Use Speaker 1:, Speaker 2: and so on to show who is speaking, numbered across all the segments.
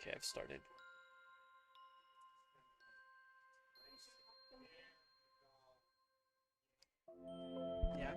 Speaker 1: Okay, I've started.
Speaker 2: Yeah.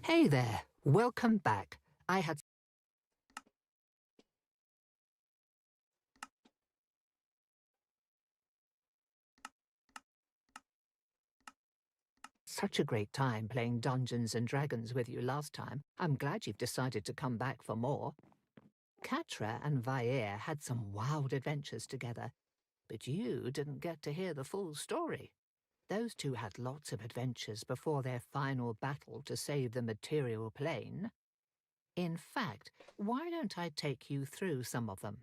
Speaker 1: Hey there, welcome back. I had such a great time playing Dungeons and Dragons with you last time. I'm glad you've decided to come back for more. Catra and Vaer had some wild adventures together, but you didn't get to hear the full story. Those two had lots of adventures before their final battle to save the material plane. In fact, why don't I take you through some of them?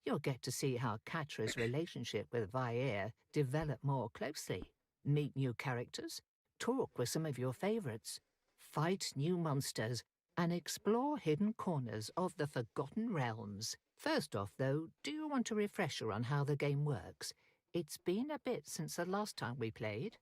Speaker 1: You'll get to see how Catra's relationship with Vaer developed more closely, meet new characters, talk with some of your favorites, fight new monsters, and explore hidden corners of the Forgotten Realms. First off, though, do you want a refresher on how the game works? It's been a bit since the last time we played.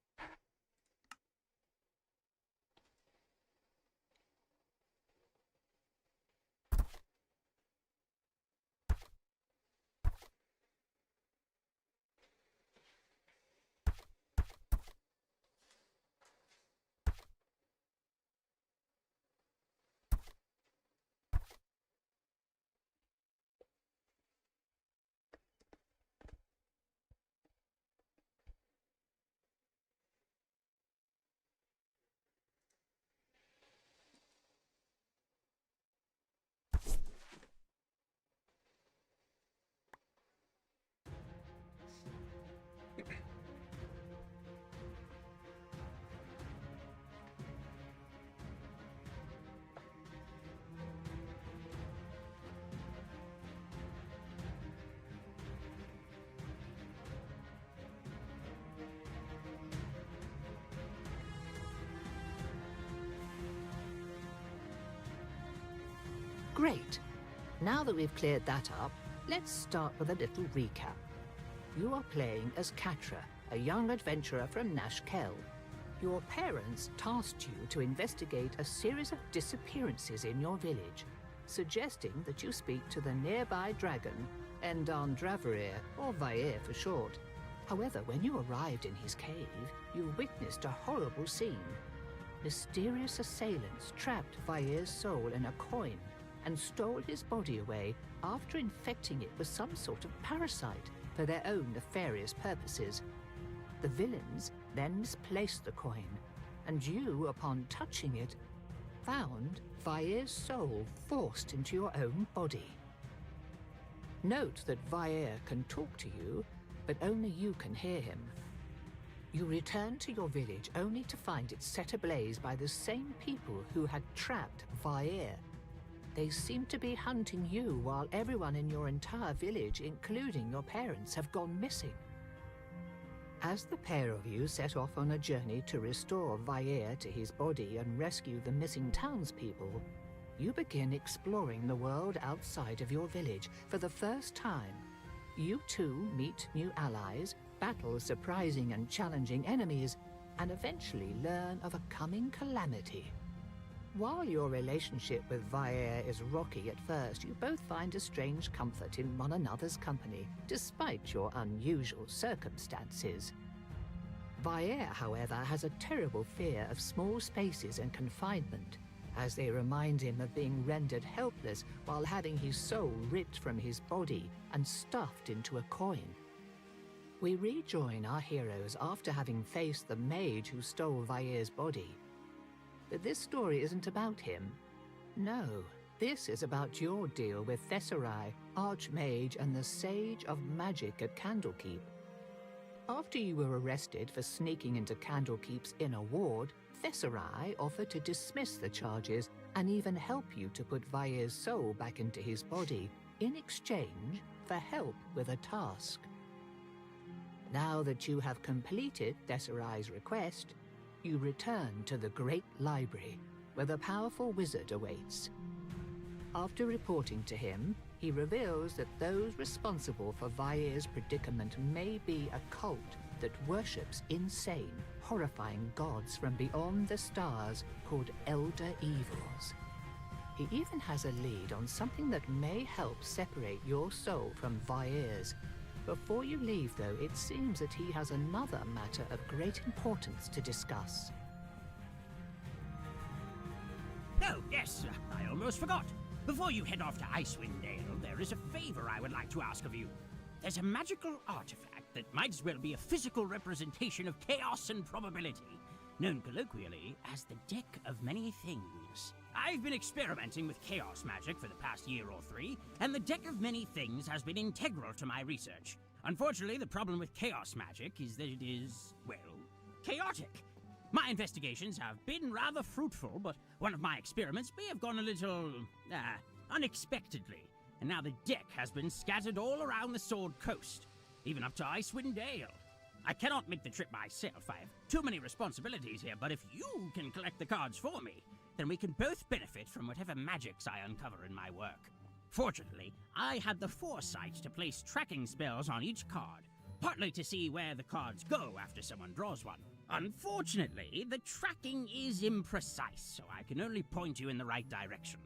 Speaker 1: Great. Now that we've cleared that up, let's start with a little recap. You are playing as Catra, a young adventurer from Nash Kell. Your parents tasked you to investigate a series of disappearances in your village, suggesting that you speak to the nearby dragon, Endan Dravarir, or Vaer for short. However, when you arrived in his cave, you witnessed a horrible scene. Mysterious assailants trapped Vaer's soul in a coin and stole his body away after infecting it with some sort of parasite for their own nefarious purposes. The villains then misplaced the coin, and you, upon touching it, found Vaer's soul forced into your own body. Note that Vaer can talk to you, but only you can hear him. You return to your village only to find it set ablaze by the same people who had trapped Vaer. They seem to be hunting you while everyone in your entire village, including your parents, have gone missing. As the pair of you set off on a journey to restore Vaer to his body and rescue the missing townspeople, you begin exploring the world outside of your village for the first time. You too meet new allies, battle surprising and challenging enemies, and eventually learn of a coming calamity. While your relationship with Vaer is rocky at first, you both find a strange comfort in one another's company, despite your unusual circumstances. Vaer, however, has a terrible fear of small spaces and confinement, as they remind him of being rendered helpless while having his soul ripped from his body and stuffed into a coin. We rejoin our heroes after having faced the mage who stole Vaer's body. But this story isn't about him. No, this is about your deal with Thesserai, Archmage and the Sage of Magic at Candlekeep. After you were arrested for sneaking into Candlekeep's inner ward, Thesserai offered to dismiss the charges and even help you to put Vaer's soul back into his body in exchange for help with a task. Now that you have completed Thesserai's request, you return to the Great Library, where the powerful wizard awaits. After reporting to him, he reveals that those responsible for Vaer's predicament may be a cult that worships insane, horrifying gods from beyond the stars called Elder Evils. He even has a lead on something that may help separate your soul from Vaer's. Before you leave, though, it seems that he has another matter of great importance to discuss.
Speaker 3: Oh, yes, I almost forgot. Before you head off to Icewind Dale, there is a favor I would like to ask of you. There's a magical artifact that might as well be a physical representation of chaos and probability, known colloquially as the Deck of Many Things. I've been experimenting with chaos magic for the past year or three, and the Deck of Many Things has been integral to my research. Unfortunately, the problem with chaos magic is that it is, well, chaotic. My investigations have been rather fruitful, but one of my experiments may have gone a little, unexpectedly, and now the deck has been scattered all around the Sword Coast, even up to Icewind Dale. I cannot make the trip myself, I have too many responsibilities here, but if you can collect the cards for me, then we can both benefit from whatever magics I uncover in my work. Fortunately, I had the foresight to place tracking spells on each card, partly to see where the cards go after someone draws one. Unfortunately, the tracking is imprecise, so I can only point you in the right direction.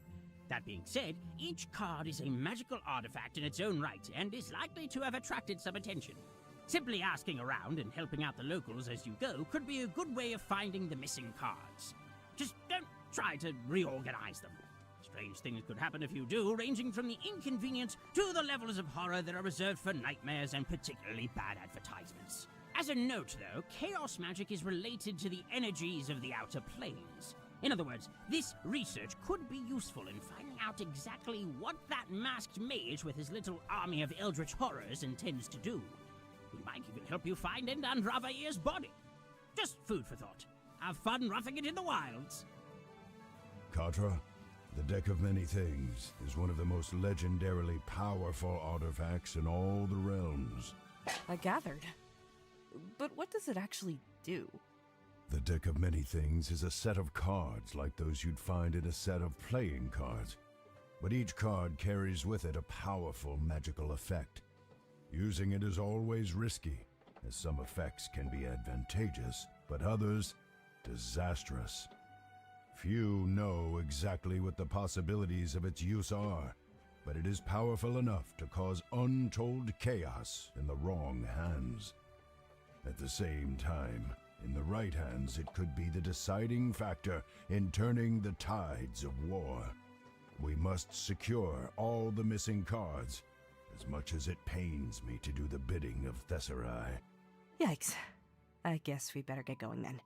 Speaker 3: That being said, each card is a magical artifact in its own right and is likely to have attracted some attention. Simply asking around and helping out the locals as you go could be a good way of finding the missing cards. Just don't try to reorganize them. Strange things could happen if you do, ranging from the inconvenient to the levels of horror that are reserved for nightmares and particularly bad advertisements. As a note, though, chaos magic is related to the energies of the outer planes. In other words, this research could be useful in finding out exactly what that masked mage with his little army of eldritch horrors intends to do. He might even help you find Endan Ravair's body. Just food for thought. Have fun roughing it in the wilds.
Speaker 4: Katra, the Deck of Many Things is one of the most legendarily powerful artifacts in all the realms.
Speaker 5: I gathered. But what does it actually do?
Speaker 4: The Deck of Many Things is a set of cards like those you'd find in a set of playing cards. But each card carries with it a powerful magical effect. Using it is always risky, as some effects can be advantageous, but others disastrous. Few know exactly what the possibilities of its use are, but it is powerful enough to cause untold chaos in the wrong hands. At the same time, in the right hands, it could be the deciding factor in turning the tides of war. We must secure all the missing cards, as much as it pains me to do the bidding of Tesserae.
Speaker 5: Yikes. I guess we better get going then.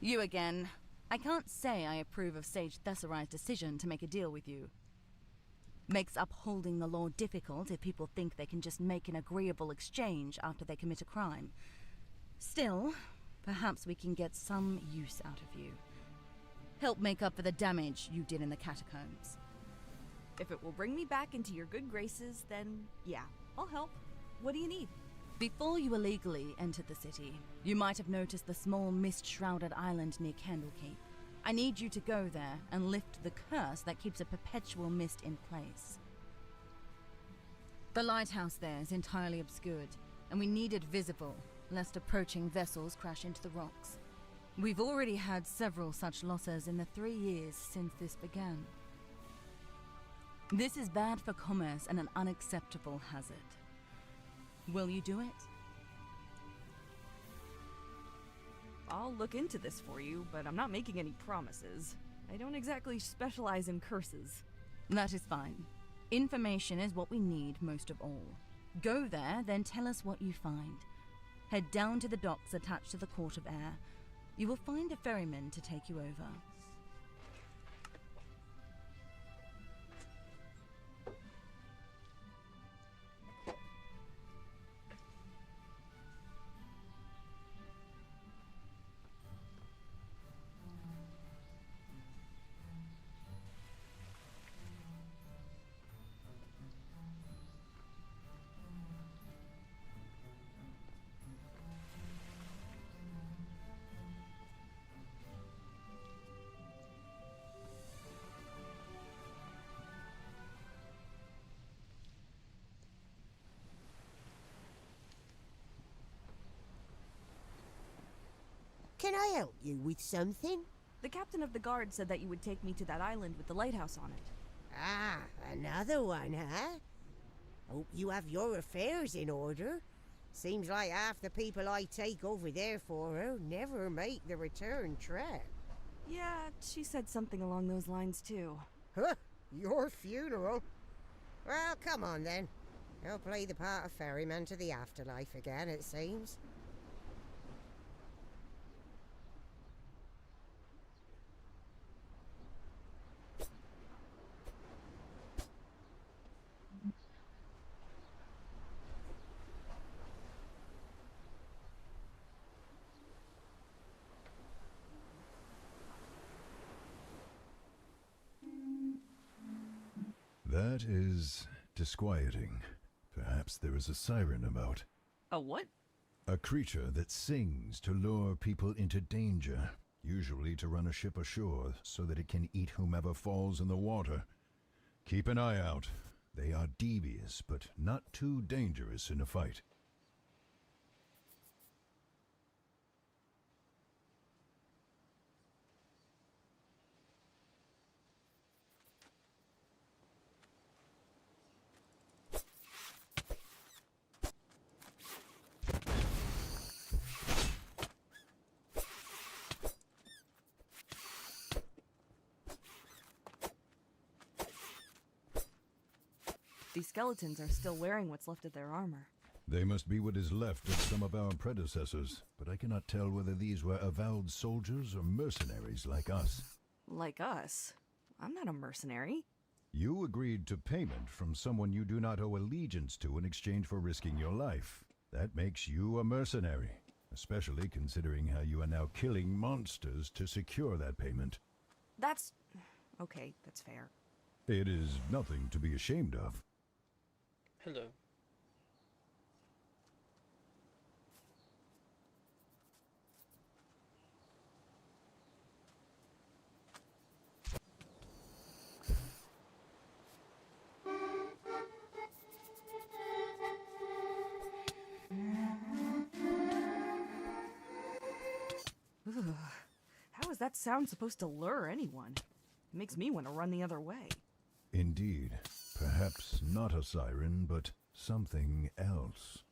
Speaker 6: You again. I can't say I approve of Sage Thesserai's decision to make a deal with you. Makes upholding the law difficult if people think they can just make an agreeable exchange after they commit a crime. Still, perhaps we can get some use out of you. Help make up for the damage you did in the catacombs.
Speaker 5: If it will bring me back into your good graces, then yeah, I'll help. What do you need?
Speaker 6: Before you illegally entered the city, you might have noticed the small mist-shrouded island near Candlekeep. I need you to go there and lift the curse that keeps a perpetual mist in place. The lighthouse there is entirely obscured, and we need it visible, lest approaching vessels crash into the rocks. We've already had several such losses in the 3 years since this began. This is bad for commerce and an unacceptable hazard. Will you do it?
Speaker 5: I'll look into this for you, but I'm not making any promises. I don't exactly specialize in curses.
Speaker 6: That is fine. Information is what we need most of all. Go there, then tell us what you find. Head down to the docks attached to the Court of Air. You will find a ferryman to take you over.
Speaker 7: Can I help you with something?
Speaker 5: The captain of the guard said that you would take me to that island with the lighthouse on it.
Speaker 7: Ah, another one, huh? Hope you have your affairs in order. Seems like half the people I take over there for her never make the return trip.
Speaker 5: Yeah, she said something along those lines too.
Speaker 7: Huh? Your funeral? Well, come on then. I'll play the part of ferryman to the afterlife again, it seems.
Speaker 4: That is disquieting. Perhaps there is a siren about.
Speaker 5: A what?
Speaker 4: A creature that sings to lure people into danger, usually to run a ship ashore so that it can eat whomever falls in the water. Keep an eye out. They are devious, but not too dangerous in a fight.
Speaker 5: These skeletons are still wearing what's left of their armor.
Speaker 4: They must be what is left of some of our predecessors, but I cannot tell whether these were avowed soldiers or mercenaries like us.
Speaker 5: Like us? I'm not a mercenary.
Speaker 4: You agreed to payment from someone you do not owe allegiance to in exchange for risking your life. That makes you a mercenary, especially considering how you are now killing monsters to secure that payment.
Speaker 5: That's... okay, that's fair.
Speaker 4: It is nothing to be ashamed of.
Speaker 2: Hello.
Speaker 5: Ugh. How is that sound supposed to lure anyone? It makes me want to run the other way.
Speaker 4: Indeed. Perhaps not a siren, but something else.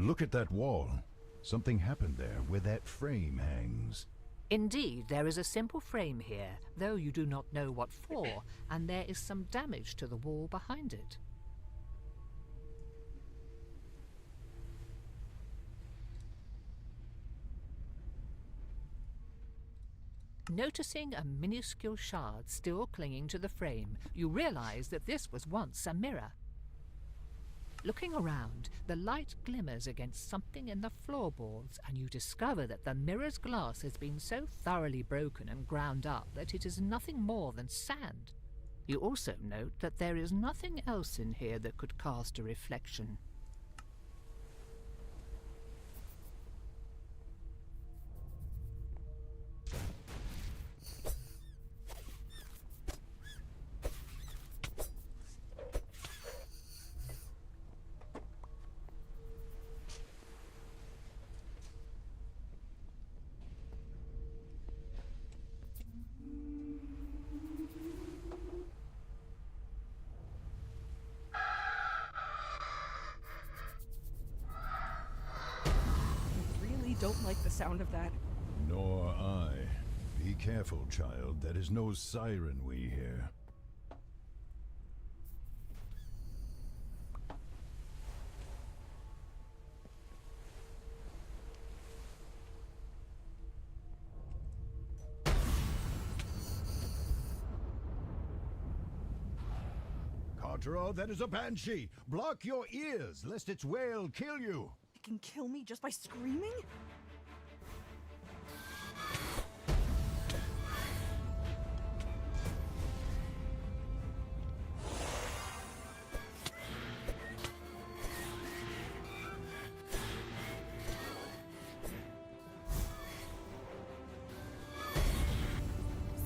Speaker 4: Look at that wall. Something happened there where that frame hangs.
Speaker 1: Indeed, there is a simple frame here, though you do not know what for, and there is some damage to the wall behind it. Noticing a minuscule shard still clinging to the frame, you realize that this was once a mirror. Looking around, the light glimmers against something in the floorboards, and you discover that the mirror's glass has been so thoroughly broken and ground up that it is nothing more than sand. You also note that there is nothing else in here that could cast a reflection.
Speaker 5: Don't like the sound of that.
Speaker 4: Nor I. Be careful, child. That is no siren we hear. after all, that is a banshee. Block your ears, lest its wail kill you.
Speaker 5: It can kill me just by screaming?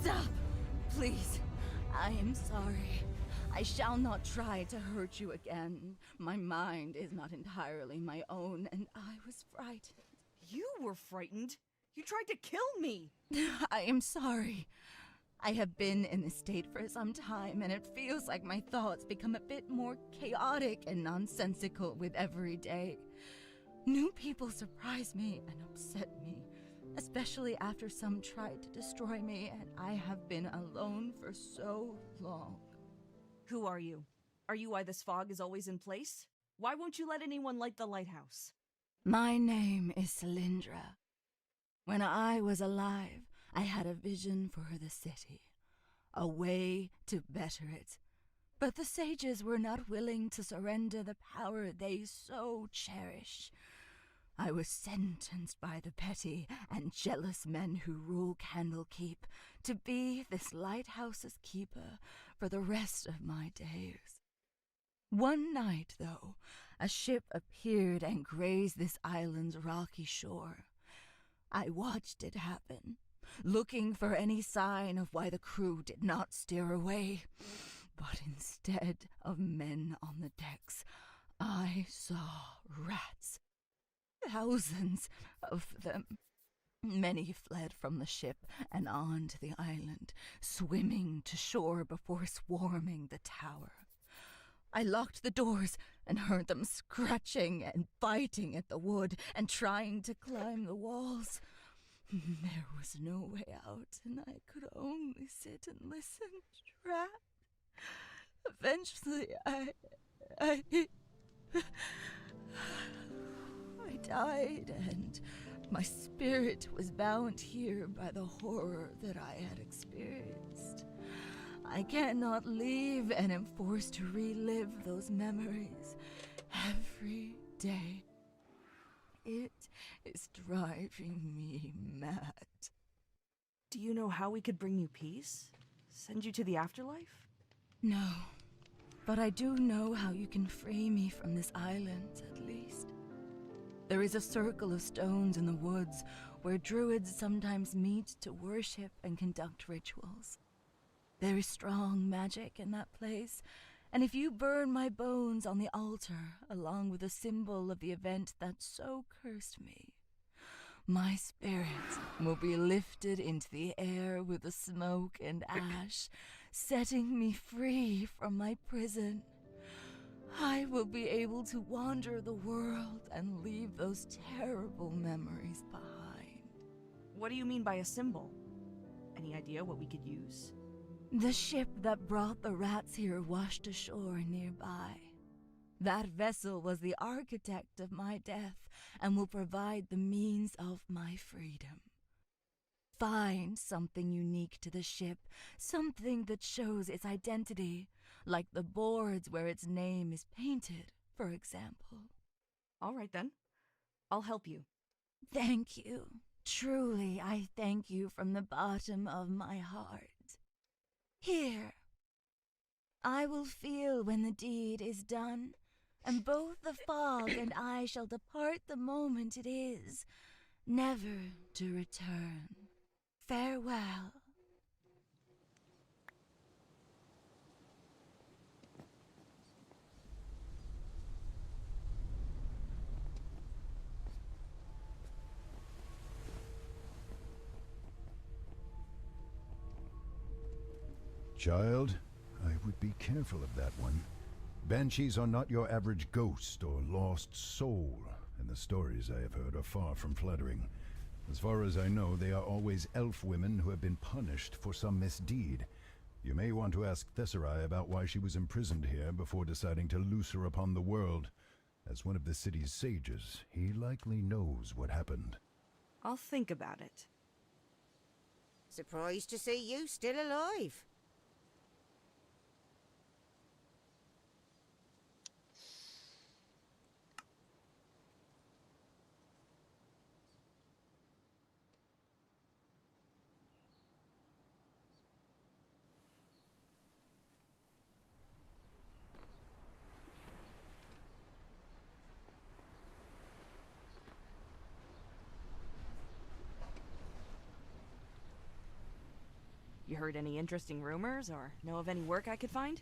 Speaker 6: Stop! Please. I am sorry. I shall not try to hurt you again. My mind is not entirely my own, and I was frightened.
Speaker 5: You were frightened? You tried to kill me!
Speaker 6: I am sorry. I have been in this state for some time, and it feels like my thoughts become a bit more chaotic and nonsensical with every day. New people surprise me and upset me, especially after some tried to destroy me, and I have been alone for so long.
Speaker 5: Who are you? Are you why this fog is always in place? Why won't you let anyone light the lighthouse?
Speaker 6: My name is Cylindra. When I was alive, I had a vision for the city, a way to better it. But the sages were not willing to surrender the power they so cherish. I was sentenced by the petty and jealous men who rule Candlekeep to be this lighthouse's keeper for the rest of my days. One night, though, a ship appeared and grazed this island's rocky shore. I watched it happen, looking for any sign of why the crew did not steer away. But instead of men on the decks, I saw rats. Thousands of them. Many fled from the ship and onto the island, swimming to shore before swarming the tower. I locked the doors and heard them scratching and biting at the wood and trying to climb the walls. There was no way out, and I could only sit and listen, trapped. Eventually, I died, and my spirit was bound here by the horror that I had experienced. I cannot leave and am forced to relive those memories every day. It is driving me mad.
Speaker 5: Do you know how we could bring you peace? Send you to the afterlife?
Speaker 6: No, but I do know how you can free me from this island, at least. There is a circle of stones in the woods where druids sometimes meet to worship and conduct rituals. There is strong magic in that place, and if you burn my bones on the altar, along with a symbol of the event that so cursed me, my spirit will be lifted into the air with the smoke and ash, setting me free from my prison. I will be able to wander the world and leave those terrible memories behind.
Speaker 5: What do you mean by a symbol? Any idea what we could use?
Speaker 6: The ship that brought the rats here washed ashore nearby. That vessel was the architect of my death and will provide the means of my freedom. Find something unique to the ship, something that shows its identity, like the boards where its name is painted, for example.
Speaker 5: All right then. I'll help you.
Speaker 6: Thank you. Truly, I thank you from the bottom of my heart. Here. I will feel when the deed is done, and both the fog and I shall depart the moment it is, never to return. Farewell.
Speaker 4: Child, I would be careful of that one. Banshees are not your average ghost or lost soul, and the stories I have heard are far from flattering. As far as I know, they are always elf women who have been punished for some misdeed. You may want to ask Thesserai about why she was imprisoned here before deciding to loose her upon the world. As one of the city's sages, he likely knows what happened.
Speaker 5: I'll think about it.
Speaker 7: Surprised to see you still alive.
Speaker 5: heard any interesting rumors or know of any work I could find?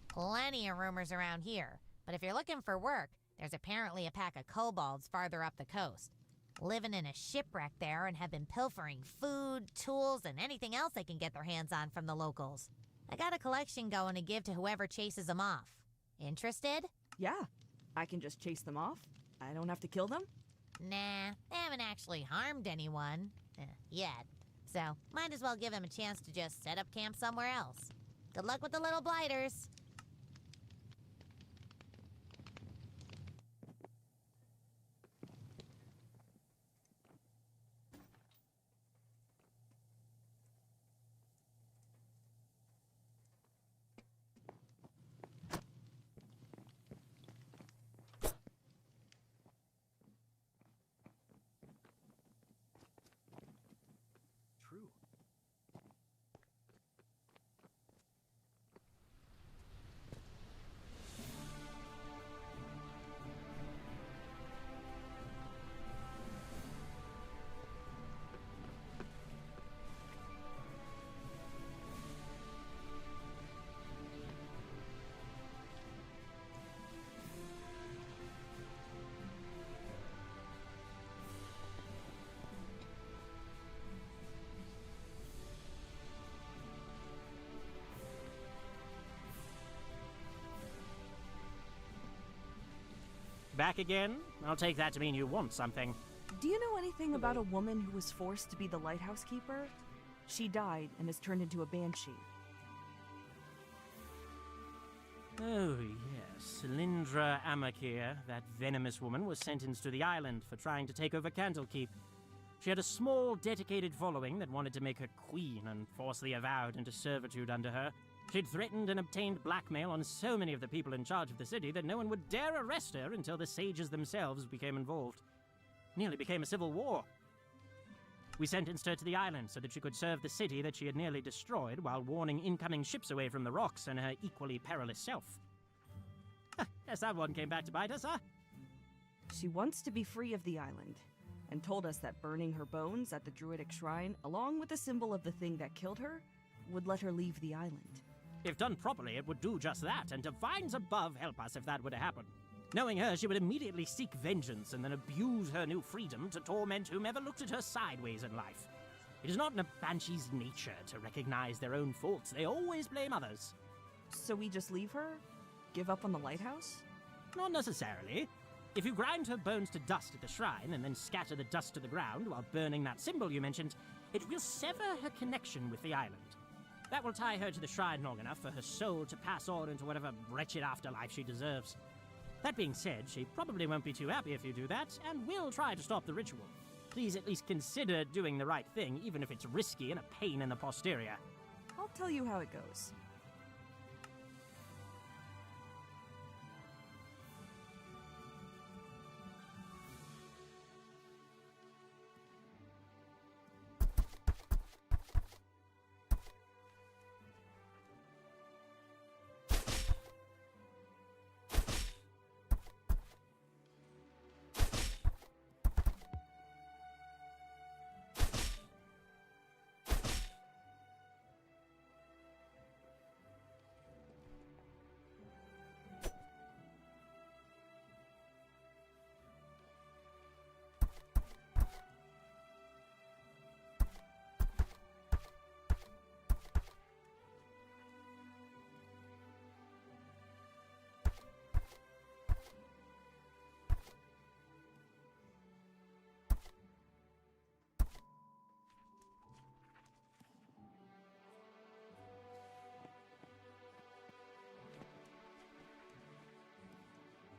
Speaker 8: Plenty of rumors around here, but if you're looking for work, there's apparently a pack of kobolds farther up the coast. Living in a shipwreck there and have been pilfering food, tools, and anything else they can get their hands on from the locals. I got a collection going to give to whoever chases them off. Interested?
Speaker 5: Yeah, I can just chase them off. I don't have to kill them?
Speaker 8: Nah, they haven't actually harmed anyone. Yet. So, might as well give them a chance to just set up camp somewhere else. Good luck with the little blighters.
Speaker 3: True. Back again? I'll take that to mean you want something.
Speaker 5: Do you know anything about a woman who was forced to be the lighthouse keeper? She died and has turned into a banshee.
Speaker 3: Oh, yes. Lindra Amakir, that venomous woman, was sentenced to the island for trying to take over Candlekeep. She had a small, dedicated following that wanted to make her queen and force the Avowed into servitude under her. She'd threatened and obtained blackmail on so many of the people in charge of the city that no one would dare arrest her until the sages themselves became involved. Nearly became a civil war. We sentenced her to the island so that she could serve the city that she had nearly destroyed while warning incoming ships away from the rocks and her equally perilous self. Guess that one came back to bite us, huh?
Speaker 5: She wants to be free of the island, and told us that burning her bones at the druidic shrine, along with the symbol of the thing that killed her, would let her leave the island.
Speaker 3: If done properly, it would do just that, and divines above help us if that were to happen. Knowing her, she would immediately seek vengeance and then abuse her new freedom to torment whomever looked at her sideways in life. It is not in a banshee's nature to recognize their own faults. They always blame others.
Speaker 5: So we just leave her? Give up on the lighthouse?
Speaker 3: Not necessarily. If you grind her bones to dust at the shrine and then scatter the dust to the ground while burning that symbol you mentioned, it will sever her connection with the island. That will tie her to the shrine long enough for her soul to pass on into whatever wretched afterlife she deserves. That being said, she probably won't be too happy if you do that, and will try to stop the ritual. Please at least consider doing the right thing, even if it's risky and a pain in the posterior.
Speaker 5: I'll tell you how it goes.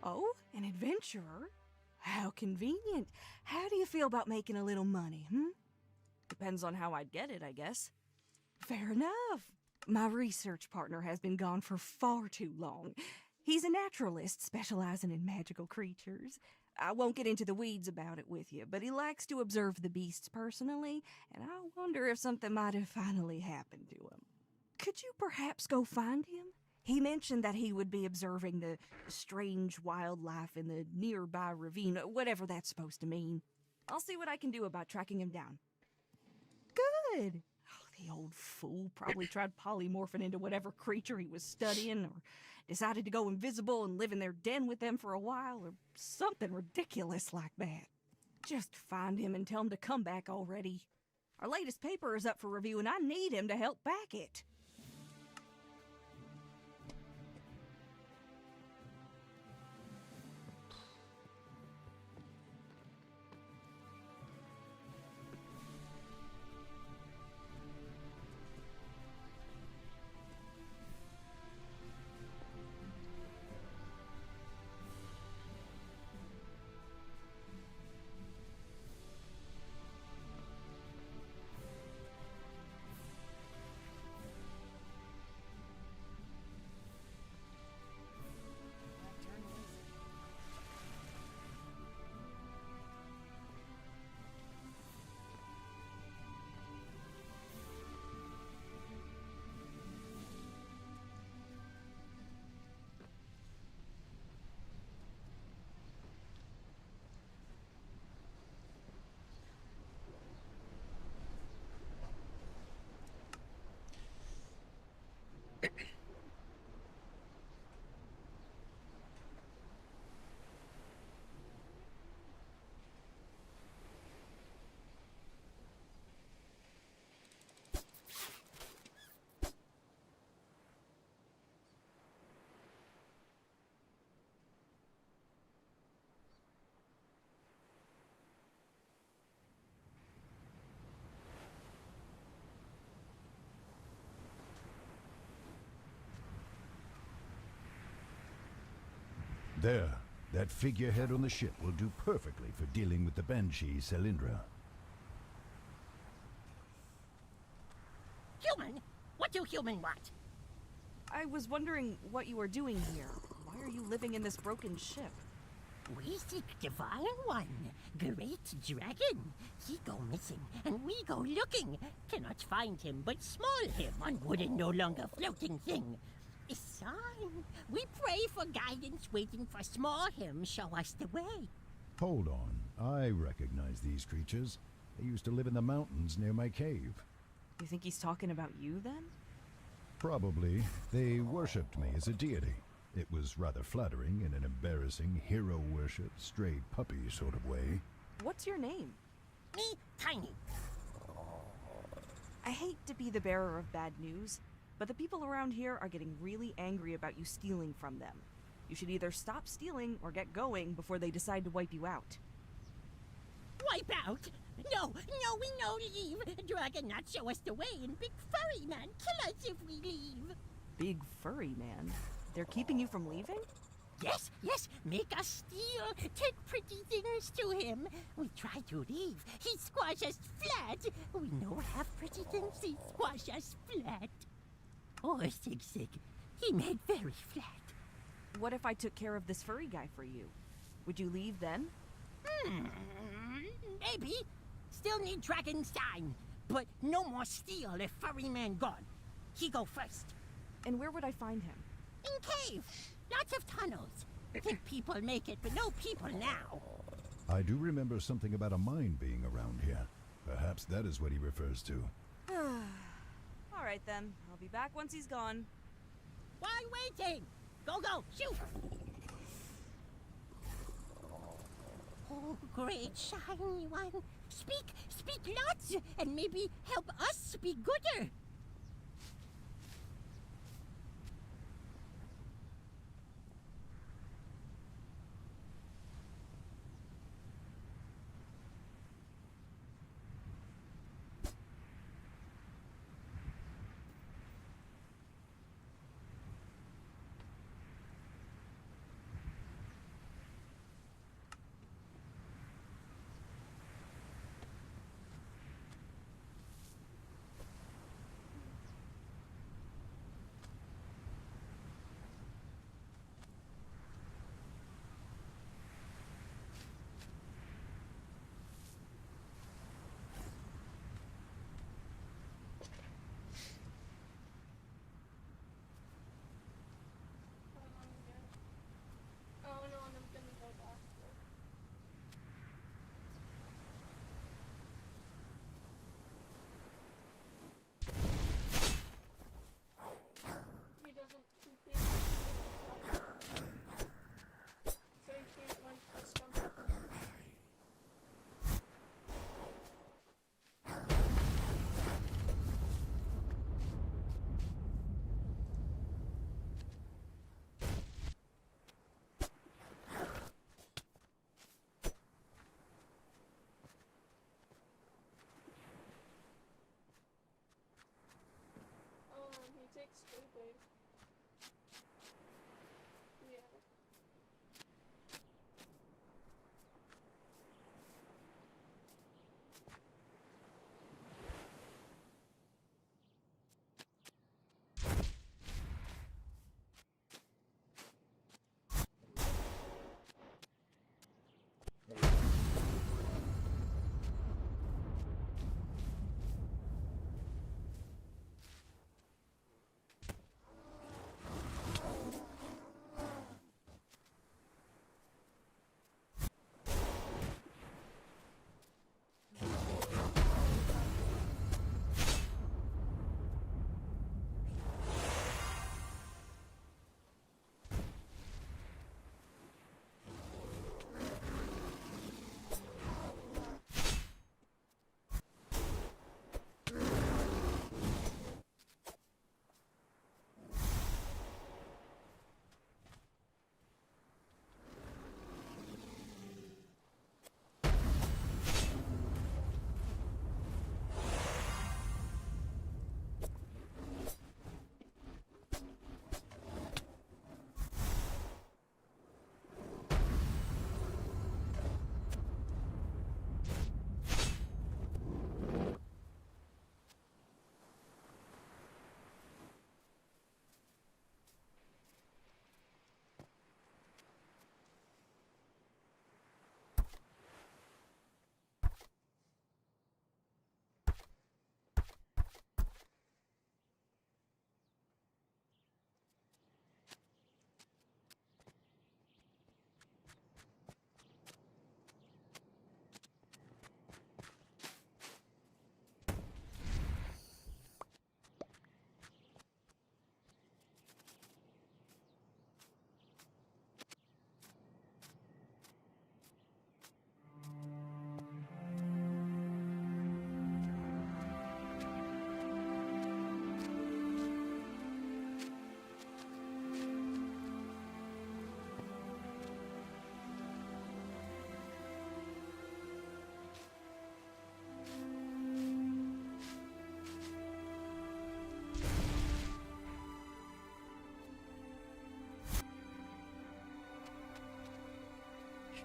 Speaker 5: Oh, an adventurer? How convenient. How do you feel about making a little money, Depends on how I'd get it, I guess. Fair enough. My research partner has been gone for far too long. He's a naturalist specializing in magical creatures. I won't get into the weeds about it with you, but he likes to observe the beasts personally, and I wonder if something might have finally happened to him. Could you perhaps go find him? He mentioned that he would be observing the strange wildlife in the nearby ravine, whatever that's supposed to mean. I'll see what I can do about tracking him down. Good! Oh, The old fool probably tried polymorphing into whatever creature he was studying, or decided to go invisible and live in their den with them for a while, or something ridiculous like that. Just find him and tell him to come back already. Our latest paper is up for review, and I need him to help back it.
Speaker 4: There, that figurehead on the ship will do perfectly for dealing with the Banshee Celindra.
Speaker 3: Human? What do human want?
Speaker 5: I was wondering what you were doing here. Why are you living in this broken ship?
Speaker 3: We seek Divine One, great dragon. He go missing, and we go looking. Cannot find him, but small him on wooden, no longer floating thing. A sign. We pray for guidance, waiting for small him show us the way.
Speaker 4: Hold on, I recognize these creatures. They used to live in the mountains near my cave.
Speaker 5: You think he's talking about you, then?
Speaker 4: Probably. They worshipped me as a deity. It was rather flattering in an embarrassing hero worship, stray puppy sort of way.
Speaker 5: What's your name?
Speaker 3: Me, Tiny.
Speaker 5: I hate to be the bearer of bad news, but the people around here are getting really angry about you stealing from them. You should either stop stealing or get going before they decide to wipe you out.
Speaker 3: Wipe out? No, we no leave. Dragon not show us the way, and big furry man kill us if we leave.
Speaker 5: Big furry man? They're keeping you from leaving?
Speaker 3: Yes, make us steal, take pretty things to him. We try to leave, he squash us flat. We no have pretty things, he squash us flat. Oh, Sig, he made very flat.
Speaker 5: What if I took care of this furry guy for you? Would you leave then?
Speaker 3: Maybe. Still need dragon sign, but no more steal if furry man gone. He go first.
Speaker 5: And where would I find him?
Speaker 3: In cave. Lots of tunnels. Think people make it, but no people now.
Speaker 4: I do remember something about a mine being around here. Perhaps that is what he refers to.
Speaker 5: All right, then. I'll be back once he's gone.
Speaker 3: Why waiting? Go, shoot! Oh, great shiny one. Speak lots, and maybe help us be gooder.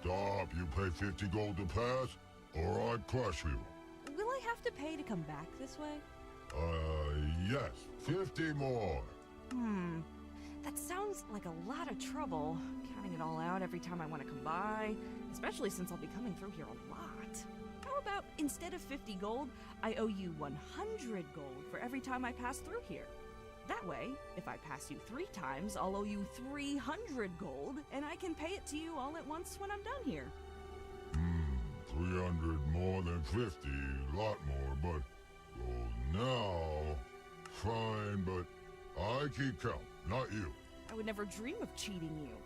Speaker 9: Stop. You pay 50 gold to pass, or I crush you.
Speaker 5: Will I have to pay to come back this way?
Speaker 9: Yes. 50 more.
Speaker 5: That sounds like a lot of trouble, counting it all out every time I want to come by, especially since I'll be coming through here a lot. How about instead of 50 gold, I owe you 100 gold for every time I pass through here? That way, if I pass you 3 times, I'll owe you 300 gold, and I can pay it to you all at once when I'm done here.
Speaker 9: 300 more than 50, lot more, but... Well, now... Fine, but I keep count, not you.
Speaker 5: I would never dream of cheating you.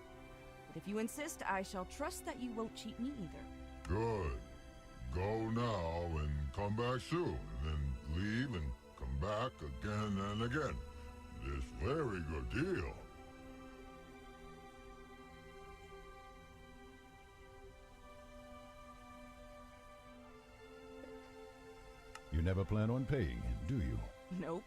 Speaker 5: But if you insist, I shall trust that you won't cheat me either.
Speaker 9: Good. Go now and come back soon, then leave and come back again and again. This very good deal.
Speaker 4: You never plan on paying him, do you?
Speaker 5: Nope.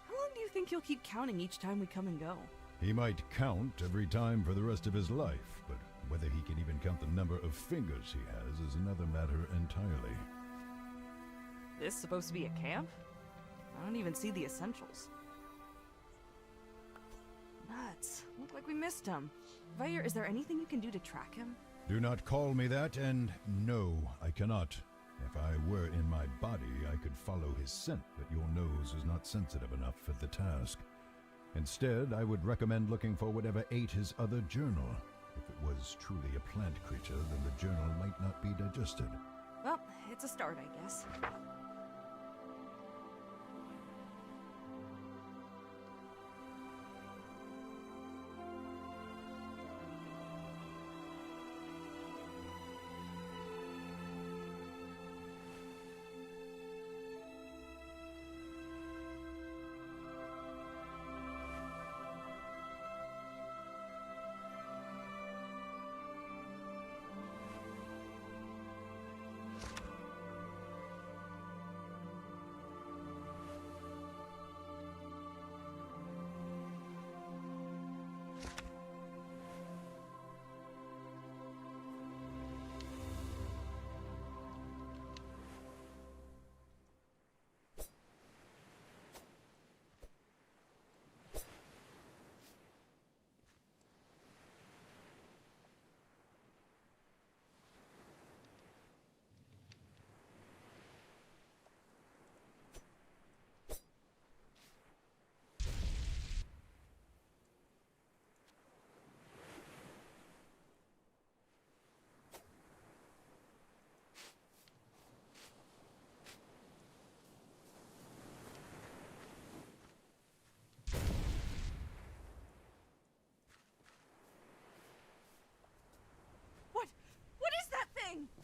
Speaker 5: How long do you think he'll keep counting each time we come and go?
Speaker 4: He might count every time for the rest of his life, but whether he can even count the number of fingers he has is another matter entirely.
Speaker 5: This supposed to be a camp? I don't even see the essentials. Nuts. Look like we missed him. Vayer, is there anything you can do to track him?
Speaker 4: Do not call me that, and no, I cannot. If I were in my body, I could follow his scent, but your nose is not sensitive enough for the task. Instead, I would recommend looking for whatever ate his other journal. If it was truly a plant creature, then the journal might not be digested.
Speaker 5: Well, it's a start, I guess.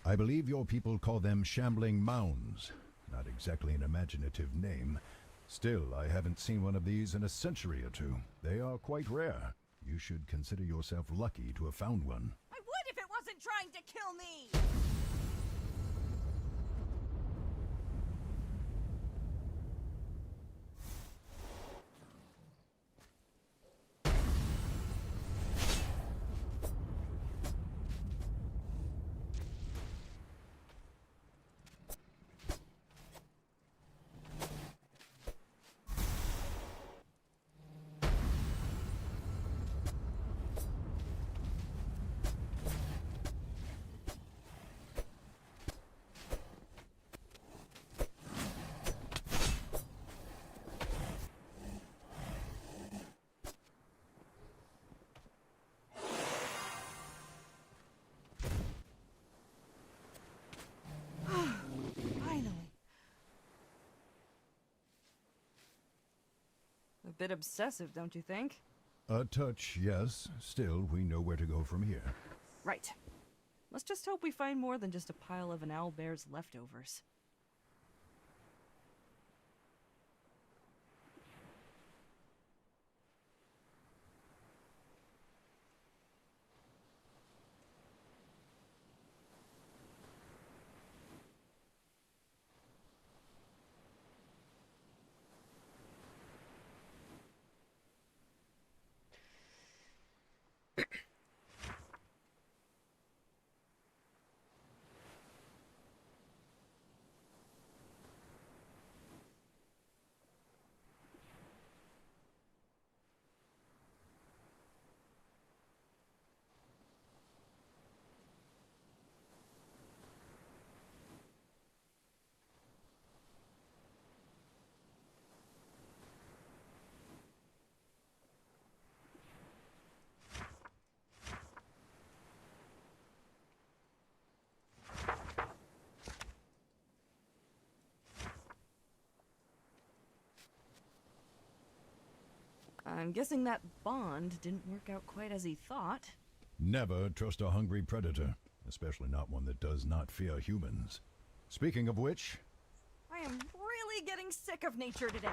Speaker 4: I believe your people call them shambling mounds. Not exactly an imaginative name. Still, I haven't seen one of these in a century or two. They are quite rare. You should consider yourself lucky to have found one.
Speaker 5: I would if it wasn't trying to kill me! A bit obsessive, don't you think?
Speaker 4: A touch, yes. Still, we know where to go from here.
Speaker 5: Right. Let's just hope we find more than just a pile of an owlbear's leftovers. I'm guessing that bond didn't work out quite as he thought.
Speaker 4: Never trust a hungry predator, especially not one that does not fear humans. Speaking of which,
Speaker 5: I am really getting sick of nature today.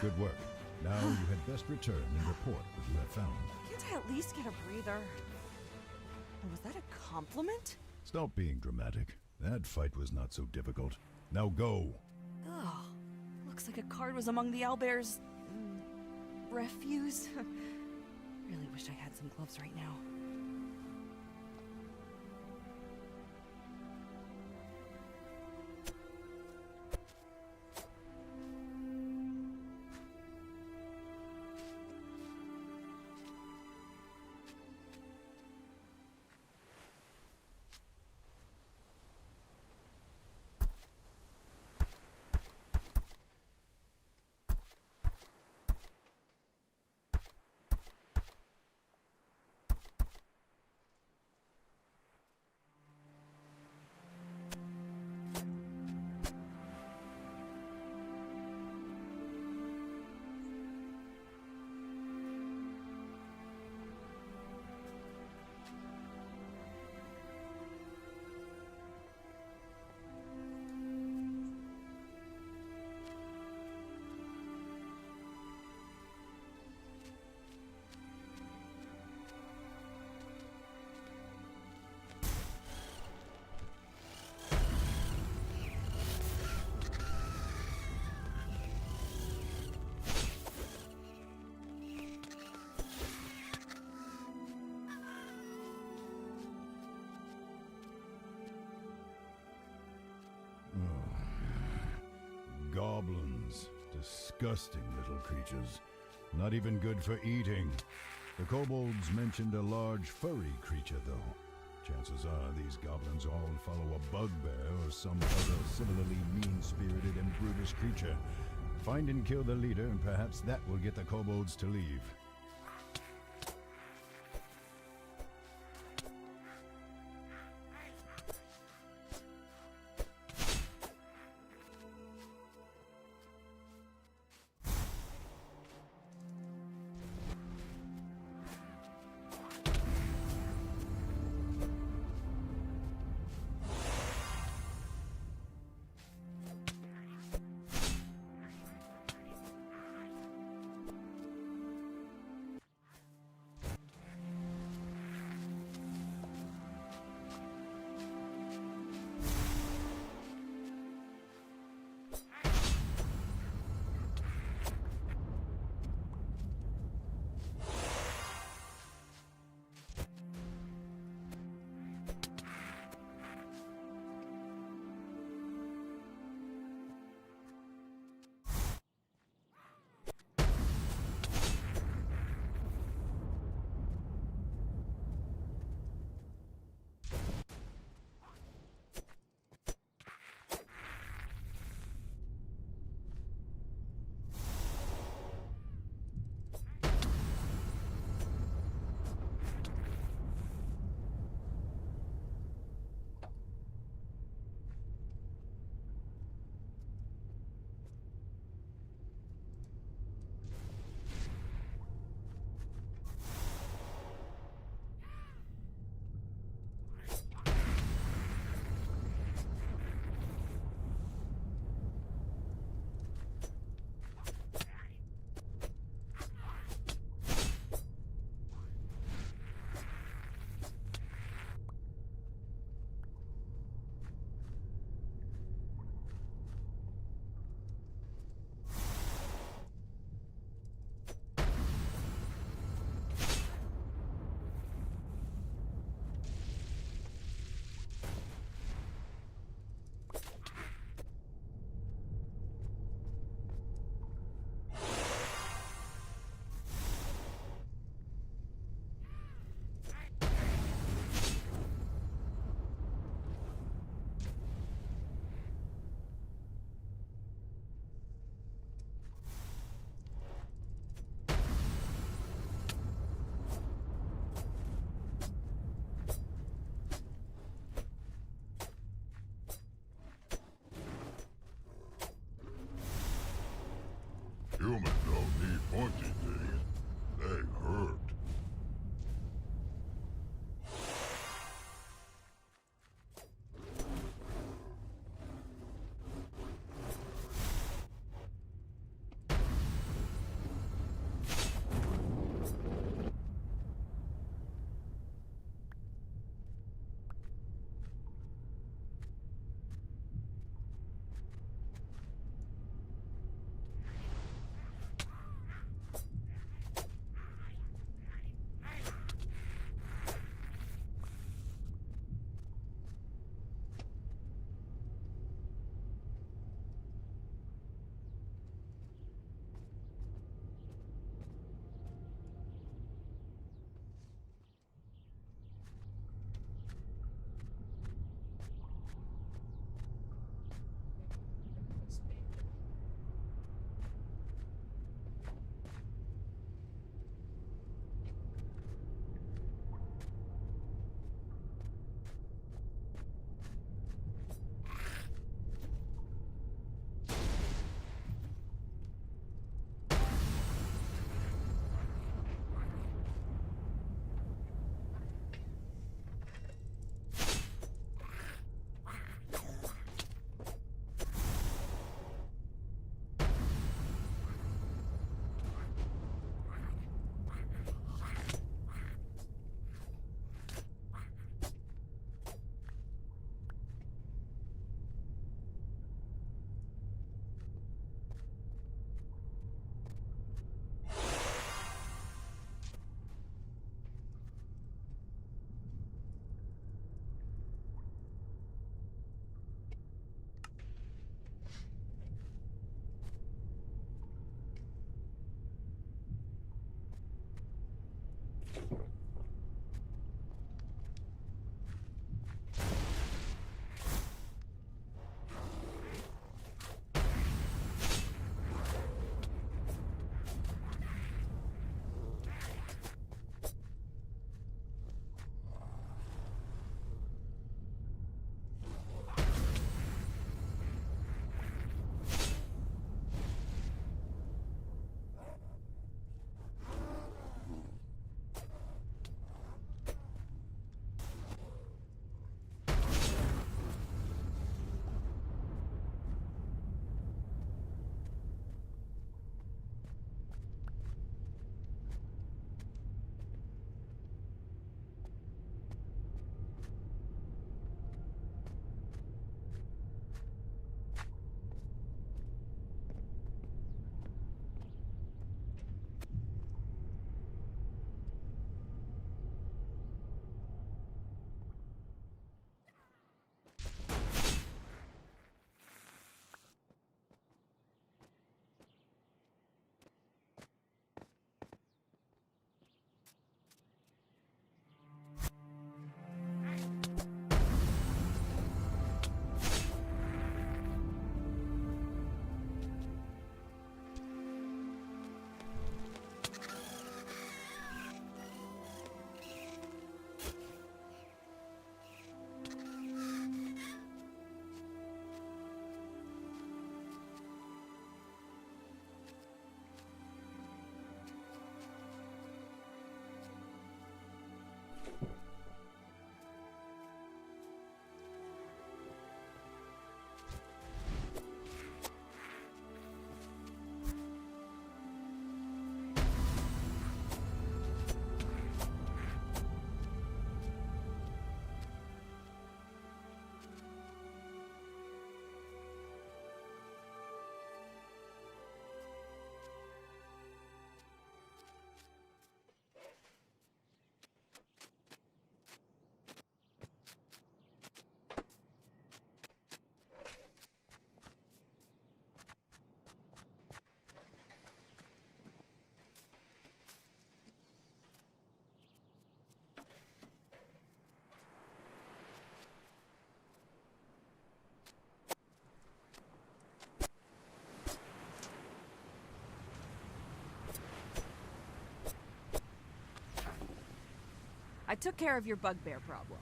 Speaker 4: good work. Now you had best return and report what you have found.
Speaker 5: Can't I at least get a breather? And was that a compliment?
Speaker 4: Stop being dramatic. That fight was not so difficult. Now go.
Speaker 5: Ugh. Looks like a card was among the owlbear's refuse. Really wish I had some gloves right now.
Speaker 4: Goblins. Disgusting little creatures. Not even good for eating. The kobolds mentioned a large furry creature, though. Chances are these goblins all follow a bugbear or some other similarly mean-spirited and brutish creature. Find and kill the leader, and perhaps that will get the kobolds to leave.
Speaker 5: I took care of your bugbear problem.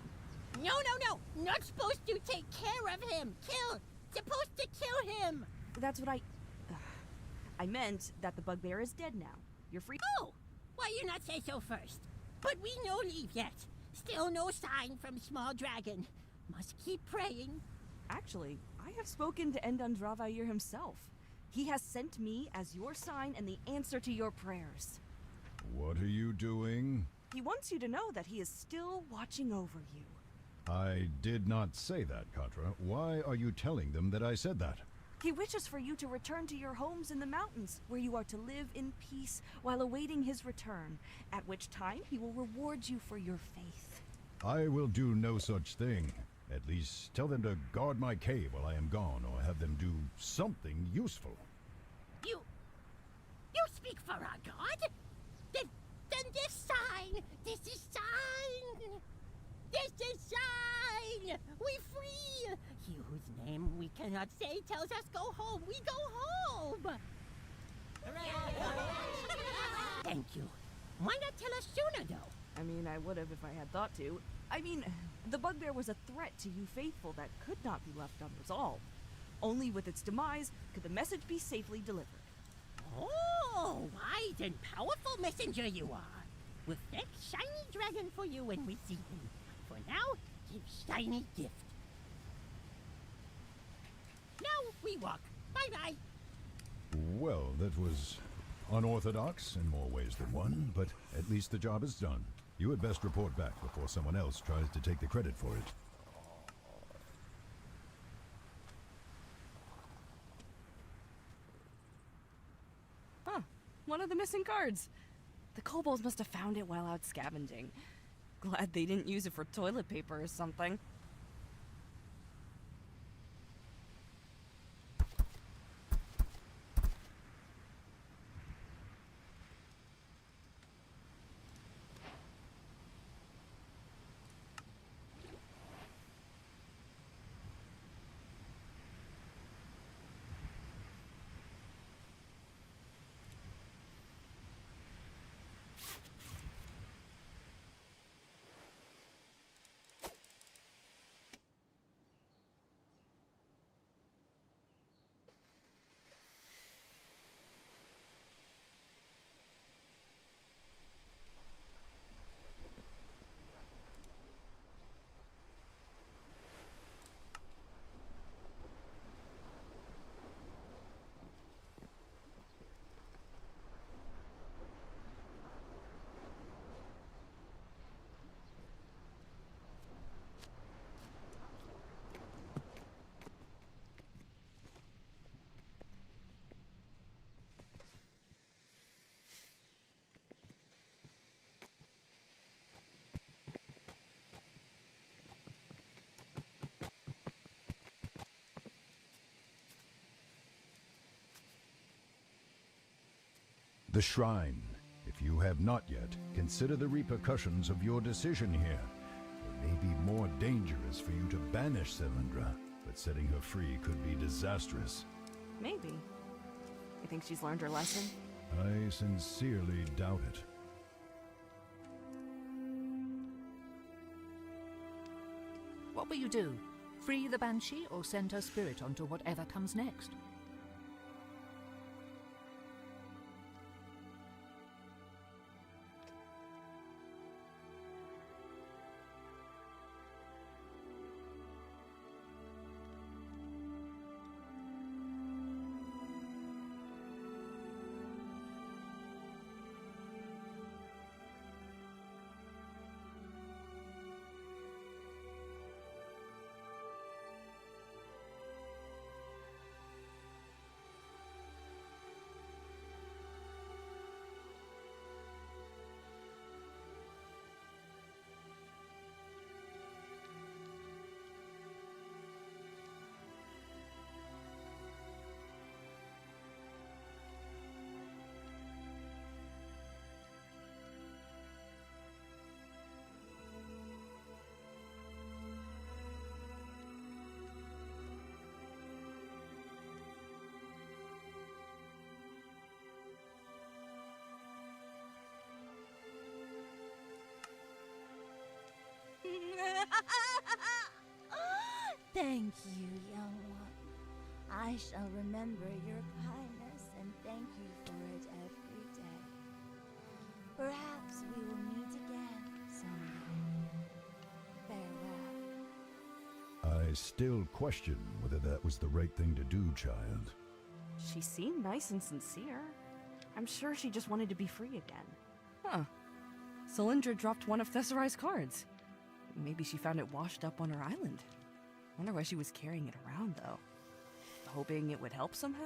Speaker 3: No, no, no! Not supposed to take care of him! Kill! Supposed to kill him!
Speaker 5: That's what I meant that the bugbear is dead now. You're free.
Speaker 3: Oh! Why you not say so first? But we no leave yet. Still no sign from Small Dragon. Must keep praying.
Speaker 5: Actually, I have spoken to Endan Dravair himself. He has sent me as your sign and the answer to your prayers.
Speaker 4: What are you doing?
Speaker 5: He wants you to know that he is still watching over you.
Speaker 4: I did not say that, Katra. Why are you telling them that I said that?
Speaker 5: He wishes for you to return to your homes in the mountains, where you are to live in peace while awaiting his return, at which time he will reward you for your faith.
Speaker 4: I will do no such thing. At least tell them to guard my cave while I am gone, or have them do something useful.
Speaker 3: You speak for our god? Then this sign! This is sign! This is sign! We free! He whose name we cannot say tells us go home. We go home! Thank you. Why not tell us sooner, though?
Speaker 5: I mean, I would have if I had thought to. I mean, the bugbear was a threat to you faithful that could not be left unresolved. Only with its demise could the message be safely delivered.
Speaker 3: Oh, wise and powerful messenger you are. We'll fetch shiny dragon for you when we see him. For now, give shiny gift. Now we walk. Bye-bye.
Speaker 4: Well, that was unorthodox in more ways than one, but at least the job is done. You had best report back before someone else tries to take the credit for it.
Speaker 5: Huh. One of the missing cards. The kobolds must have found it while out scavenging. Glad they didn't use it for toilet paper or something.
Speaker 4: The Shrine. If you have not yet, consider the repercussions of your decision here. It may be more dangerous for you to banish Selindra, but setting her free could be disastrous.
Speaker 5: Maybe. You think she's learned her lesson?
Speaker 4: I sincerely doubt it.
Speaker 1: What will you do? Free the Banshee or send her spirit onto whatever comes next?
Speaker 6: Thank you, young one. I shall remember your kindness and thank you for it every day. Perhaps we will meet again someday. Farewell.
Speaker 4: I still question whether that was the right thing to do, child.
Speaker 5: She seemed nice and sincere. I'm sure she just wanted to be free again. Huh. Cylindra dropped one of Thesserai's cards. Maybe she found it washed up on her island. Wonder why she was carrying it around, though. Hoping it would help somehow?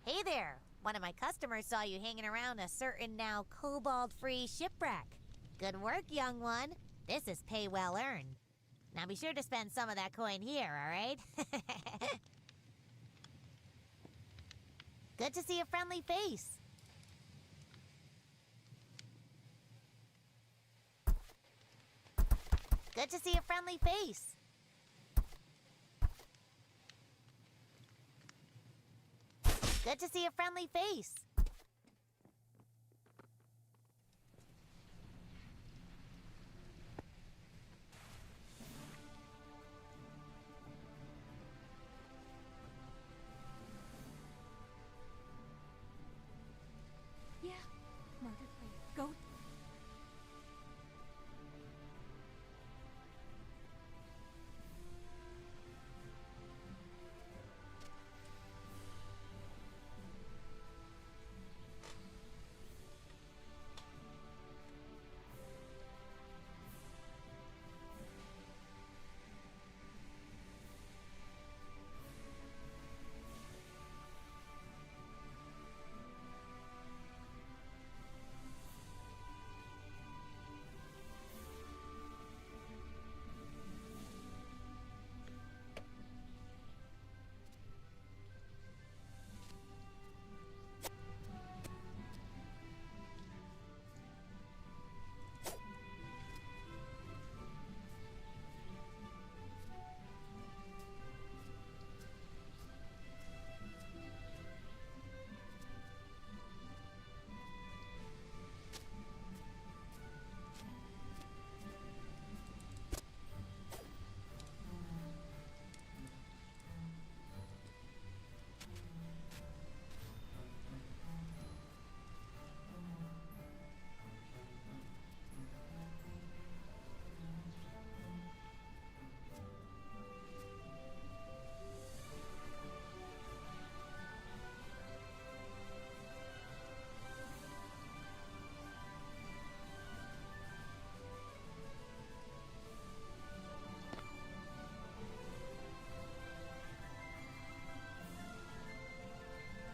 Speaker 8: Hey there! One of my customers saw you hanging around a certain now kobold-free shipwreck. Good work, young one. This is pay well earned. Now be sure to spend some of that coin here, alright? Good to see a friendly face. Good to see a friendly face. Good to see a friendly face.
Speaker 5: Yeah, murder free. Go.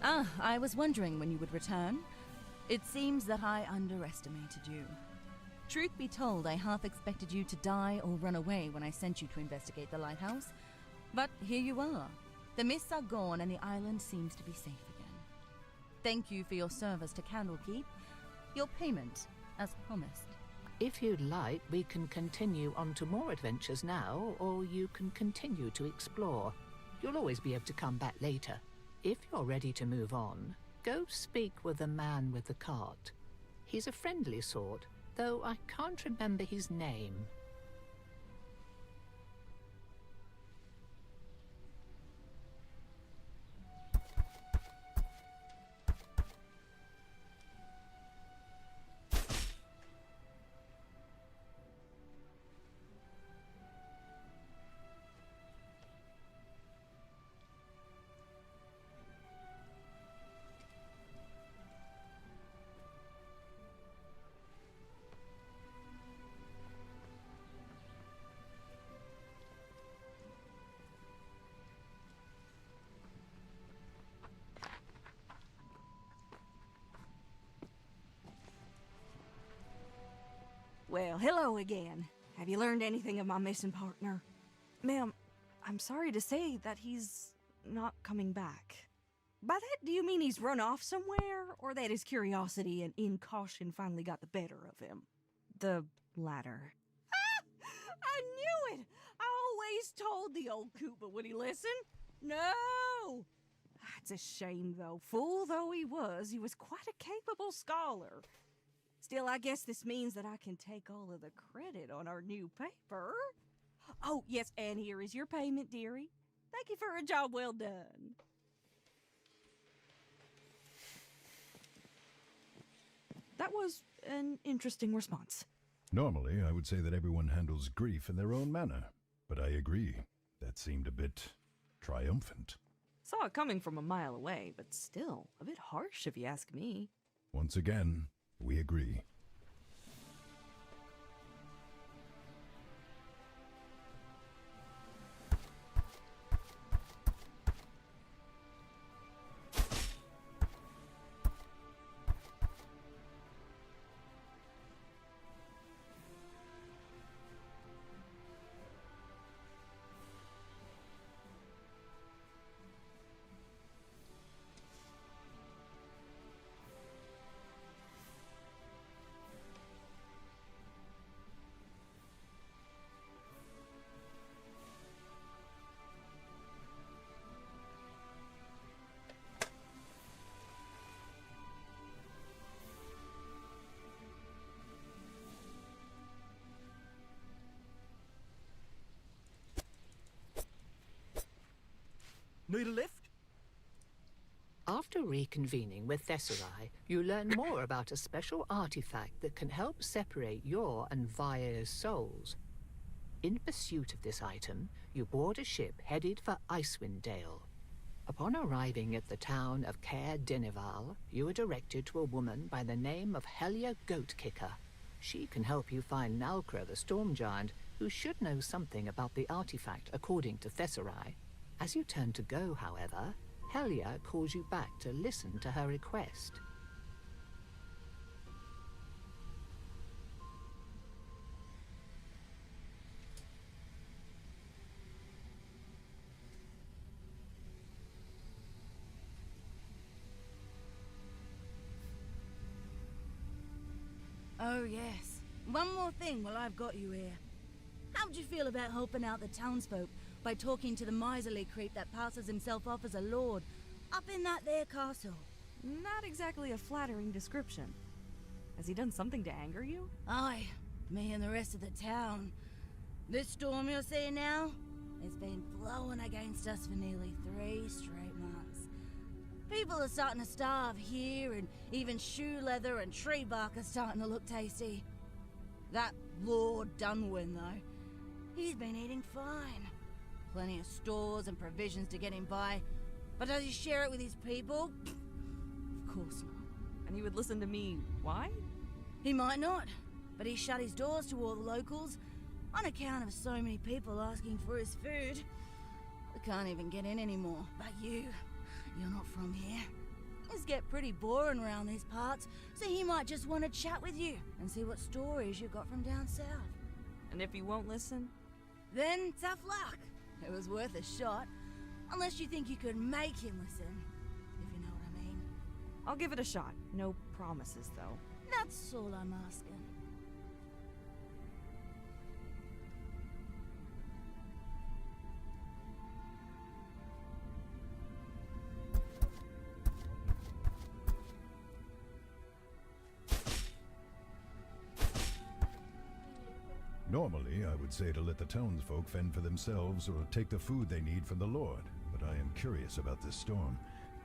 Speaker 6: Ah, I was wondering when you would return. It seems that I underestimated you. Truth be told, I half expected you to die or run away when I sent you to investigate the lighthouse. But here you are. The mists are gone and the island seems to be safe again. Thank you for your service to Candlekeep. Your payment, as promised.
Speaker 1: If you'd like, we can continue on to more adventures now, or you can continue to explore. You'll always be able to come back later. If you're ready to move on, go speak with the man with the cart. He's a friendly sort, though I can't remember his name.
Speaker 5: Well, hello again. Have you learned anything of my missing partner? Ma'am, I'm sorry to say that he's not coming back. By that, do you mean he's run off somewhere, or that his curiosity and incaution finally got the better of him? The latter. Ah! I knew it! I always told the old coot, but would he listen? No! It's a shame, though. Fool though he was quite a capable scholar. Still, I guess this means that I can take all of the credit on our new paper. Oh, yes, and here is your payment, dearie. Thank you for a job well done. That was an interesting response.
Speaker 4: Normally, I would say that everyone handles grief in their own manner, but I agree. That seemed a bit triumphant.
Speaker 5: Saw it coming from a mile away, but still, a bit harsh if you ask me.
Speaker 4: Once again, we agree.
Speaker 2: Need a lift?
Speaker 1: After reconvening with Thesserai, you learn more about a special artifact that can help separate your and Vae's souls. In pursuit of this item, you board a ship headed for Icewind Dale. Upon arriving at the town of Caer Dineval, you are directed to a woman by the name of Helia Goatkicker. She can help you find Nalcra the Storm Giant, who should know something about the artifact according to Thesserai. As you turn to go, however, Helia calls you back to listen to her request.
Speaker 6: Oh, yes. One more thing while I've got you here. How'd you feel about helping out the townsfolk by talking to the miserly creep that passes himself off as a lord up in that there castle?
Speaker 5: Not exactly a flattering description. Has he done something to anger you?
Speaker 6: Aye, me and the rest of the town. This storm you're seeing now, it's been blowing against us for nearly 3 straight months. People are starting to starve here, and even shoe leather and tree bark are starting to look tasty. That Lord Dunwyn, though, he's been eating fine. Plenty of stores and provisions to get him by, but does he share it with his people? Of course not.
Speaker 5: And he would listen to me. Why?
Speaker 6: He might not, but he shut his doors to all the locals on account of so many people asking for his food. We can't even get in anymore. But you're not from here. Things get pretty boring around these parts, so he might just want to chat with you and see what stories you got from down south.
Speaker 5: And if he won't listen?
Speaker 6: Then tough luck. It was worth a shot. Unless you think you could make him listen, if you know what I mean.
Speaker 5: I'll give it a shot. No promises, though.
Speaker 6: That's all I'm asking.
Speaker 4: Normally, I would say to let the townsfolk fend for themselves or take the food they need from the Lord, but I am curious about this storm.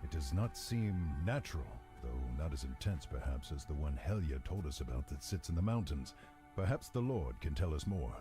Speaker 4: It does not seem natural, though not as intense perhaps as the one Helia told us about that sits in the mountains. Perhaps the Lord can tell us more.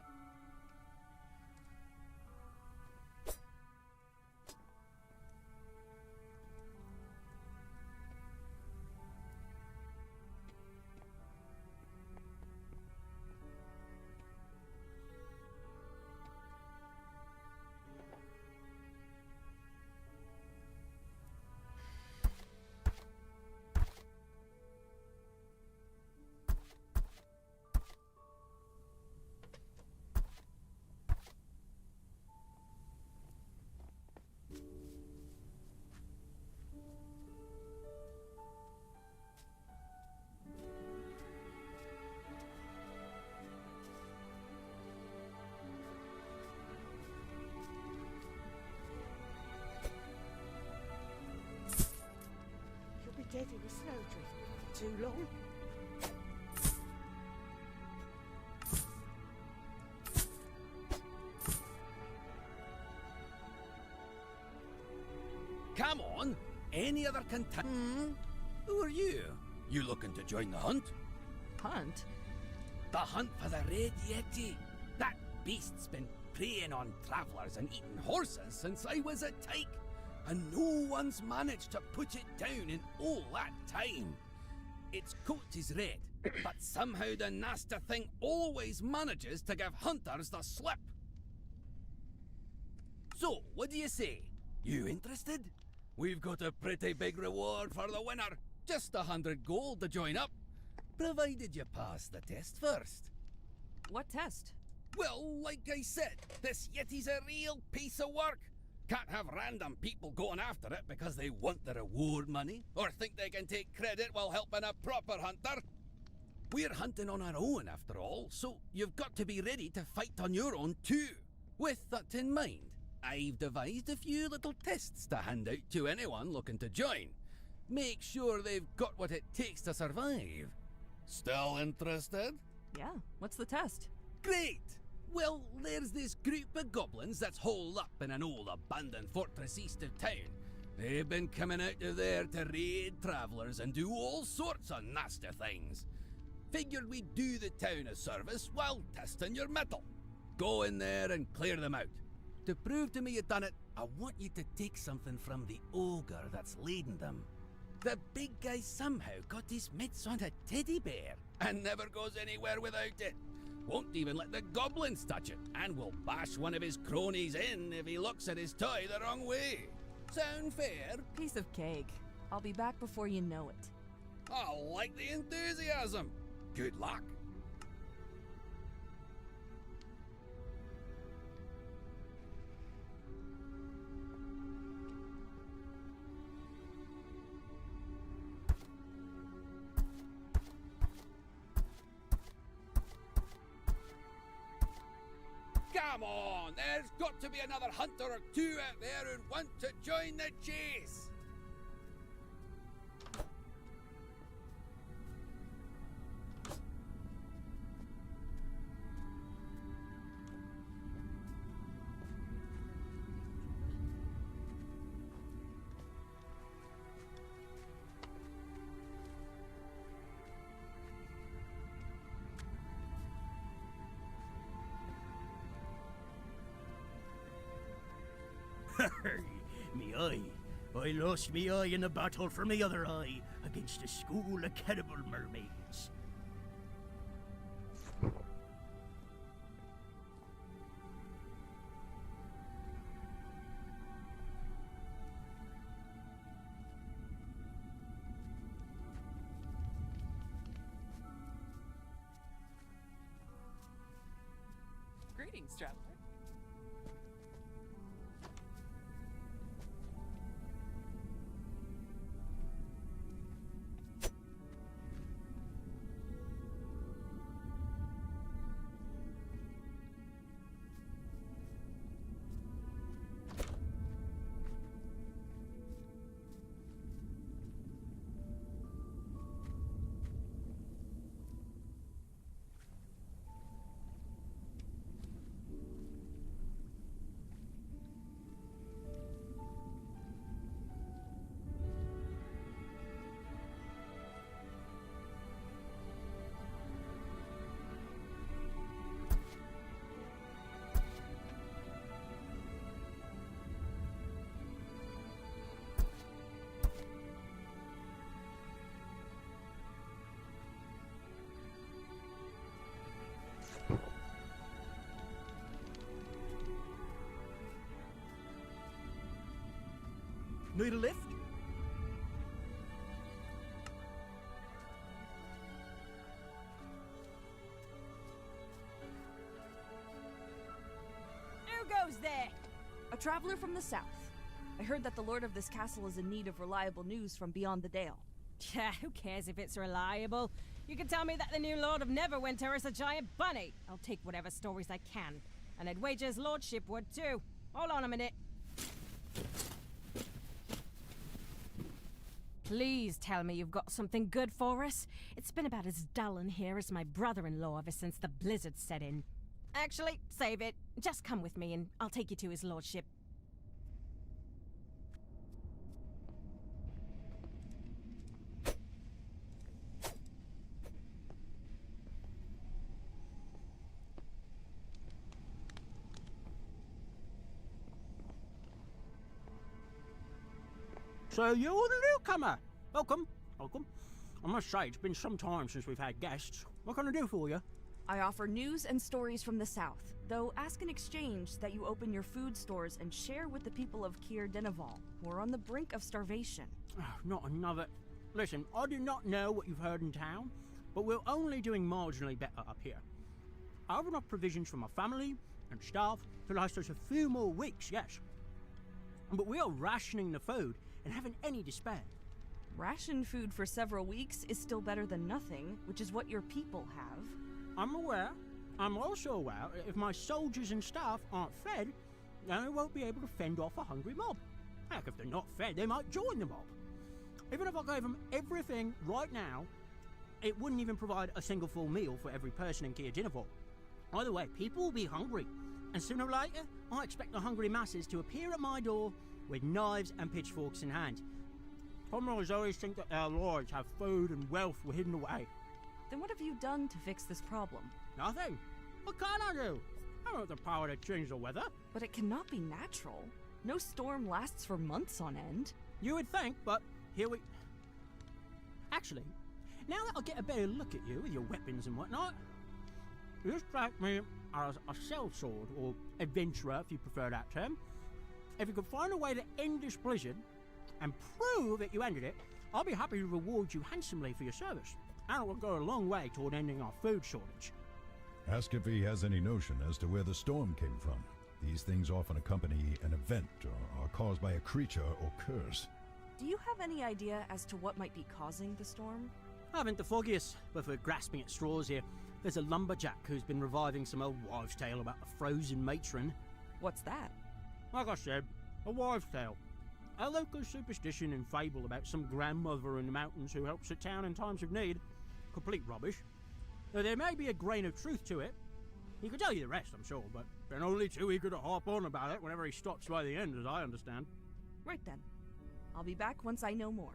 Speaker 7: dead in a snowdrift for too long.
Speaker 10: Come on! Any other Who are you? You looking to join the hunt?
Speaker 5: Hunt?
Speaker 10: The hunt for the Red Yeti. That beast's been preying on travellers and eating horses since I was a tyke. And no one's managed to put it down in all that time. Its coat is red, but somehow the nasty thing always manages to give hunters the slip. So, what do you say? You interested? We've got a pretty big reward for the winner. Just 100 gold to join up. Provided you pass the test first.
Speaker 5: What test?
Speaker 10: Well, like I said, this Yeti's a real piece of work. Can't have random people going after it because they want the reward money or think they can take credit while helping a proper hunter. We're hunting on our own after all, so you've got to be ready to fight on your own too. With that in mind, I've devised a few little tests to hand out to anyone looking to join. Make sure they've got what it takes to survive. Still interested?
Speaker 5: Yeah, what's the test?
Speaker 10: Great! Well, there's this group of goblins that's holed up in an old abandoned fortress east of town. They've been coming out of there to raid travellers and do all sorts of nasty things. Figured we'd do the town a service while testing your mettle. Go in there and clear them out. To prove to me you've done it, I want you to take something from the ogre that's leading them. The big guy somehow got his mitts on a teddy bear and never goes anywhere without it. Won't even let the goblins touch it, and will bash one of his cronies in if he looks at his toy the wrong way. Sound fair?
Speaker 5: Piece of cake. I'll be back before you know it.
Speaker 10: I like the enthusiasm. Good luck. Come on, there's got to be another hunter or two out there who want to join the chase.
Speaker 3: Me eye. I lost me eye in the battle for me other eye against a school of cannibal mermaids.
Speaker 5: Greetings, traveler.
Speaker 2: Need a lift?
Speaker 5: Who goes there? A traveler from the south. I heard that the lord of this castle is in need of reliable news from beyond the Dale.
Speaker 11: Yeah, who cares if it's reliable? You can tell me that the new Lord of Neverwinter is a giant bunny. I'll take whatever stories I can. And I'd wager his lordship would too. Hold on a minute. Please tell me you've got something good for us. It's been about as dull in here as my brother-in-law ever since the blizzard set in. Actually, save it. Just come with me and I'll take you to his lordship.
Speaker 3: So you're the newcomer. Welcome, welcome. I must say, it's been some time since we've had guests. What can I do for you?
Speaker 5: I offer news and stories from the south, though ask in exchange that you open your food stores and share with the people of Kier Denival, who are on the brink of starvation.
Speaker 3: Oh, not another... Listen, I do not know what you've heard in town, but we're only doing marginally better up here. I have enough provisions for my family and staff to last us a few more weeks, yes. But we are rationing the food and haven't any to spare.
Speaker 5: Ration food for several weeks is still better than nothing, which is what your people have.
Speaker 3: I'm aware. I'm also aware that if my soldiers and staff aren't fed, then they won't be able to fend off a hungry mob. Heck, if they're not fed, they might join the mob. Even if I gave them everything right now, it wouldn't even provide a single full meal for every person in Kier Denival. Either way, people will be hungry, and sooner or later, I expect the hungry masses to appear at my door with knives and pitchforks in hand. Commoners always think that their lords have food and wealth hidden away.
Speaker 5: Then what have you done to fix this problem?
Speaker 3: Nothing. What can I do? I don't have the power to change the weather.
Speaker 5: But it cannot be natural. No storm lasts for months on end.
Speaker 3: You would think, but here we... Actually, now that I get a better look at you with your weapons and whatnot, you strike me as a sellsword, or adventurer if you prefer that term. If you could find a way to end this blizzard and prove that you ended it, I'll be happy to reward you handsomely for your service. And it will go a long way toward ending our food shortage.
Speaker 4: Ask if he has any notion as to where the storm came from. These things often accompany an event or are caused by a creature or curse.
Speaker 5: Do you have any idea as to what might be causing the storm?
Speaker 3: I haven't the foggiest, but for grasping at straws here, there's a lumberjack who's been reviving some old wives' tale about a frozen matron.
Speaker 5: What's that?
Speaker 3: Like I said, a wives' tale. A local superstition and fable about some grandmother in the mountains who helps a town in times of need. Complete rubbish. Though there may be a grain of truth to it. He could tell you the rest, I'm sure, but been only too eager to harp on about it whenever he stops by the end, as I understand.
Speaker 5: Right then. I'll be back once I know more.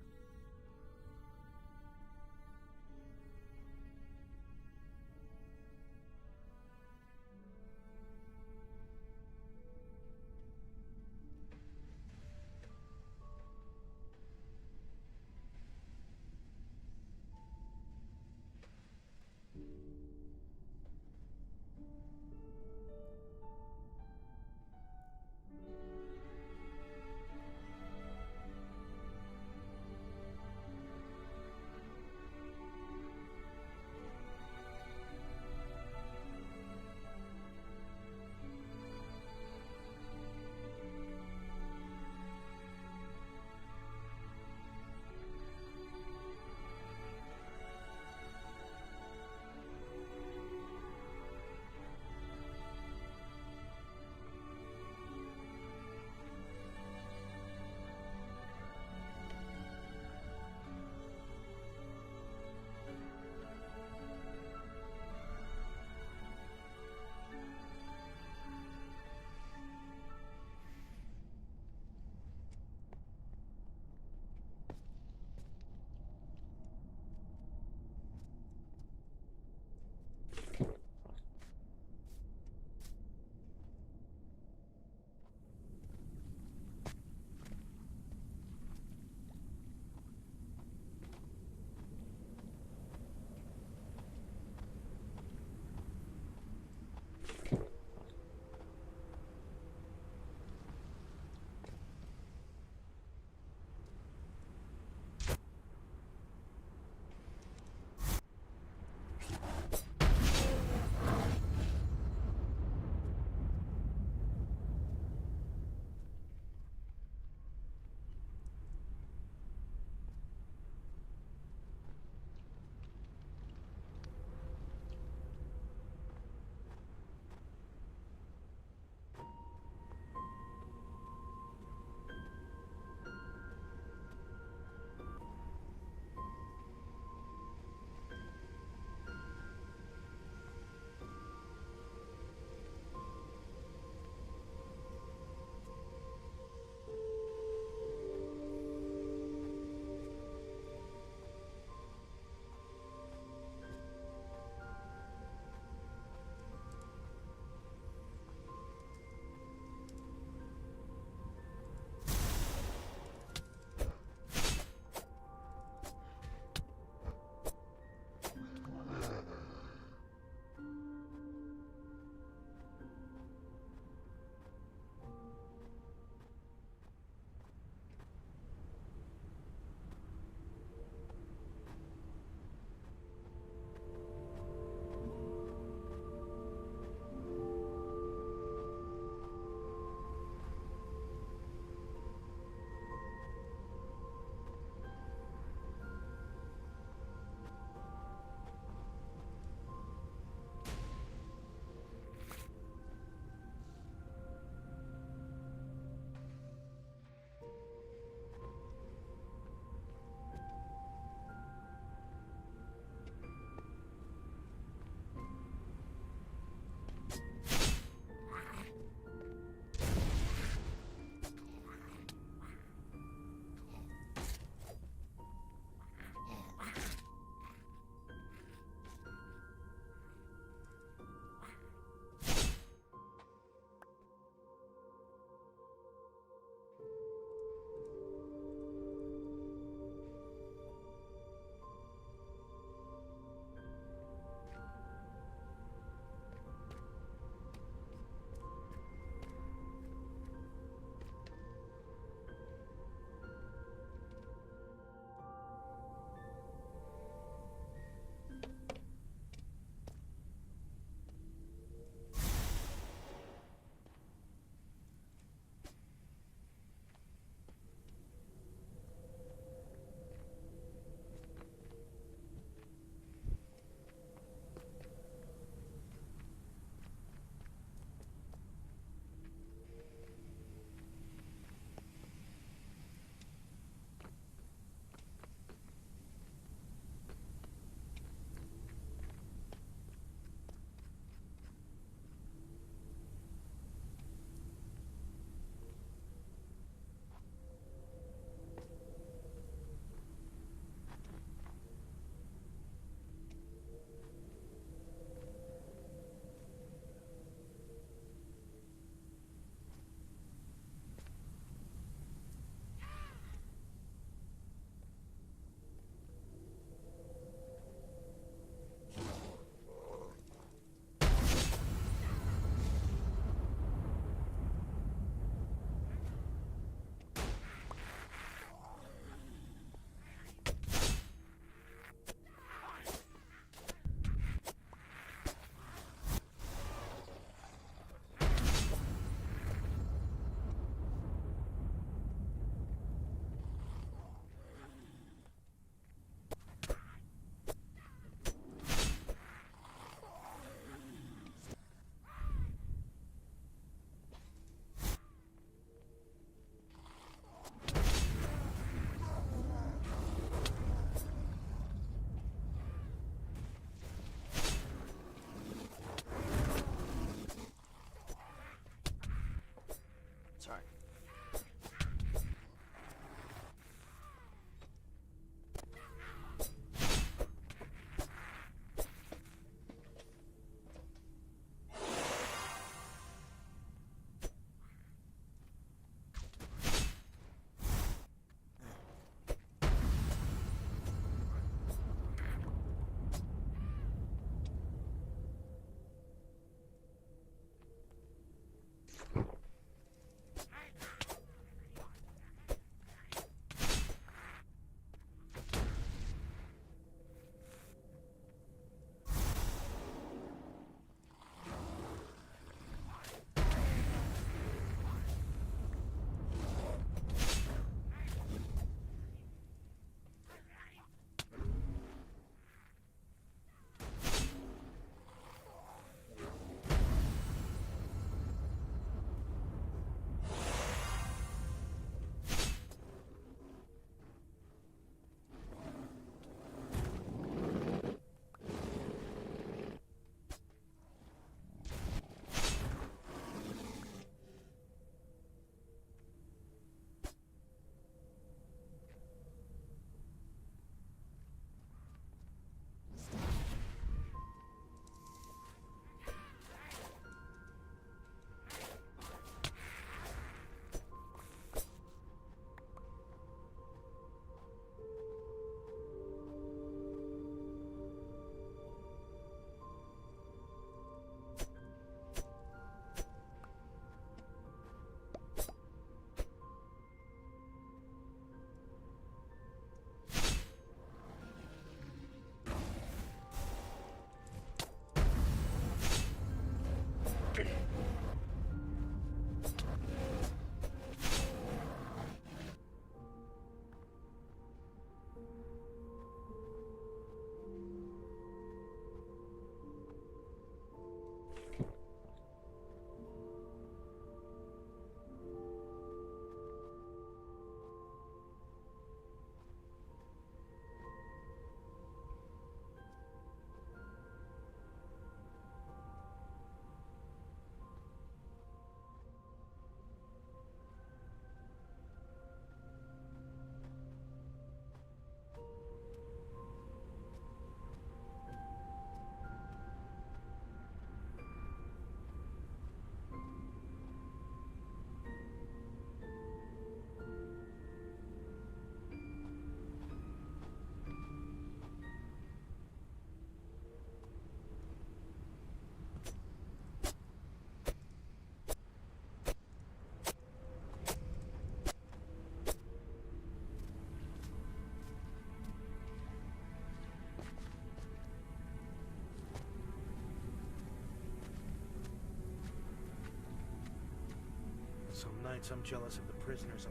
Speaker 2: Some nights I'm jealous of the prisoners.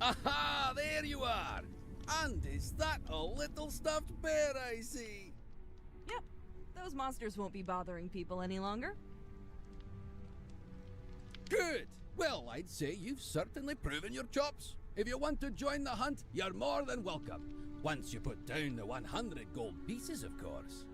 Speaker 10: Aha! There you are! And is that a little stuffed bear I see?
Speaker 5: Yep, those monsters won't be bothering people any longer.
Speaker 10: Good! Well, I'd say you've certainly proven your chops. If you want to join the hunt, you're more than welcome. Once you put down the 100 gold pieces, of course.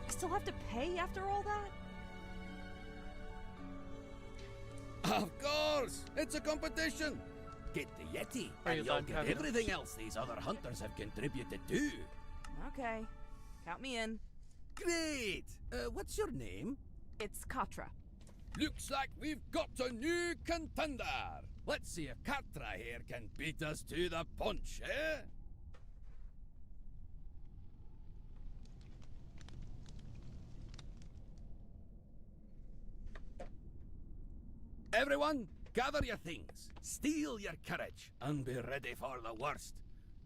Speaker 5: Still have to pay after all that?
Speaker 10: Of course! It's a competition! Get the Yeti, and you'll get everything else these other hunters have contributed to.
Speaker 5: Okay, count me in.
Speaker 10: Great! What's your name?
Speaker 5: It's Katra.
Speaker 10: Looks like we've got a new contender! Let's see if Katra here can beat us to the punch, eh? Everyone, gather your things, steel your courage, and be ready for the worst.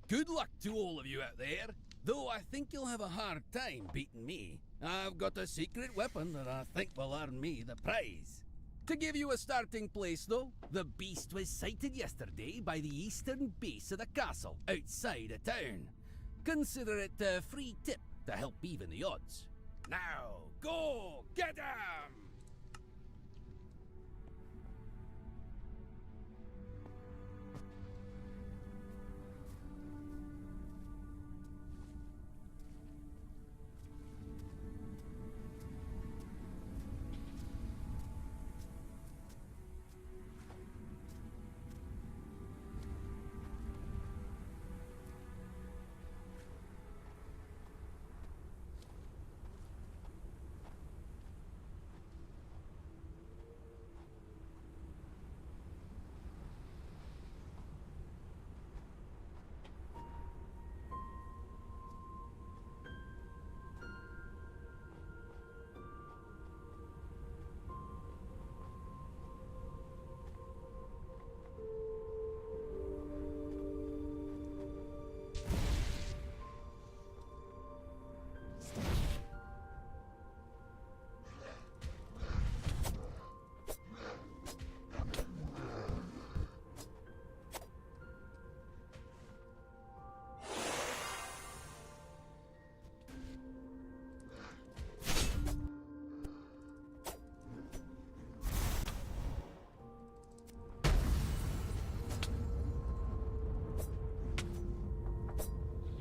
Speaker 10: Good luck to all of you out there, though I think you'll have a hard time beating me. I've got a secret weapon that I think will earn me the prize. To give you a starting place, though, the beast was sighted yesterday by the eastern base of the castle, outside of town. Consider it a free tip to help even the odds. Now, go get him!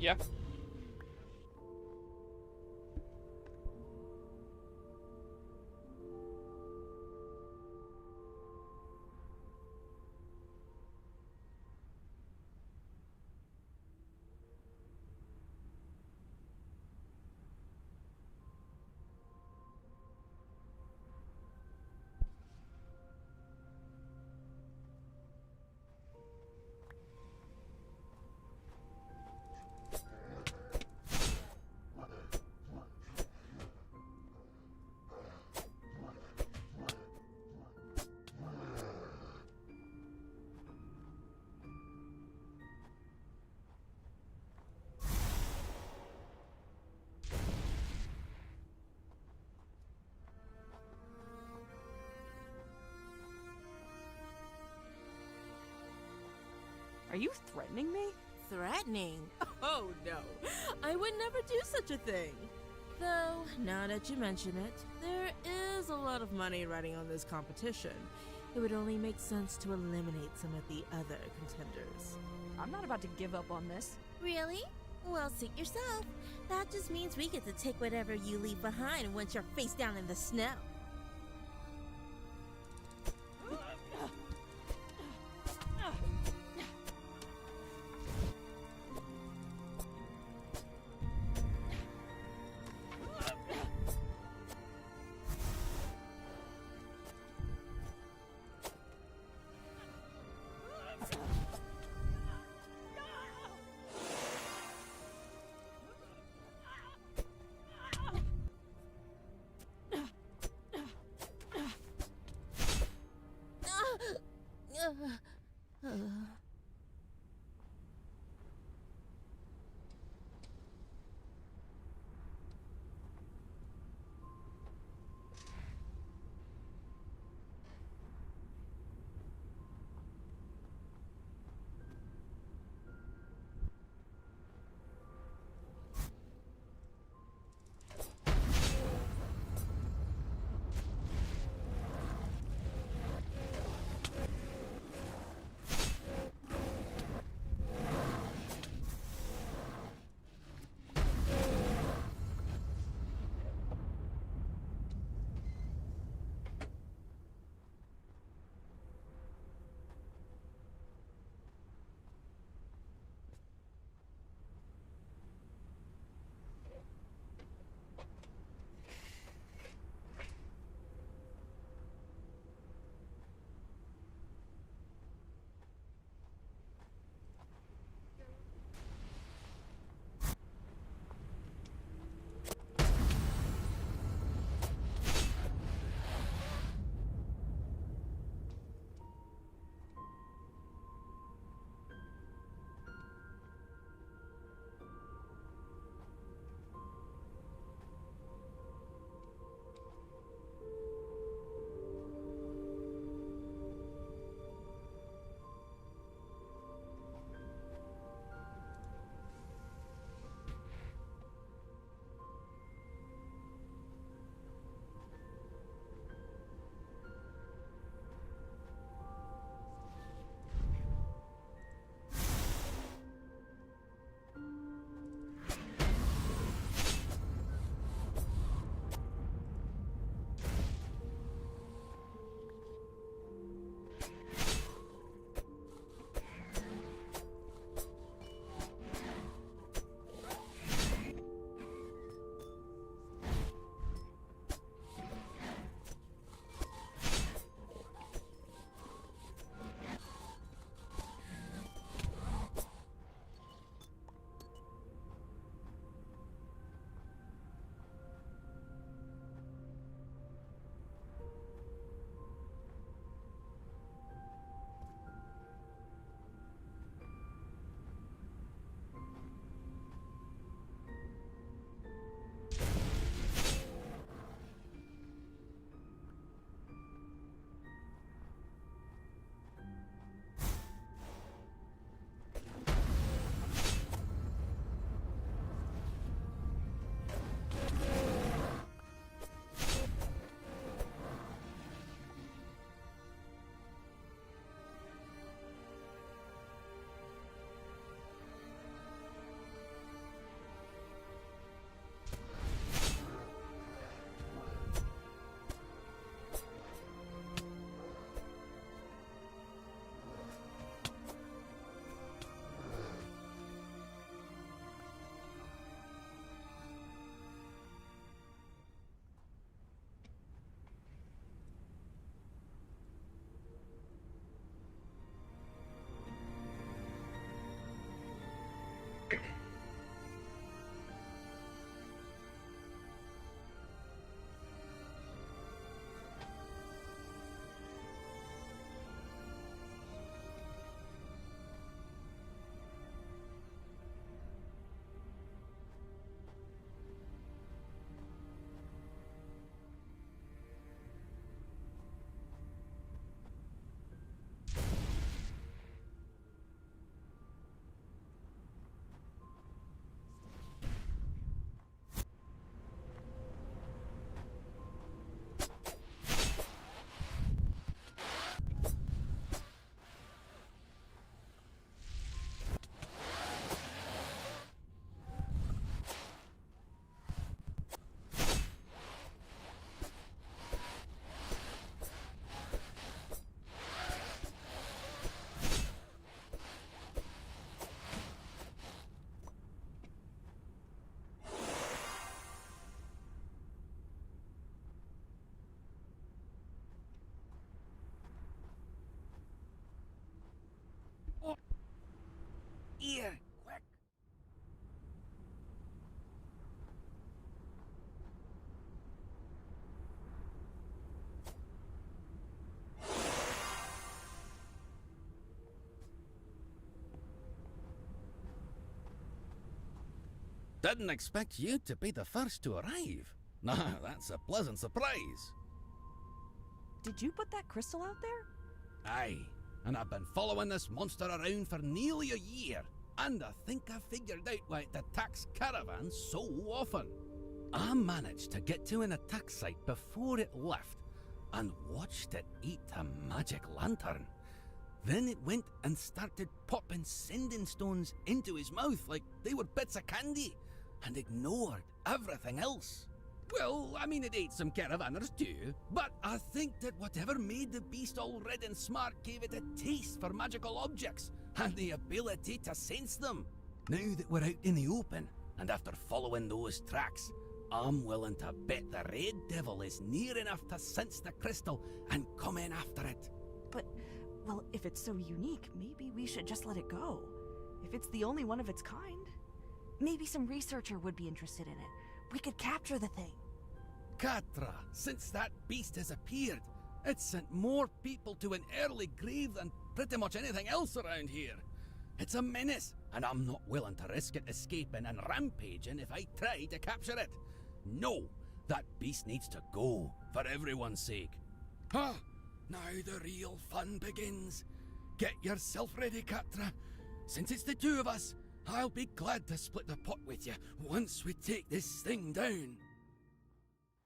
Speaker 12: Yeah.
Speaker 5: Are you threatening me?
Speaker 13: Threatening? Oh no, I would never do such a thing. Though, now that you mention it, there is a lot of money riding on this competition. It would only make sense to eliminate some of the other contenders.
Speaker 5: I'm not about to give up on this.
Speaker 13: Really? Well, suit yourself. That just means we get to take whatever you leave behind once you're face down in the snow.
Speaker 10: Didn't expect you to be the first to arrive. Now, that's a pleasant surprise.
Speaker 5: Did you put that crystal out there?
Speaker 10: Aye, and I've been following this monster around for nearly a year, and I think I figured out why it attacks caravans so often. I managed to get to an attack site before it left, and watched it eat a magic lantern. Then it went and started popping sending stones into his mouth like they were bits of candy, and ignored everything else. Well, I mean, it ate some caravanners too, but I think that whatever made the beast all red and smart gave it a taste for magical objects and the ability to sense them. Now that we're out in the open, and after following those tracks, I'm willing to bet the Red Devil is near enough to sense the crystal and come in after it.
Speaker 5: But, well, if it's so unique, maybe we should just let it go. If it's the only one of its kind. Maybe some researcher would be interested in it. We could capture the thing.
Speaker 10: Catra, since that beast has appeared, it's sent more people to an early grave than pretty much anything else around here. It's a menace, and I'm not willing to risk it escaping and rampaging if I try to capture it. No, that beast needs to go, for everyone's sake. Ah, now the real fun begins. Get yourself ready, Catra. Since it's the two of us, I'll be glad to split the pot with you once we take this thing down.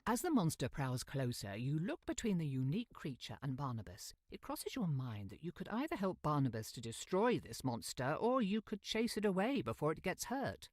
Speaker 1: As the monster prowls closer, you look between the unique creature and Barnabas. It crosses your mind that you could either help Barnabas to destroy this monster, or you could chase it away before it gets hurt.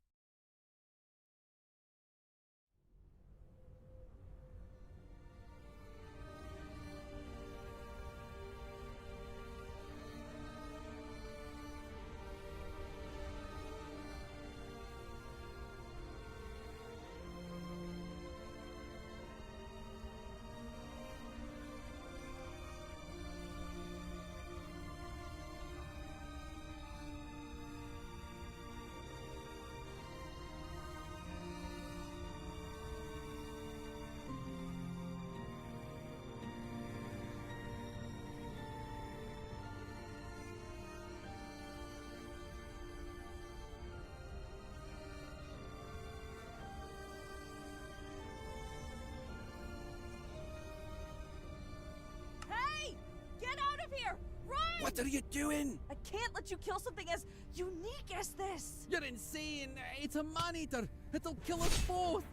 Speaker 5: Here! Run!
Speaker 10: What are you doing?
Speaker 5: I can't let you kill something as unique as this!
Speaker 10: You're insane! It's a man-eater! It'll kill us both!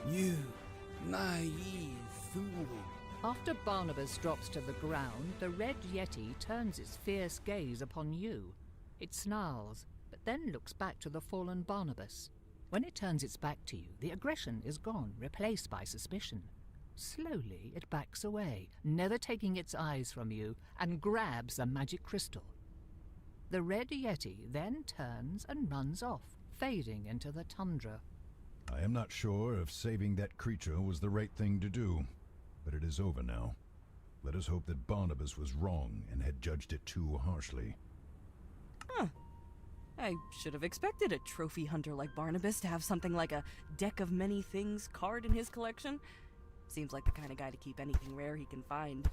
Speaker 10: You naive fool.
Speaker 1: After Barnabas drops to the ground, the red yeti turns its fierce gaze upon you. It snarls, but then looks back to the fallen Barnabas. When it turns its back to you, the aggression is gone, replaced by suspicion. Slowly, it backs away, never taking its eyes from you, and grabs the magic crystal. The red yeti then turns and runs off, fading into the tundra.
Speaker 4: I am not sure if saving that creature was the right thing to do, but it is over now. Let us hope that Barnabas was wrong and had judged it too harshly.
Speaker 5: Huh. I should have expected a trophy hunter like Barnabas to have something like a deck of many things card in his collection. Seems like the kind of guy to keep anything rare he can find.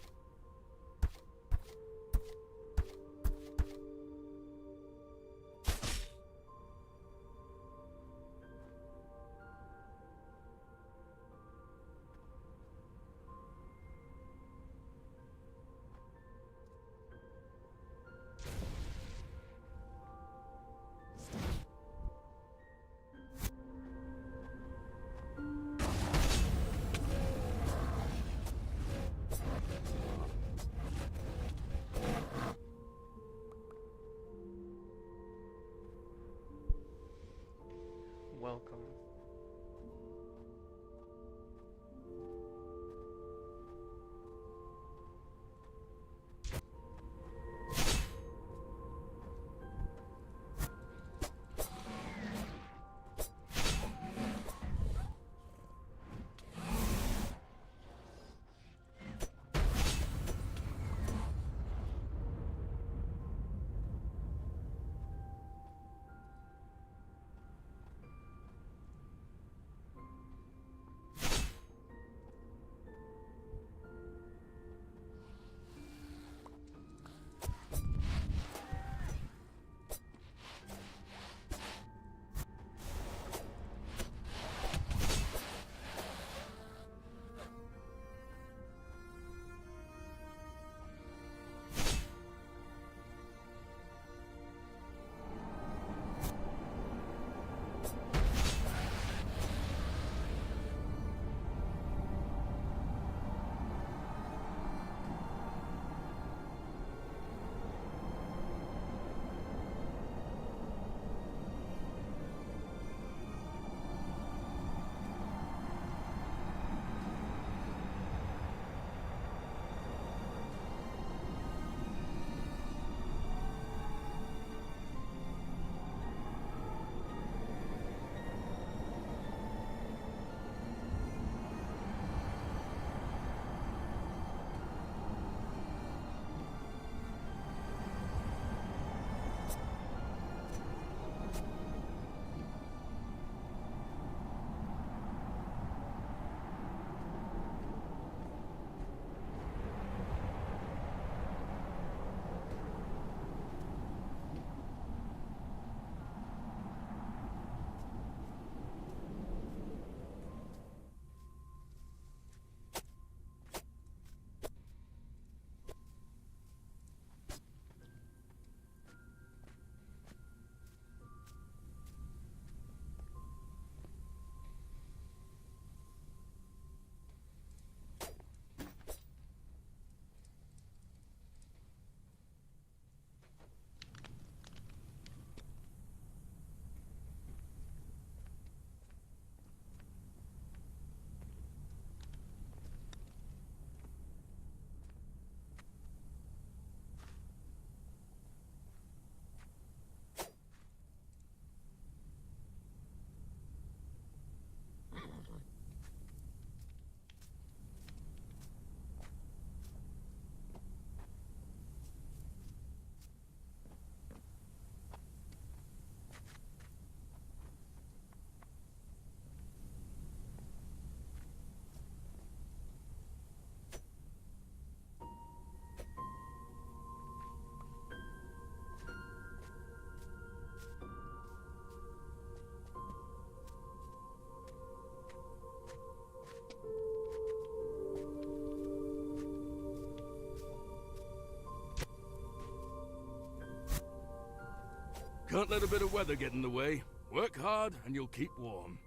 Speaker 12: Can't let a bit of weather get in the way. Work hard and you'll keep warm.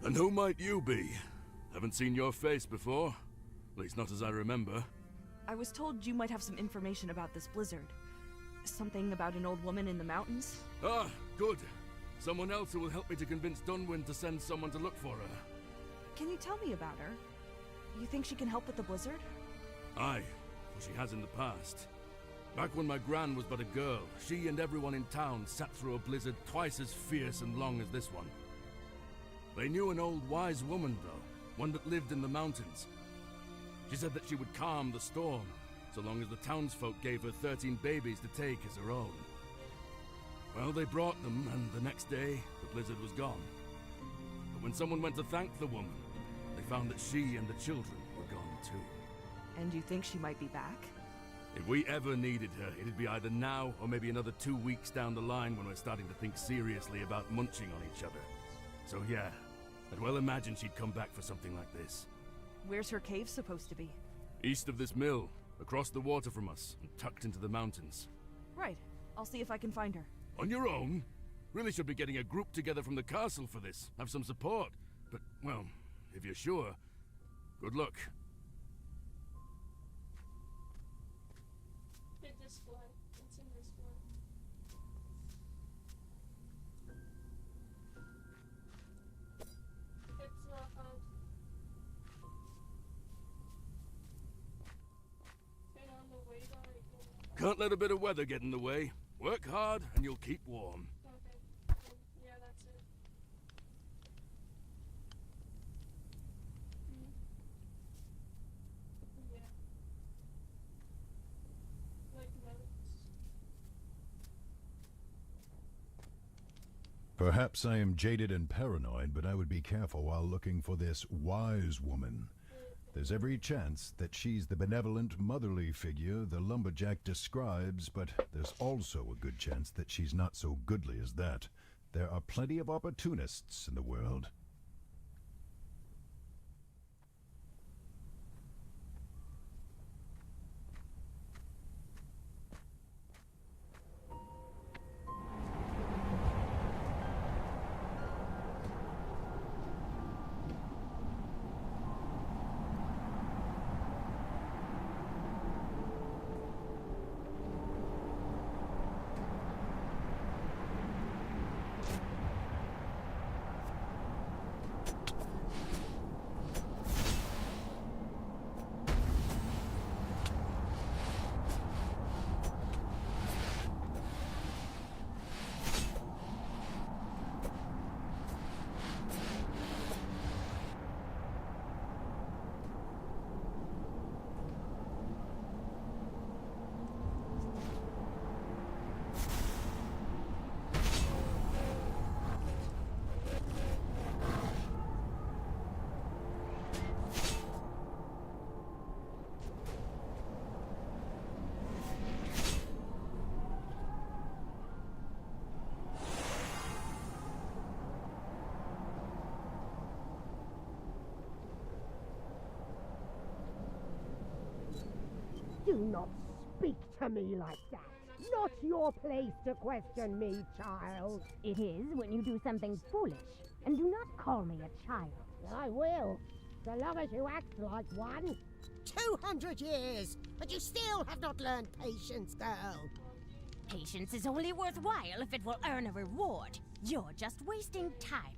Speaker 12: And who might you be? Haven't seen your face before. At least not as I remember.
Speaker 5: I was told you might have some information about this blizzard. Something about an old woman in the mountains?
Speaker 12: Ah, good. Someone else who will help me to convince Dunwyn to send someone to look for her.
Speaker 5: Can you tell me about her? You think she can help with the blizzard?
Speaker 12: Aye, for she has in the past. Back when my gran was but a girl, she and everyone in town sat through a blizzard twice as fierce and long as this one. They knew an old wise woman, though, one that lived in the mountains. She said that she would calm the storm, so long as the townsfolk gave her 13 babies to take as her own. Well, they brought them, and the next day, the blizzard was gone. But when someone went to thank the woman, they found that she and the children were gone too.
Speaker 5: And you think she might be back?
Speaker 12: If we ever needed her, it'd be either now or maybe another 2 weeks down the line when we're starting to think seriously about munching on each other. So yeah, I'd well imagine she'd come back for something like this.
Speaker 5: Where's her cave supposed to be?
Speaker 12: East of this mill, across the water from us, and tucked into the mountains.
Speaker 5: Right. I'll see if I can find her.
Speaker 12: On your own? Really should be getting a group together from the castle for this. Have some support. But, well, if you're sure, good luck.
Speaker 14: It's in this one. It's not found. Turn on the radar again.
Speaker 12: Can't let a bit of weather get in the way. Work hard and you'll keep warm.
Speaker 14: Okay. Yeah, that's it. Yeah. Like notes.
Speaker 4: Perhaps I am jaded and paranoid, but I would be careful while looking for this wise woman. There's every chance that she's the benevolent, motherly figure the lumberjack describes, but there's also a good chance that she's not so goodly as that. There are plenty of opportunists in the world.
Speaker 7: Do not speak to me like that. Not your place to question me, child.
Speaker 15: It is when you do something foolish. And do not call me a child.
Speaker 7: I will, so long as you act like one. 200 years, but you still have not learned patience, girl.
Speaker 15: Patience is only worthwhile if it will earn a reward. You're just wasting time.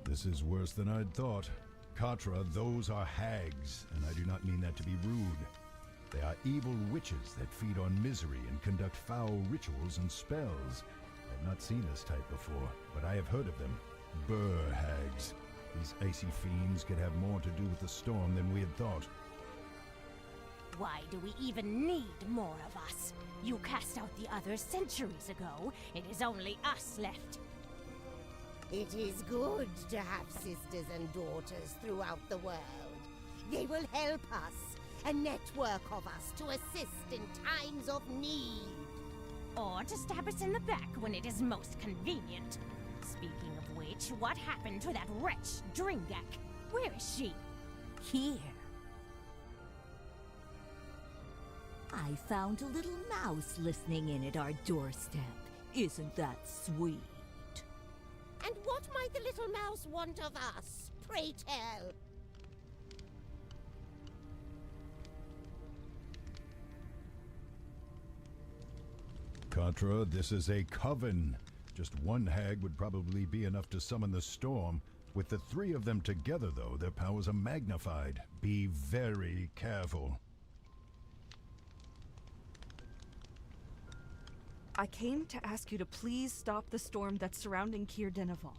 Speaker 4: This is worse than I'd thought. Katra, those are hags, and I do not mean that to be rude. They are evil witches that feed on misery and conduct foul rituals and spells. I've not seen this type before, but I have heard of them. Burr hags. These icy fiends could have more to do with the storm than we had thought.
Speaker 15: Why do we even need more of us? You cast out the others centuries ago. It is only us left.
Speaker 7: It is good to have sisters and daughters throughout the world. They will help us, a network of us to assist in times of need.
Speaker 15: Or to stab us in the back when it is most convenient. Speaking of which, what happened to that wretch, Dringak? Where is she?
Speaker 16: Here. I found a little mouse listening in at our doorstep. Isn't that sweet?
Speaker 7: And what might the little mouse want of us? Pray tell.
Speaker 4: Katra, this is a coven. Just one hag would probably be enough to summon the storm. With the three of them together, though, their powers are magnified. Be very careful.
Speaker 5: I came to ask you to please stop the storm that's surrounding Keir Denival.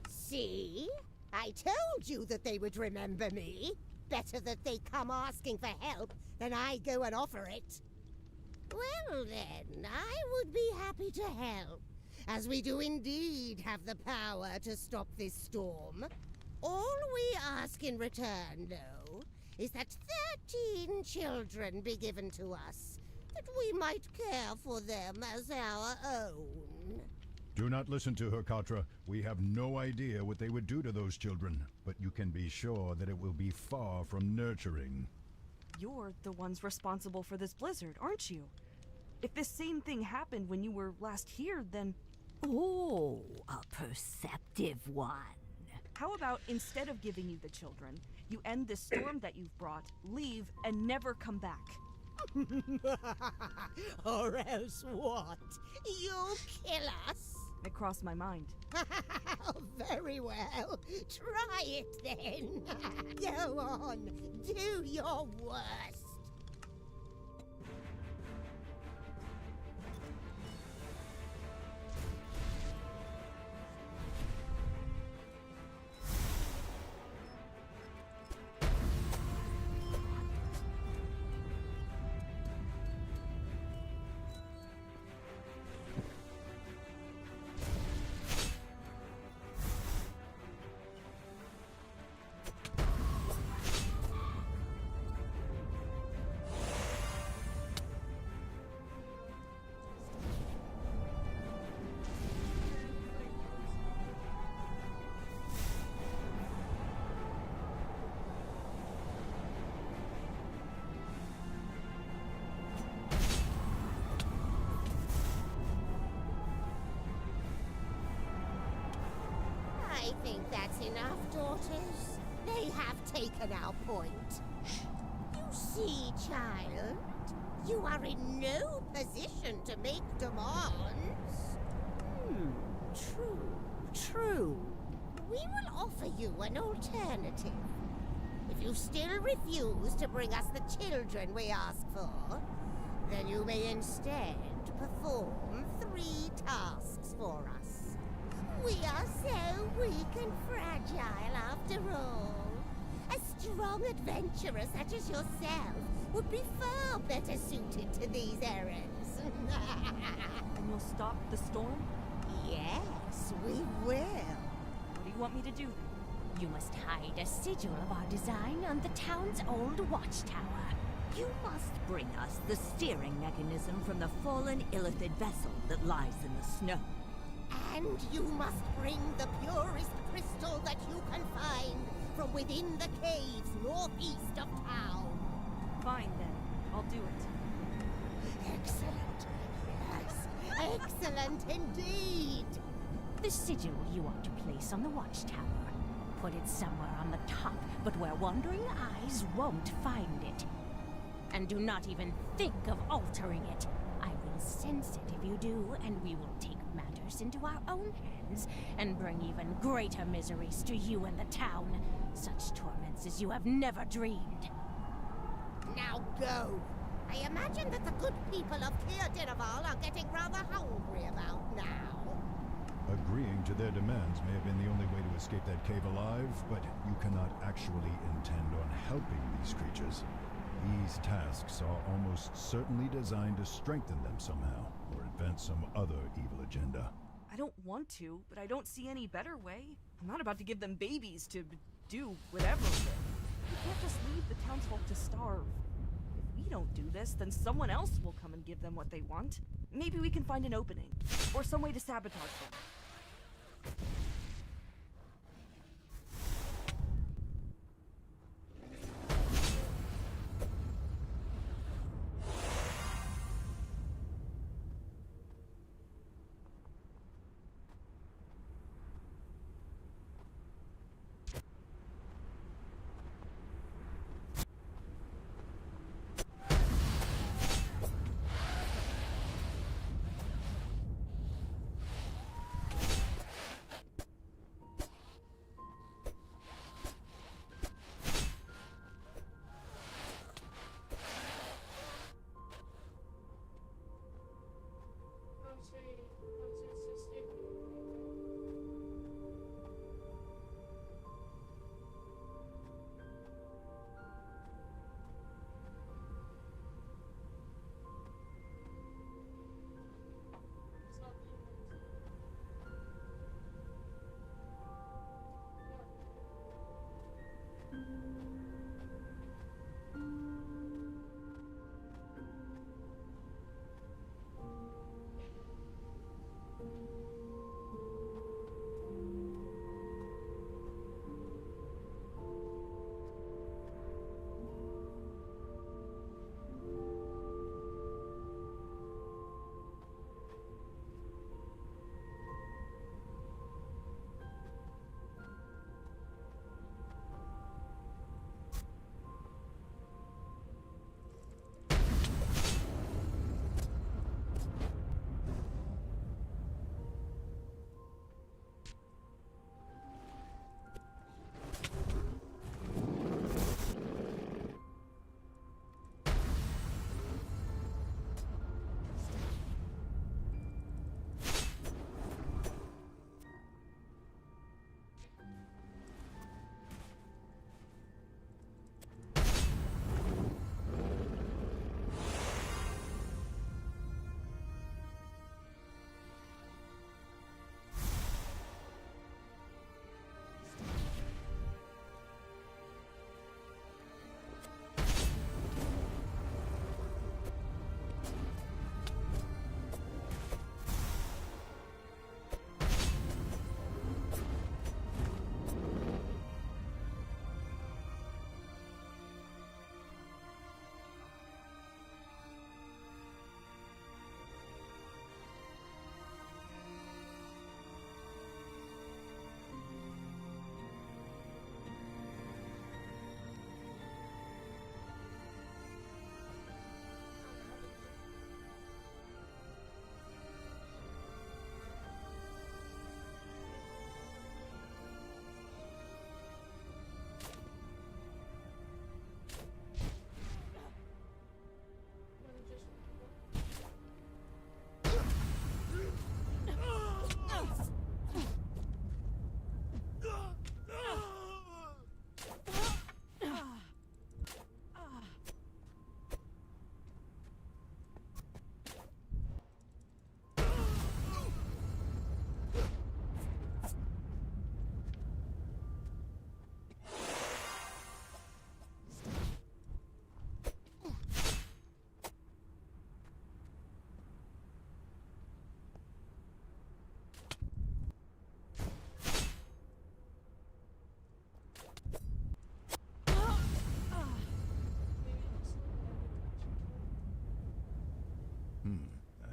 Speaker 7: See? I told you that they would remember me. Better that they come asking for help than I go and offer it. Well then, I would be happy to help, as we do indeed have the power to stop this storm. All we ask in return, though, is that 13 children be given to us, that we might care for them as our own.
Speaker 4: Do not listen to her, Katra. We have no idea what they would do to those children, but you can be sure that it will be far from nurturing.
Speaker 5: You're the ones responsible for this blizzard, aren't you? If this same thing happened when you were last here, then...
Speaker 16: Oh, a perceptive one.
Speaker 5: How about instead of giving you the children, you end this storm that you've brought, leave, and never come back?
Speaker 7: Or else what? You'll kill us?
Speaker 5: It crossed my mind.
Speaker 7: Very well. Try it then. Go on. Do your worst. I think that's enough, daughters. They have taken our point. You see, child, you are in no position to make demands. True. We will offer you an alternative. If you still refuse to bring us the children we ask for, then you may instead perform 3 tasks for us. We are so weak and fragile after all. A strong adventurer such as yourself would be far better suited to these errands.
Speaker 5: And you'll stop the storm?
Speaker 7: Yes, we will.
Speaker 5: What do you want me to do then?
Speaker 15: You must hide a sigil of our design on the town's old watchtower.
Speaker 16: You must bring us the steering mechanism from the fallen Illithid vessel that lies in the snow.
Speaker 7: And you must bring the purest crystal that you can find from within the caves northeast of town.
Speaker 5: Fine then, I'll do it.
Speaker 7: Excellent. Yes, excellent indeed.
Speaker 15: The sigil you are to place on the watchtower. put it somewhere on the top, but where wandering eyes won't find it. And do not even think of altering it. I will sense it if you do, and we will take matters into our own hands and bring even greater miseries to you and the town. Such torments as you have never dreamed.
Speaker 7: Now go! I imagine that the good people of Keir Dinaval are getting rather hungry about now.
Speaker 4: Agreeing to their demands may have been the only way to escape that cave alive, but you cannot actually intend on helping these creatures. These tasks are almost certainly designed to strengthen them somehow, or advance some other evil agenda.
Speaker 5: I don't want to, but I don't see any better way. I'm not about to give them babies to do whatever. We can't just leave the townsfolk to starve. If we don't do this, then someone else will come and give them what they want. Maybe we can find an opening, or some way to sabotage them.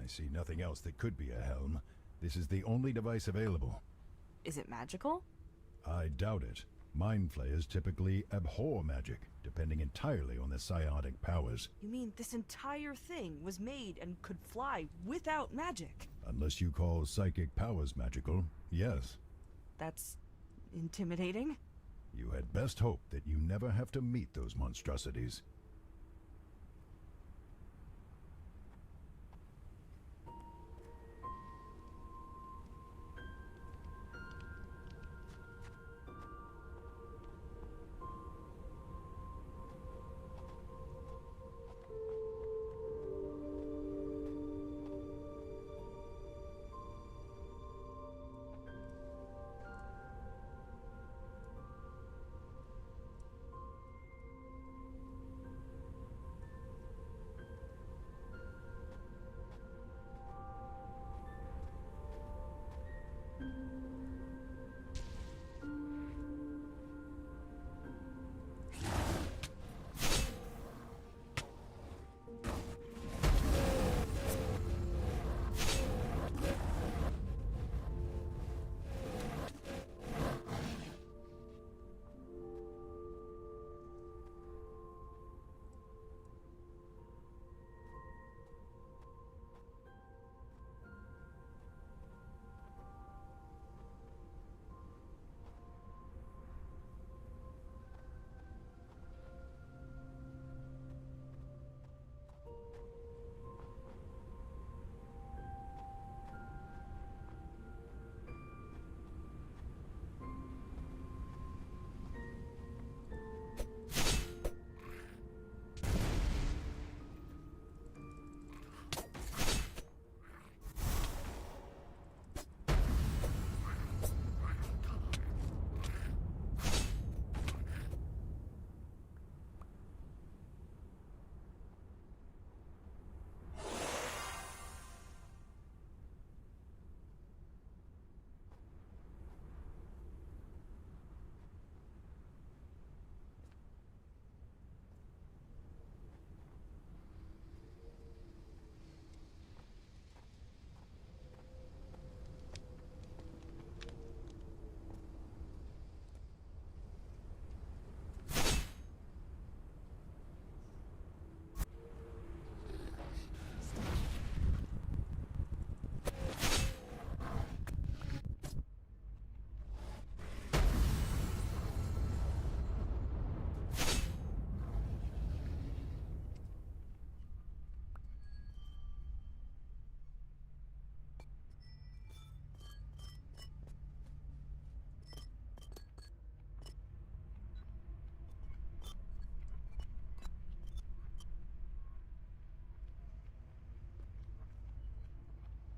Speaker 4: I see nothing else that could be a helm. This is the only device available.
Speaker 5: Is it magical?
Speaker 4: I doubt it. Mind flayers typically abhor magic, depending entirely on their psionic powers.
Speaker 5: You mean this entire thing was made and could fly without magic?
Speaker 4: Unless you call psychic powers magical, yes.
Speaker 5: That's intimidating.
Speaker 4: You had best hope that you never have to meet those monstrosities.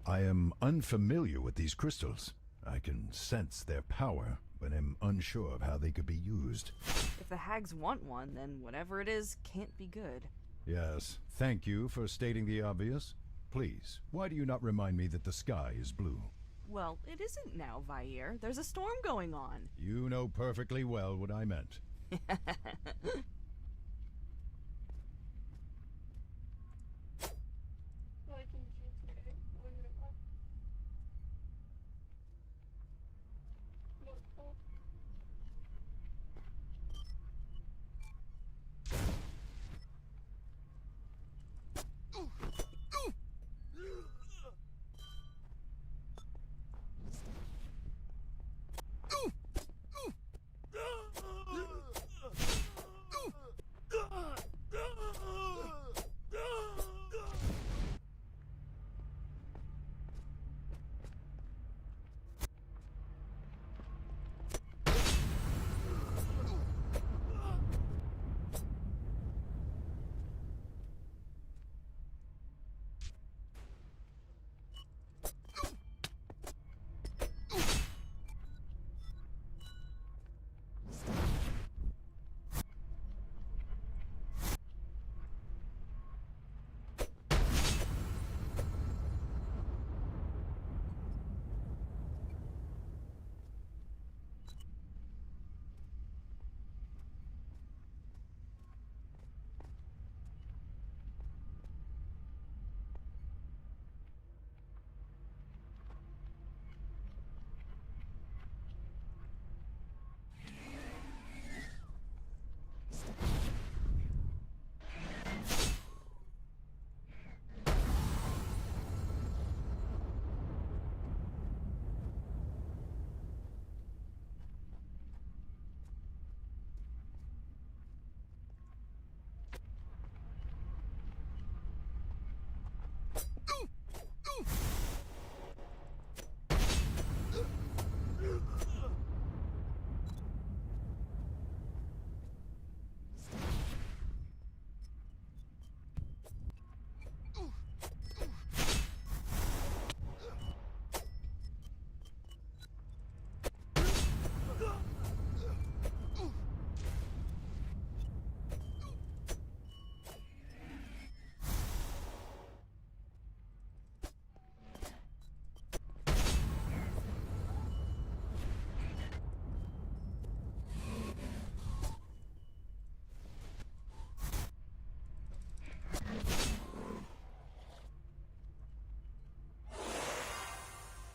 Speaker 4: I am unfamiliar with these crystals. I can sense their power, but am unsure of how they could be used.
Speaker 5: If the hags want one, then whatever it is can't be good.
Speaker 4: Yes, thank you for stating the obvious. Please, why do you not remind me that the sky is blue?
Speaker 5: Well, it isn't now, Vair. There's a storm going on.
Speaker 4: You know perfectly well what I meant.
Speaker 14: Like in GTA, when you're like, what, oh,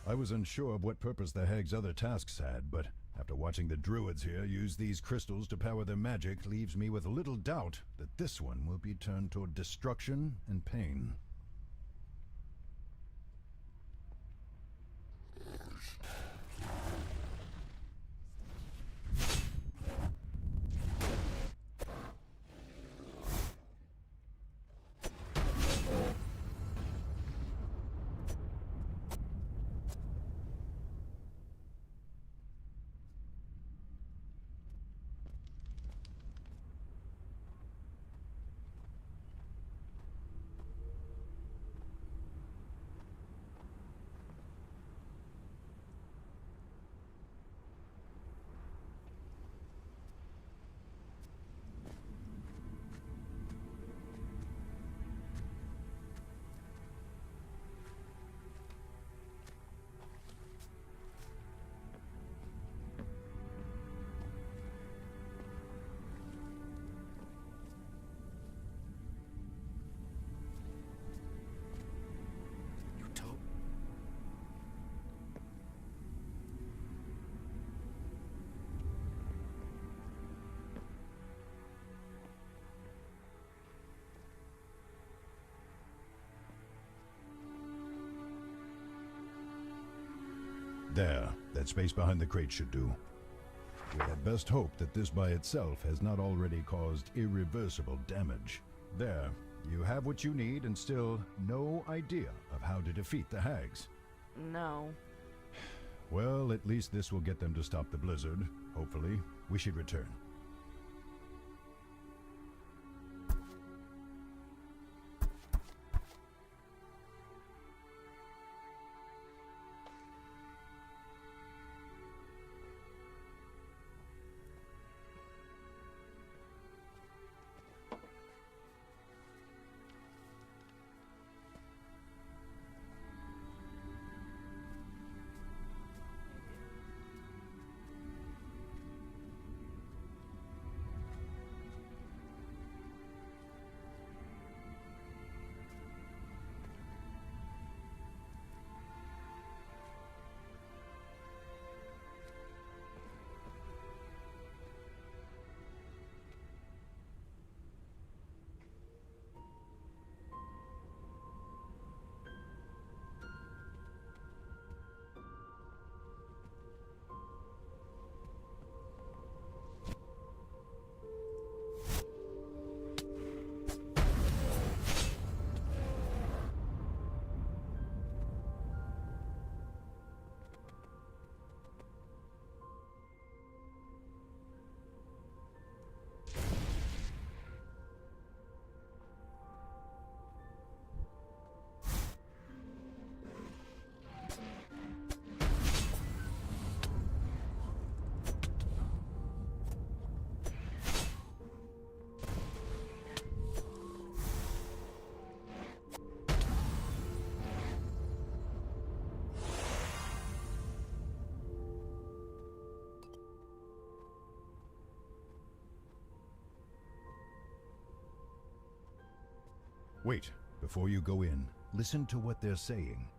Speaker 4: I was unsure of what purpose the hag's other tasks had, but after watching the druids here use these crystals to power their magic leaves me with little doubt that this one will be turned toward destruction and pain. There, that space behind the crate should do. We had best hope that this by itself has not already caused irreversible damage. There, you have what you need and still no idea of how to defeat the hags.
Speaker 5: No.
Speaker 4: Well, at least this will get them to stop the blizzard. Hopefully, we should return. Wait, before you go in, listen to what they're saying.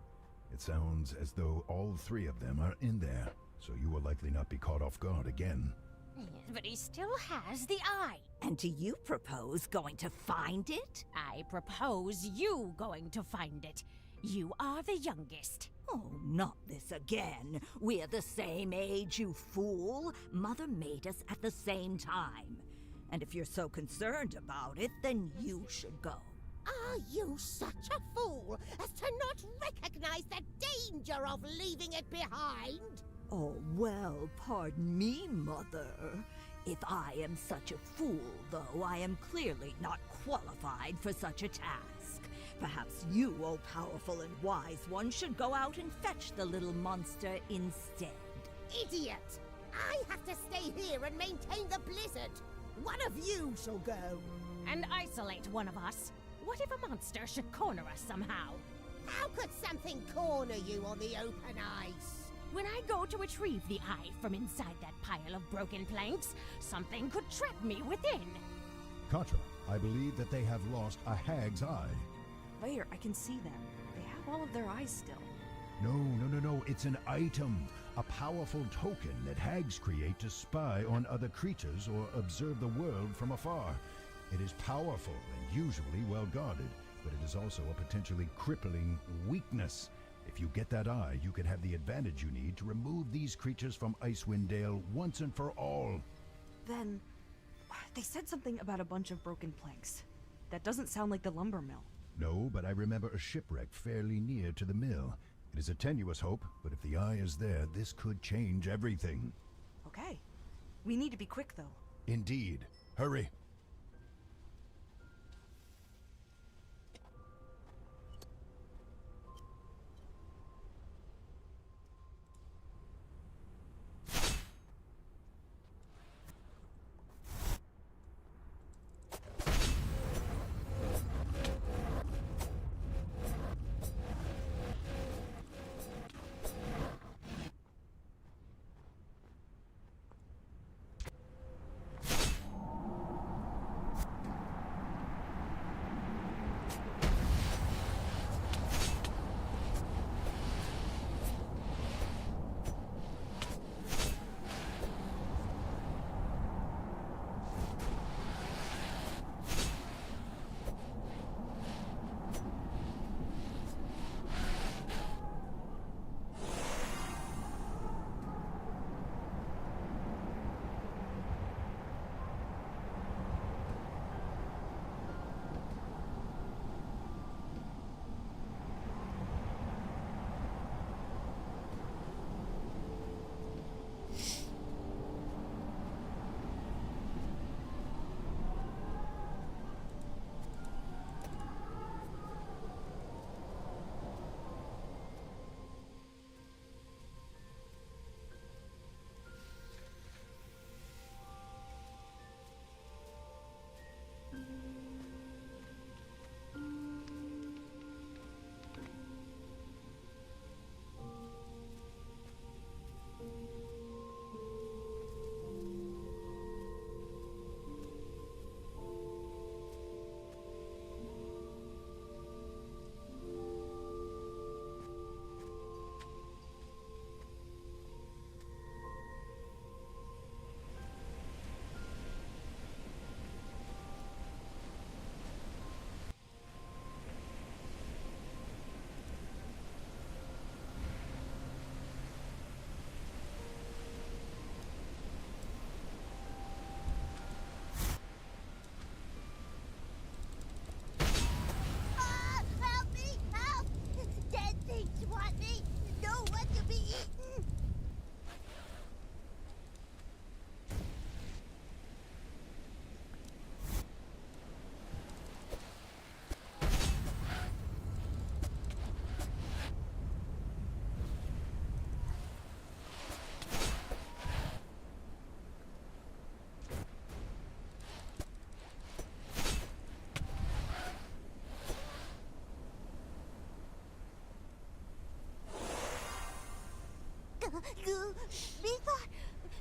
Speaker 4: It sounds as though all three of them are in there, so you will likely not be caught off guard again.
Speaker 15: But he still has the eye.
Speaker 16: And do you propose going to find it?
Speaker 15: I propose you going to find it. You are the youngest.
Speaker 16: Oh, not this again. We're the same age, you fool. Mother made us at the same time. And if you're so concerned about it, then you should go.
Speaker 7: Are you such a fool as to not recognize the danger of leaving it behind?
Speaker 16: Oh, well, pardon me, Mother. If I am such a fool, though, I am clearly not qualified for such a task. Perhaps you, oh powerful and wise one, should go out and fetch the little monster instead.
Speaker 7: Idiot! I have to stay here and maintain the blizzard. One of you shall go.
Speaker 15: And isolate one of us. What if a monster should corner us somehow?
Speaker 7: How could something corner you on the open ice?
Speaker 15: When I go to retrieve the eye from inside that pile of broken planks, something could trap me within.
Speaker 4: Katra, I believe that they have lost a hag's eye.
Speaker 5: Where? I can see them. They have all of their eyes still.
Speaker 4: No, No, it's an item. A powerful token that hags create to spy on other creatures or observe the world from afar. It is powerful and usually well guarded, but it is also a potentially crippling weakness. If you get that eye, you can have the advantage you need to remove these creatures from Icewind Dale once and for all.
Speaker 5: Then, they said something about a bunch of broken planks. That doesn't sound like the lumber mill.
Speaker 4: No, but I remember a shipwreck fairly near to the mill. It is a tenuous hope, but if the eye is there, this could change everything.
Speaker 5: Okay. We need to be quick, though.
Speaker 4: Indeed. Hurry.
Speaker 17: Me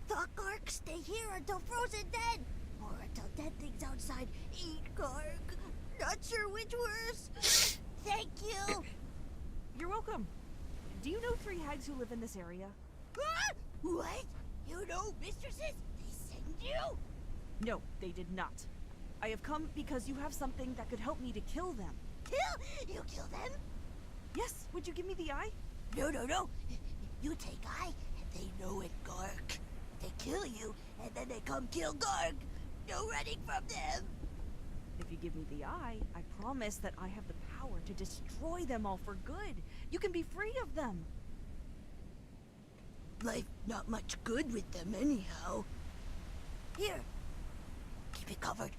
Speaker 17: thought Garg stay here until frozen dead, or until dead things outside eat Garg. Not sure which worse. Thank you.
Speaker 5: You're welcome. Do you know 3 hags who live in this area?
Speaker 17: What? You know mistresses? They send you?
Speaker 5: No, they did not. I have come because you have something that could help me to kill them.
Speaker 17: Kill? You kill them?
Speaker 5: Yes. Would you give me the eye?
Speaker 17: No. You take eye, and they know it, Garg. They kill you, and then they come kill Garg. No running from them.
Speaker 5: If you give me the eye, I promise that I have the power to destroy them all for good. You can be free of them.
Speaker 17: Life not much good with them anyhow. Here. Keep it covered.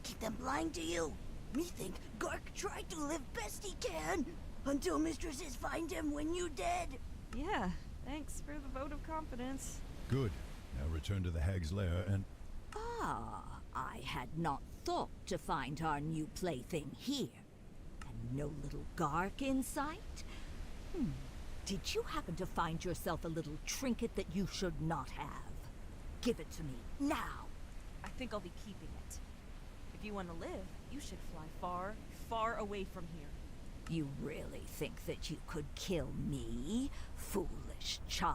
Speaker 17: Keep them blind to you. Me think Garg tried to live best he can until mistresses find him when you dead.
Speaker 5: Yeah, thanks for the vote of confidence.
Speaker 4: Good. Now return to the hag's lair and...
Speaker 16: Ah, I had not thought to find our new plaything here. And no little Garg in sight? Did you happen to find yourself a little trinket that you should not have? Give it to me, now!
Speaker 5: I think I'll be keeping it. If you want to live, you should fly far, far away from here.
Speaker 16: You really think that you could kill me, foolish? child.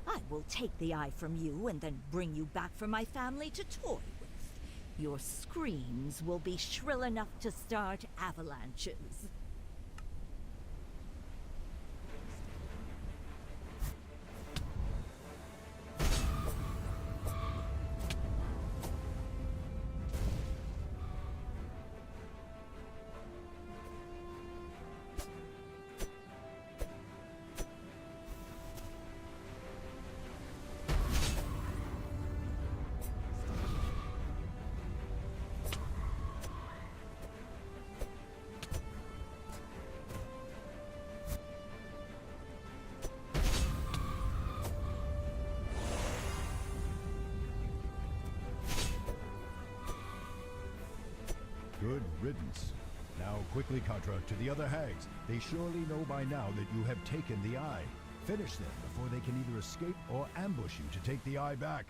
Speaker 16: I will take the eye from you and then bring you back for my family to toy with. Your screams will be shrill enough to start avalanches.
Speaker 4: Good riddance. Now quickly, Contra, to the other hags. They surely know by now that you have taken the eye. Finish them before they can either escape or ambush you to take the eye back.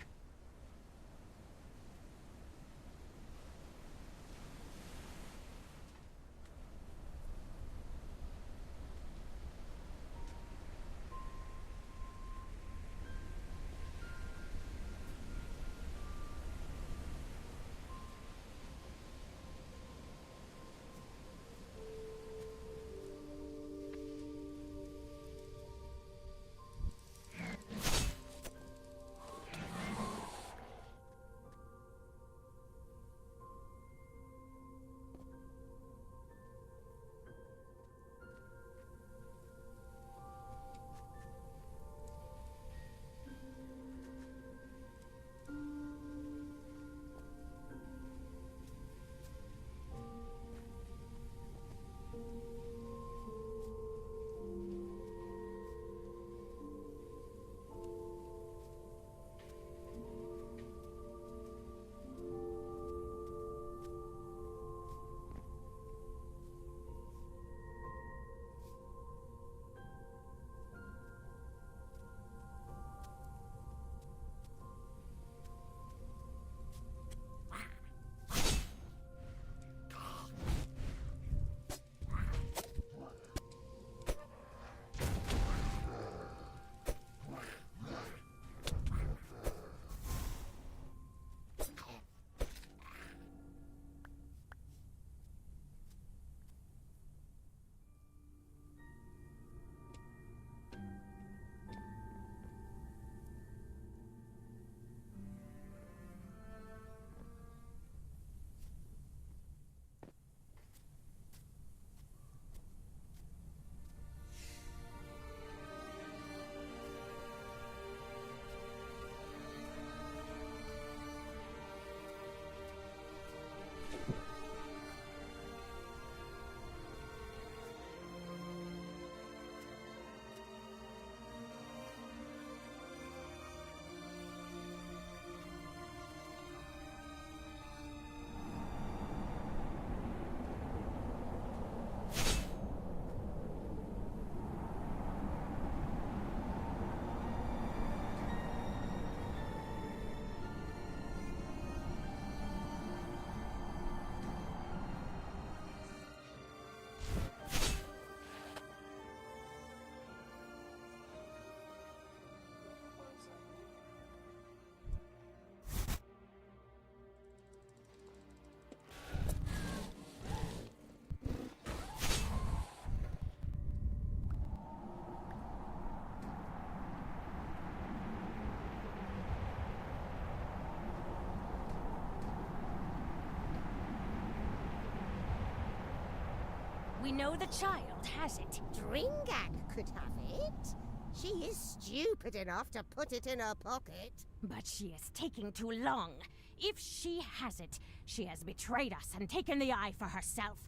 Speaker 15: We know the child has it.
Speaker 7: Dringak could have it. She is stupid enough to put it in her pocket.
Speaker 15: But she is taking too long. If she has it, she has betrayed us and taken the eye for herself.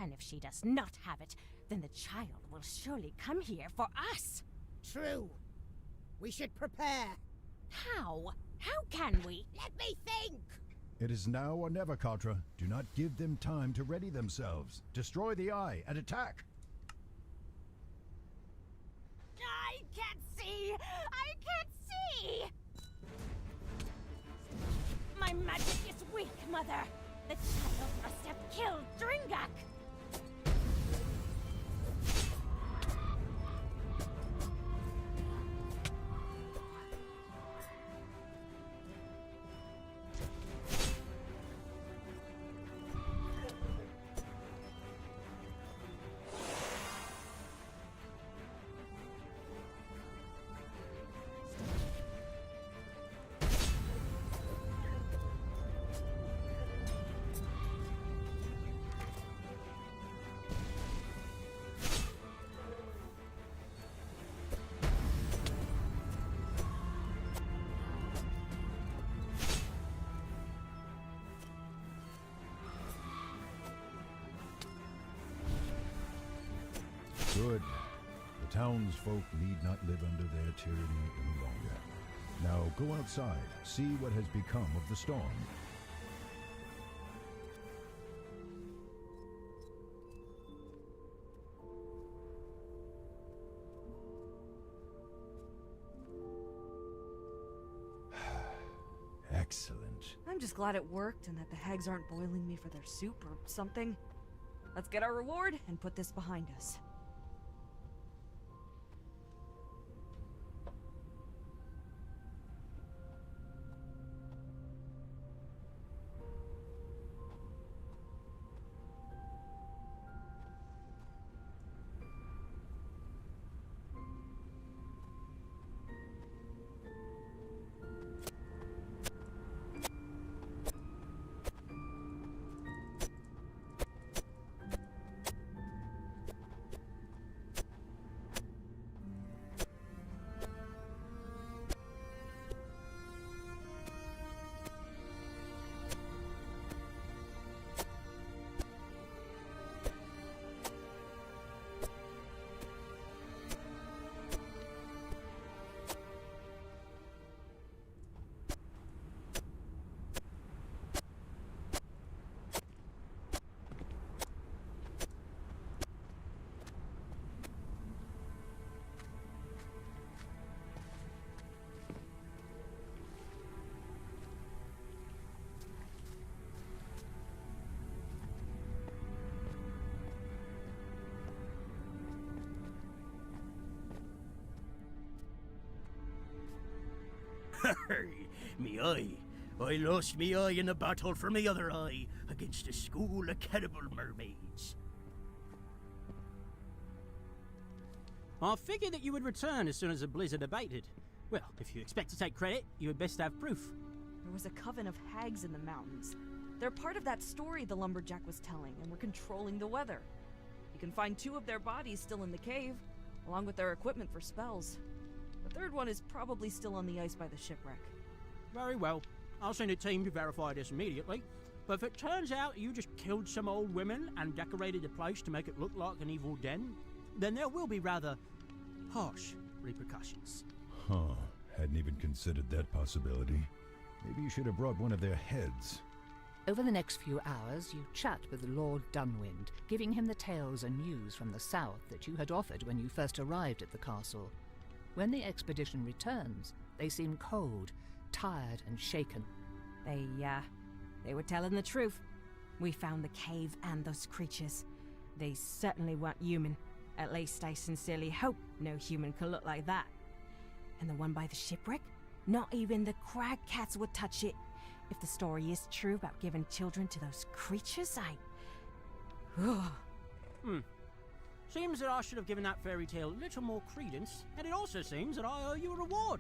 Speaker 15: And if she does not have it, then the child will surely come here for us.
Speaker 7: True. We should prepare.
Speaker 15: How? How can we?
Speaker 7: Let me think!
Speaker 4: It is now or never, Contra. Do not give them time to ready themselves. Destroy the eye and attack!
Speaker 15: I can't see! I can't see! My magic is weak, Mother. The child must have killed Dringak.
Speaker 4: Good. The townsfolk need not live under their tyranny any longer. Now go outside, see what has become of the storm. Excellent.
Speaker 5: I'm just glad it worked and that the hags aren't boiling me for their soup or something. Let's get our reward and put this behind us.
Speaker 3: Me eye. I lost me eye in a battle for me other eye against a school of cannibal mermaids. I figured that you would return as soon as the blizzard abated. Well, if you expect to take credit, you had best have proof.
Speaker 5: There was a coven of hags in the mountains. They're part of that story the lumberjack was telling, and were controlling the weather. You can find 2 of their bodies still in the cave, along with their equipment for spells. The third one is probably still on the ice by the shipwreck.
Speaker 3: Very well. I'll send a team to verify this immediately. But if it turns out you just killed some old women and decorated the place to make it look like an evil den, then there will be rather harsh repercussions.
Speaker 4: Huh. Hadn't even considered that possibility. Maybe you should have brought one of their heads.
Speaker 1: Over the next few hours, you chat with Lord Dunwind, giving him the tales and news from the south that you had offered when you first arrived at the castle. When the expedition returns, they seem cold, tired and shaken.
Speaker 11: They were telling the truth. We found the cave and those creatures. They certainly weren't human. At least I sincerely hope no human can look like that. And the one by the shipwreck? Not even the crag cats would touch it. If the story is true about giving children to those creatures,
Speaker 3: Seems that I should have given that fairy tale a little more credence, and it also seems that I owe you a reward.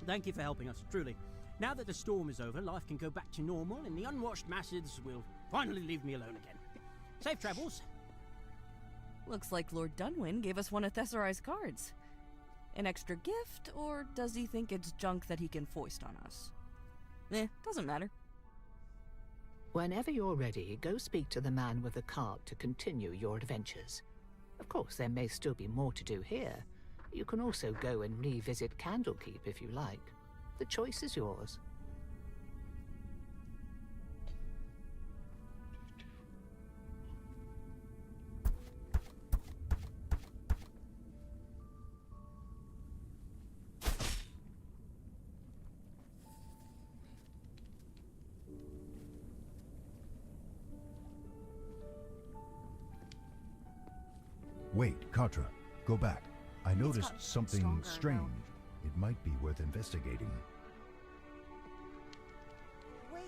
Speaker 3: Thank you for helping us, truly. Now that the storm is over, life can go back to normal, and the unwashed masses will finally leave me alone again. Safe travels.
Speaker 5: Looks like Lord Dunwin gave us one of Thesserai's cards. An extra gift, or does he think it's junk that he can foist on us? Doesn't matter.
Speaker 1: Whenever you're ready, go speak to the man with the cart to continue your adventures. Of course, there may still be more to do here. You can also go and revisit Candlekeep if you like. The choice is yours.
Speaker 4: Wait, Katra, go back. I noticed
Speaker 7: gotten
Speaker 4: something
Speaker 7: stronger
Speaker 4: strange.
Speaker 7: now.
Speaker 4: It might be worth investigating.
Speaker 7: Wait,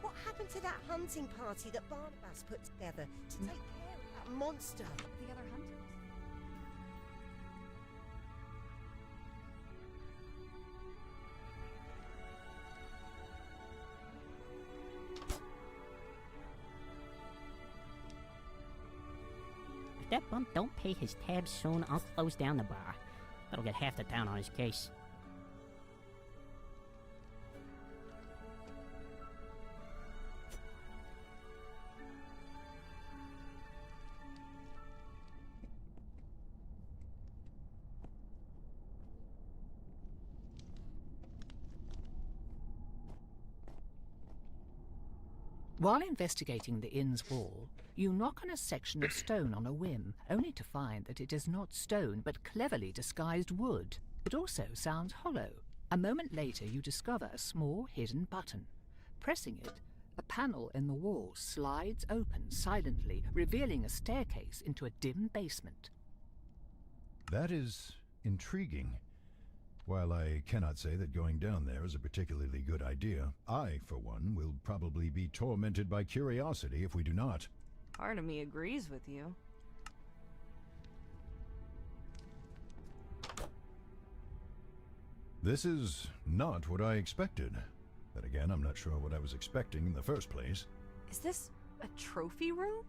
Speaker 7: what happened to that hunting party that Barnabas put together to take care of that monster?
Speaker 5: The other hunters?
Speaker 3: If that bump don't pay his tabs soon, I'll close down the bar. That'll get half the town on his case.
Speaker 1: While investigating the inn's wall, you knock on a section of stone on a whim, only to find that it is not stone but cleverly disguised wood. It also sounds hollow. A moment later, you discover a small hidden button. Pressing it, a panel in the wall slides open silently, revealing a staircase into a dim basement.
Speaker 4: That is intriguing. While I cannot say that going down there is a particularly good idea, I, for one, will probably be tormented by curiosity if we do not.
Speaker 5: Part of me agrees with you.
Speaker 4: This is not what I expected. Then again, I'm not sure what I was expecting in the first place.
Speaker 5: Is this a trophy room?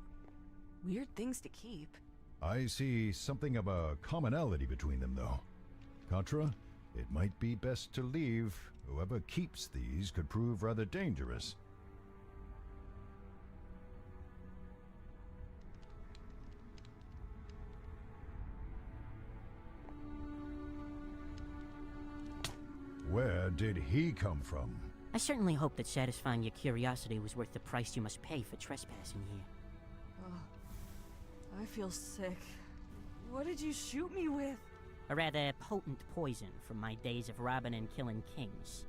Speaker 5: Weird things to keep.
Speaker 4: I see something of a commonality between them, though. Contra, it might be best to leave. Whoever keeps these could prove rather dangerous. Where did he come from?
Speaker 3: I certainly hope that satisfying your curiosity was worth the price you must pay for trespassing here.
Speaker 5: Oh, I feel sick. What did you shoot me with?
Speaker 3: A rather potent poison from my days of robbing and killing kings.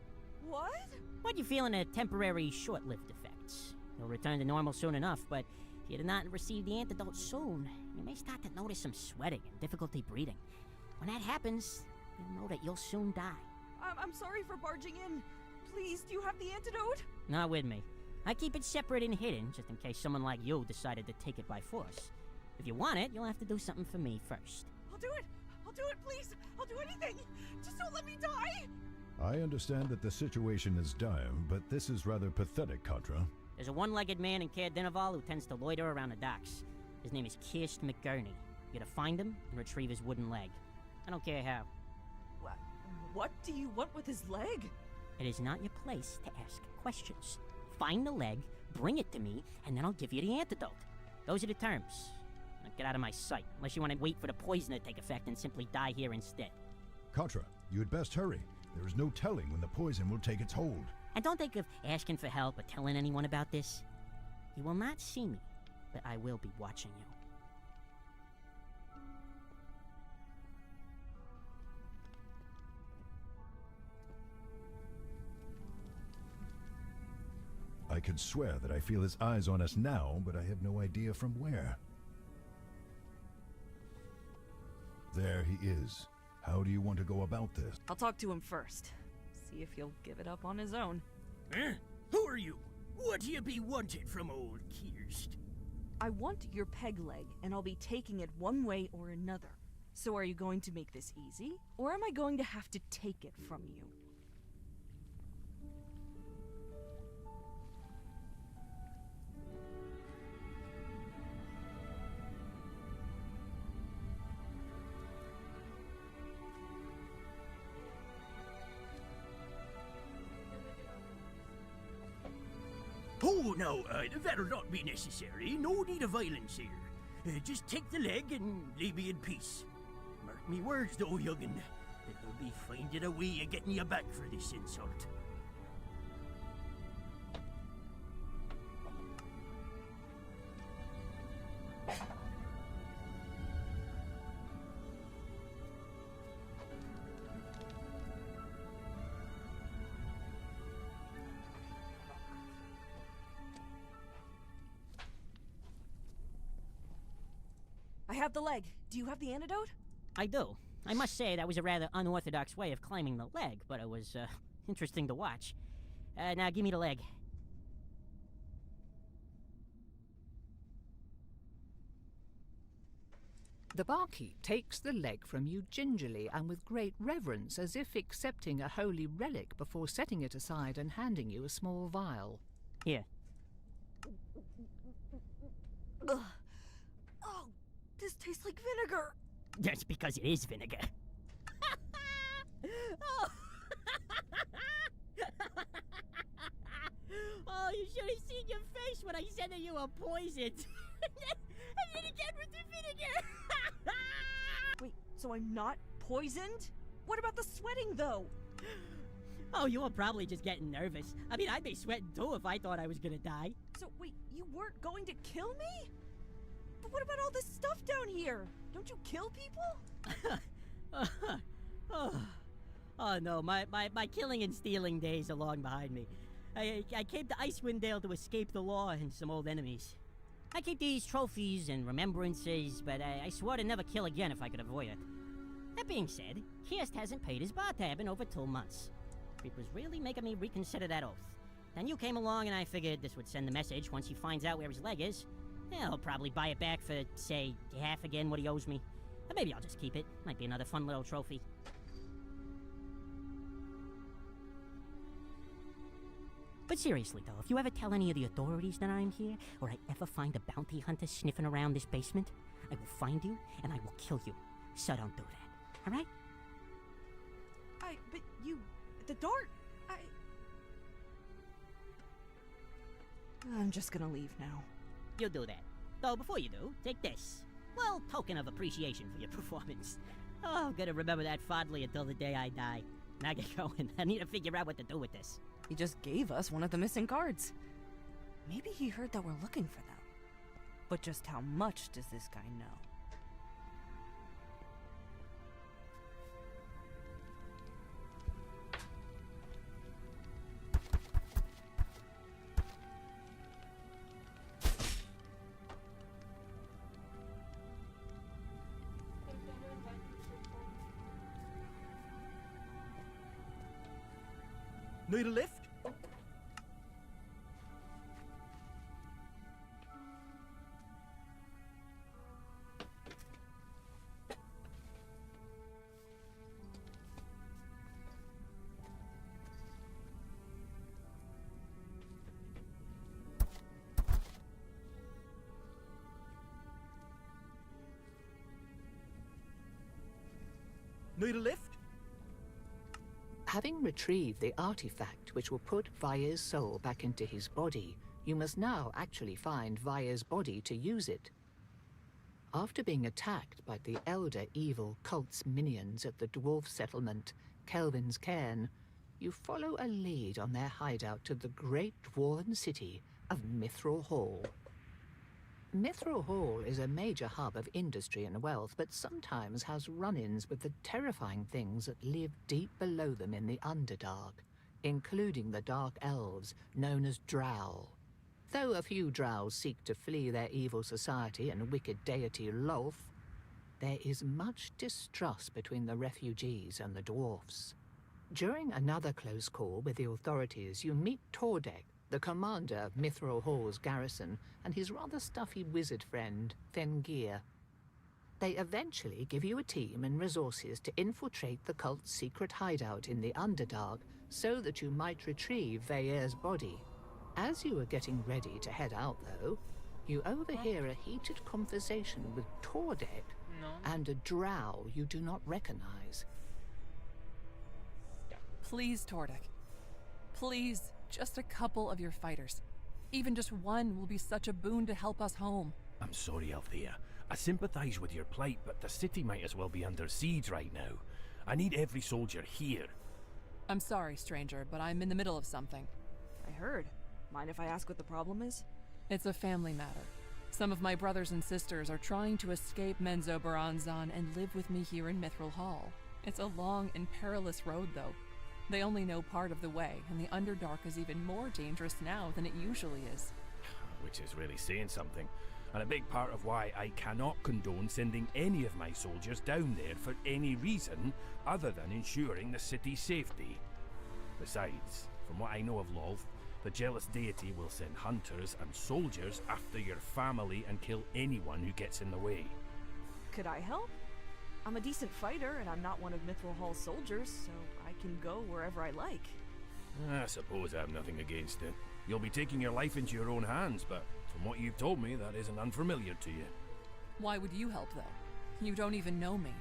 Speaker 5: What?
Speaker 3: What, you feeling a temporary, short-lived effects? You'll return to normal soon enough, but if you do not receive the antidote soon, you may start to notice some sweating and difficulty breathing. When that happens, you'll know that you'll soon die.
Speaker 5: I'm sorry for barging in. Please, do you have the antidote?
Speaker 3: Not with me. I keep it separate and hidden, just in case someone like you decided to take it by force. If you want it, you'll have to do something for me first.
Speaker 5: I'll do it! I'll do it, please! I'll do anything! Just don't let me die!
Speaker 4: I understand that the situation is dire, but this is rather pathetic, Contra.
Speaker 3: There's a one-legged man in Caer Dineval who tends to loiter around the docks. His name is Kirst McGurney. You gotta find him and retrieve his wooden leg. I don't care how.
Speaker 5: What do you want with his leg?
Speaker 3: It is not your place to ask questions. Find the leg, bring it to me, and then I'll give you the antidote. Those are the terms. Now get out of my sight, unless you want to wait for the poison to take effect and simply die here instead.
Speaker 4: Contra, you had best hurry. There is no telling when the poison will take its hold.
Speaker 3: And don't think of asking for help or telling anyone about this. You will not see me, but I will be watching you.
Speaker 4: I could swear that I feel his eyes on us now, but I have no idea from where. There he is. How do you want to go about this?
Speaker 5: I'll talk to him first. See if he'll give it up on his own.
Speaker 3: Huh? Who are you? What do you be wanted from old Kirst?
Speaker 5: I want your peg leg, and I'll be taking it one way or another. So are you going to make this easy, or am I going to have to take it from you?
Speaker 3: Oh, no, that'll not be necessary. No need of violence here. Just take the leg and leave me in peace. Mark me words, though, young'un. I'll be finding a way of getting you back for this insult.
Speaker 5: I have the leg. Do you have the antidote?
Speaker 3: I do. I must say that was a rather unorthodox way of climbing the leg, but it was, interesting to watch. Now give me the leg.
Speaker 1: The barkeep takes the leg from you gingerly and with great reverence, as if accepting a holy relic before setting it aside and handing you a small vial.
Speaker 3: Here.
Speaker 5: Ugh. Oh, this tastes like vinegar.
Speaker 3: That's because it is vinegar. Oh. Oh, you should have seen your face when I said that you were poisoned. And then again with the vinegar.
Speaker 5: Wait, so I'm not poisoned? What about the sweating, though?
Speaker 3: Oh, you were probably just getting nervous. I mean, I'd be sweating too if I thought I was gonna die.
Speaker 5: So, wait, you weren't going to kill me? But what about all this stuff down here? Don't you kill people?
Speaker 18: Oh no, my killing and stealing days are long behind me. I came to Icewind Dale to escape the law and some old enemies. I keep these trophies and remembrances, but I swore to never kill again if I could avoid it. That being said, Kirst hasn't paid his bar tab in over 2 months. It was really making me reconsider that oath. Then you came along and I figured this would send the message once he finds out where his leg is. He'll probably buy it back for, say, half again what he owes me. Or maybe I'll just keep it. Might be another fun little trophy. But seriously though, if you ever tell any of the authorities that I'm here, or I ever find a bounty hunter sniffing around this basement, I will find you and I will kill you. So don't do that, alright?
Speaker 5: But you... the dart... I'm just gonna leave now.
Speaker 18: You'll do that. Though before you do, take this. Well, token of appreciation for your performance. Oh, I'm gonna remember that fondly until the day I die. Now get going. I need to figure out what to do with this.
Speaker 5: He just gave us one of the missing cards. Maybe he heard that we're looking for them. But just how much does this guy know?
Speaker 2: Need a lift? Need a lift?
Speaker 1: Having retrieved the artifact which will put Vair's soul back into his body, you must now actually find Vair's body to use it. After being attacked by the elder evil cult's minions at the dwarf settlement, Kelvin's Cairn, you follow a lead on their hideout to the great dwarven city of Mithril Hall. Mithril Hall is a major hub of industry and wealth, but sometimes has run-ins with the terrifying things that live deep below them in the Underdark, including the Dark Elves, known as Drow. Though a few Drows seek to flee their evil society and wicked deity Lolth, there is much distrust between the refugees and the dwarfs. During another close call with the authorities, you meet Tordek, the commander of Mithril Hall's garrison, and his rather stuffy wizard friend, Fengir. They eventually give you a team and resources to infiltrate the cult's secret hideout in the Underdark so that you might retrieve Vair's body. As you are getting ready to head out, though, you overhear a heated conversation with Tordek and a drow you do not recognize.
Speaker 19: Please, Tordek. Please. Just a couple of your fighters. Even just one will be such a boon to help us home.
Speaker 20: I'm sorry, Althea. I sympathize with your plight, but the city might as well be under siege right now. I need every soldier here.
Speaker 19: I'm sorry, stranger, but I'm in the middle of something.
Speaker 5: I heard. Mind if I ask what the problem is?
Speaker 19: It's a family matter. Some of my brothers and sisters are trying to escape Menzoberranzan and live with me here in Mithril Hall. It's a long and perilous road, though. They only know part of the way, and the Underdark is even more dangerous now than it usually is.
Speaker 20: Which is really saying something, and a big part of why I cannot condone sending any of my soldiers down there for any reason other than ensuring the city's safety. Besides, from what I know of Lolth, the jealous deity will send hunters and soldiers after your family and kill anyone who gets in the way.
Speaker 5: Could I help? I'm a decent fighter, and I'm not one of Mithril Hall's soldiers, so I can go wherever I like.
Speaker 20: I suppose I have nothing against it. You'll be taking your life into your own hands, but from what you've told me, that isn't unfamiliar to you.
Speaker 19: Why would you help, though? You don't even know me.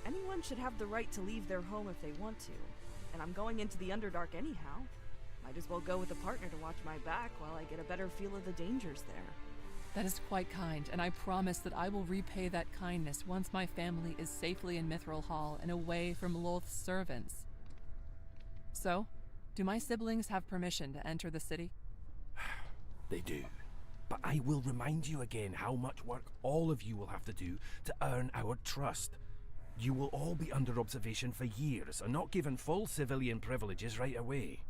Speaker 5: Anyone should have the right to leave their home if they want to, and I'm going into the Underdark anyhow. Might as well go with a partner to watch my back while I get a better feel of the dangers there.
Speaker 19: That is quite kind, and I promise that I will repay that kindness once my family is safely in Mithril Hall and away from Lolth's servants. So, do my siblings have permission to enter the city?
Speaker 20: They do. But I will remind you again how much work all of you will have to do to earn our trust. You will all be under observation for years and not given full civilian privileges right away.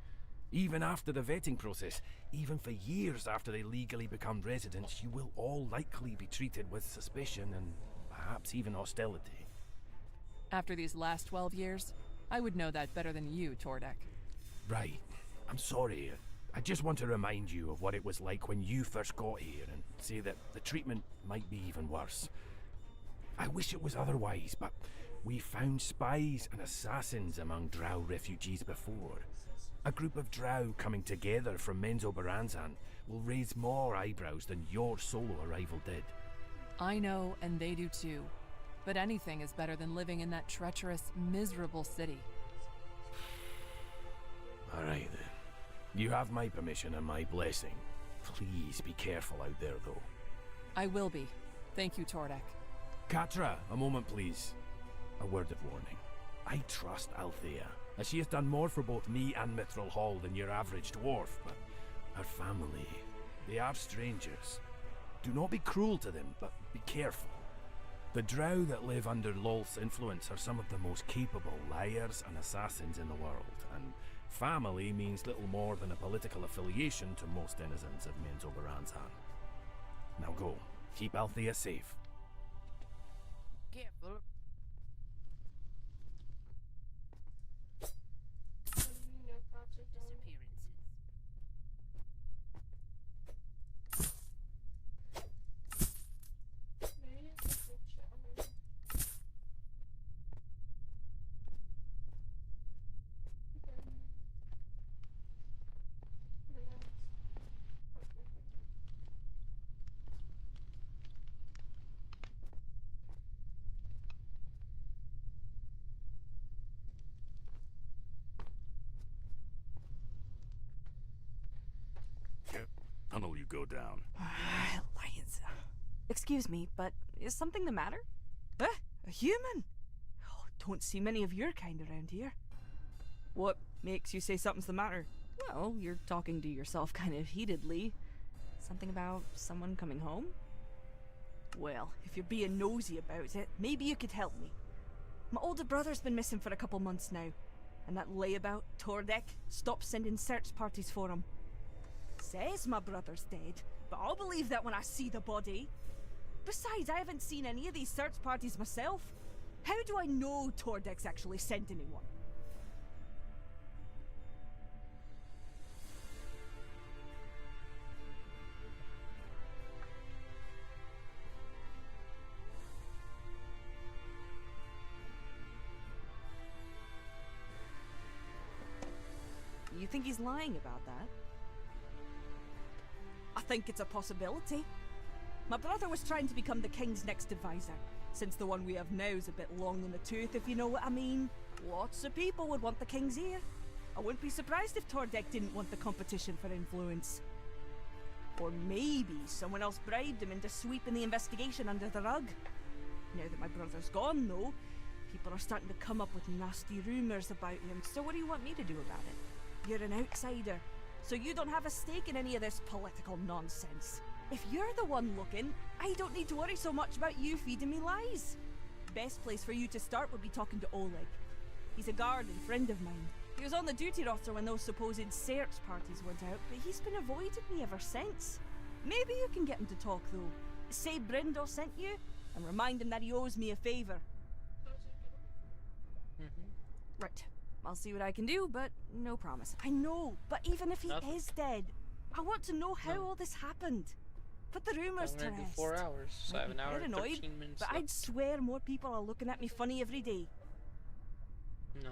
Speaker 20: Even after the vetting process, even for years after they legally become residents, you will all likely be treated with suspicion and perhaps even hostility.
Speaker 19: After these last 12 years, I would know that better than you, Tordek.
Speaker 20: Right. I'm sorry. I just want to remind you of what it was like when you first got here and say that the treatment might be even worse. I wish it was otherwise, but we found spies and assassins among Drow refugees before. A group of Drow coming together from Menzoberranzan will raise more eyebrows than your solo arrival did.
Speaker 19: I know, and they do too. But anything is better than living in that treacherous, miserable city.
Speaker 20: Alright then. You have my permission and my blessing. Please be careful out there, though.
Speaker 19: I will be. Thank you, Tordek.
Speaker 20: Catra, a moment please. A word of warning. I trust Althea, as she has done more for both me and Mithril Hall than your average dwarf, but her family, they are strangers. Do not be cruel to them, but be careful. The Drow that live under Lolth's influence are some of the most capable liars and assassins in the world, and family means little more than a political affiliation to most denizens of Menzoberranzan. Now go. Keep Althea safe.
Speaker 3: Careful.
Speaker 12: Tunnel you go down.
Speaker 5: Lions. Excuse me, but is something the matter? A human? Oh, don't see many of your kind around here. What makes you say something's the matter? Well, you're talking to yourself kind of heatedly. Something about someone coming home? Well, if you're being nosy about it, maybe you could help me. My older brother's been missing for a couple months now, and that layabout, Tordek, stopped sending search parties for him. Says my brother's dead, but I'll believe that when I see the body. Besides, I haven't seen any of these search parties myself. How do I know Tordek's actually sent anyone? You think he's lying about that? I think it's a possibility. My brother was trying to become the king's next advisor, since the one we have now is a bit long in the tooth, if you know what I mean. Lots of people would want the king's ear. I wouldn't be surprised if Tordek didn't want the competition for influence. Or maybe someone else bribed him into sweeping the investigation under the rug. Now that my brother's gone, though, people are starting to come up with nasty rumours about him. So what do you want me to do about it? You're an outsider, so you don't have a stake in any of this political nonsense. If you're the one looking, I don't need to worry so much about you feeding me lies. Best place for you to start would be talking to Oleg. He's a guard and friend of mine. He was on the duty roster when those supposed search parties went out, but he's been avoiding me ever since. Maybe you can get him to talk, though. Say Brindle sent you, and remind him that he owes me a favour. Right. I'll see what I can do, but no promise. I know, but even if he is dead, I want to know how all this happened. Put the rumours to
Speaker 21: I'm gonna
Speaker 5: rest.
Speaker 21: do 4 hours, so I have an hour and 13 minutes
Speaker 5: but
Speaker 21: left.
Speaker 5: I'd swear more people are looking at me funny every day.
Speaker 21: No.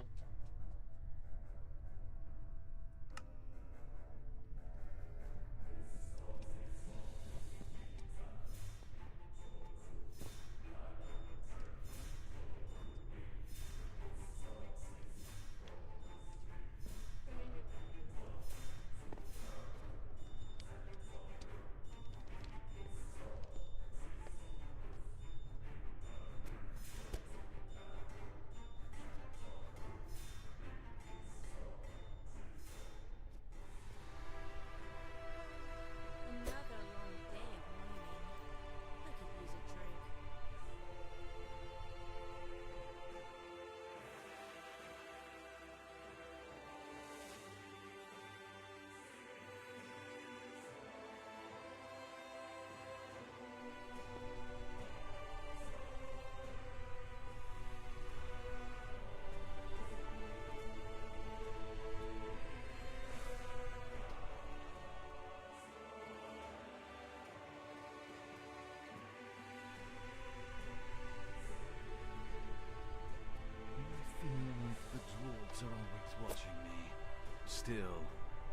Speaker 9: still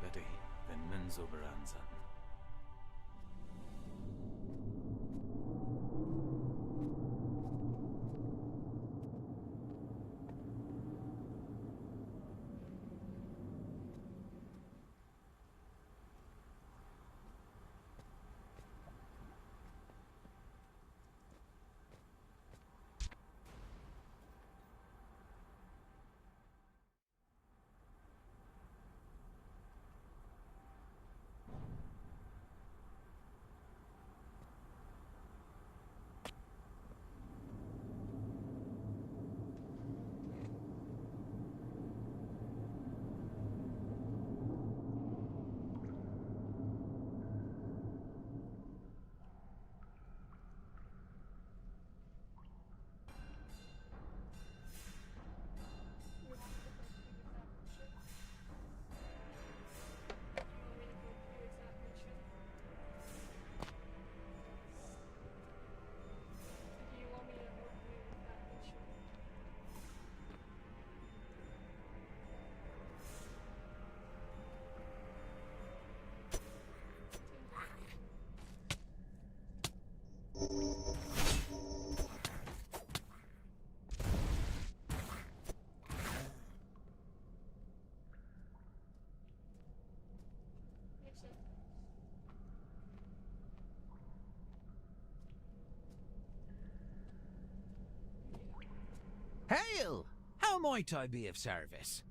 Speaker 9: better than Menzoberranzan.
Speaker 22: Hail! How might I be of service?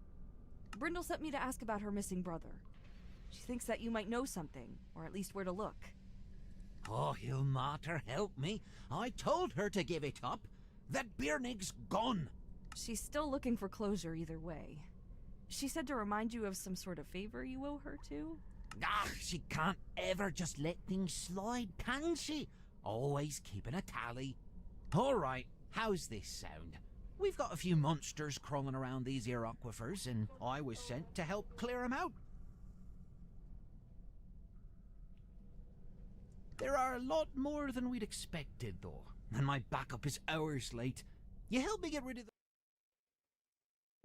Speaker 5: Brindle sent me to ask about her missing brother. She thinks that you might know something, or at least where to look.
Speaker 22: Oh, he'll matter help me. I told her to give it up. That Birnig's gone.
Speaker 5: She's still looking for closure either way. She said to remind you of some sort of favor you owe her too?
Speaker 22: Ah, she can't ever just let things slide, can she? Always keeping a tally. All right, how's this sound? We've got a few monsters crawling around these here aquifers, and I was sent to help clear 'em out. There are a lot more than we'd expected, though, and my backup is hours late. You help me get rid of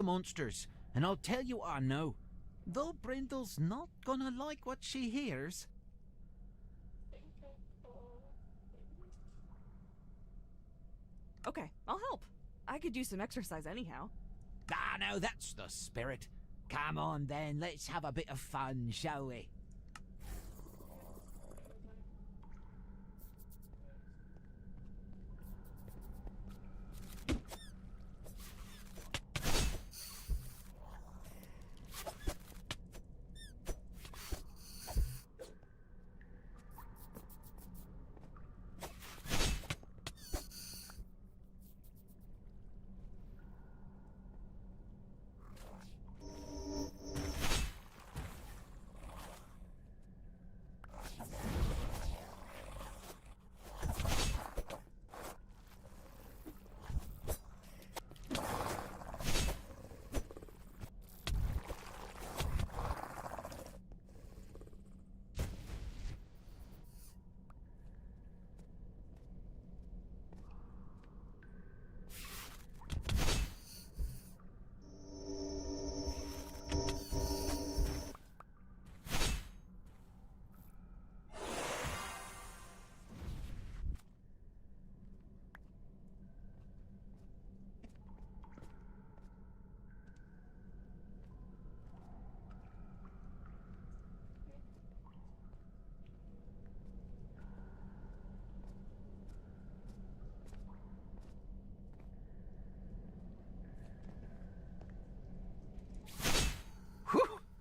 Speaker 22: the monsters, and I'll tell you what I know. Though Brindle's not gonna like what she hears.
Speaker 5: Okay, I'll help. I could use some exercise anyhow.
Speaker 22: Ah, now that's the spirit. Come on then, let's have a bit of fun, shall we?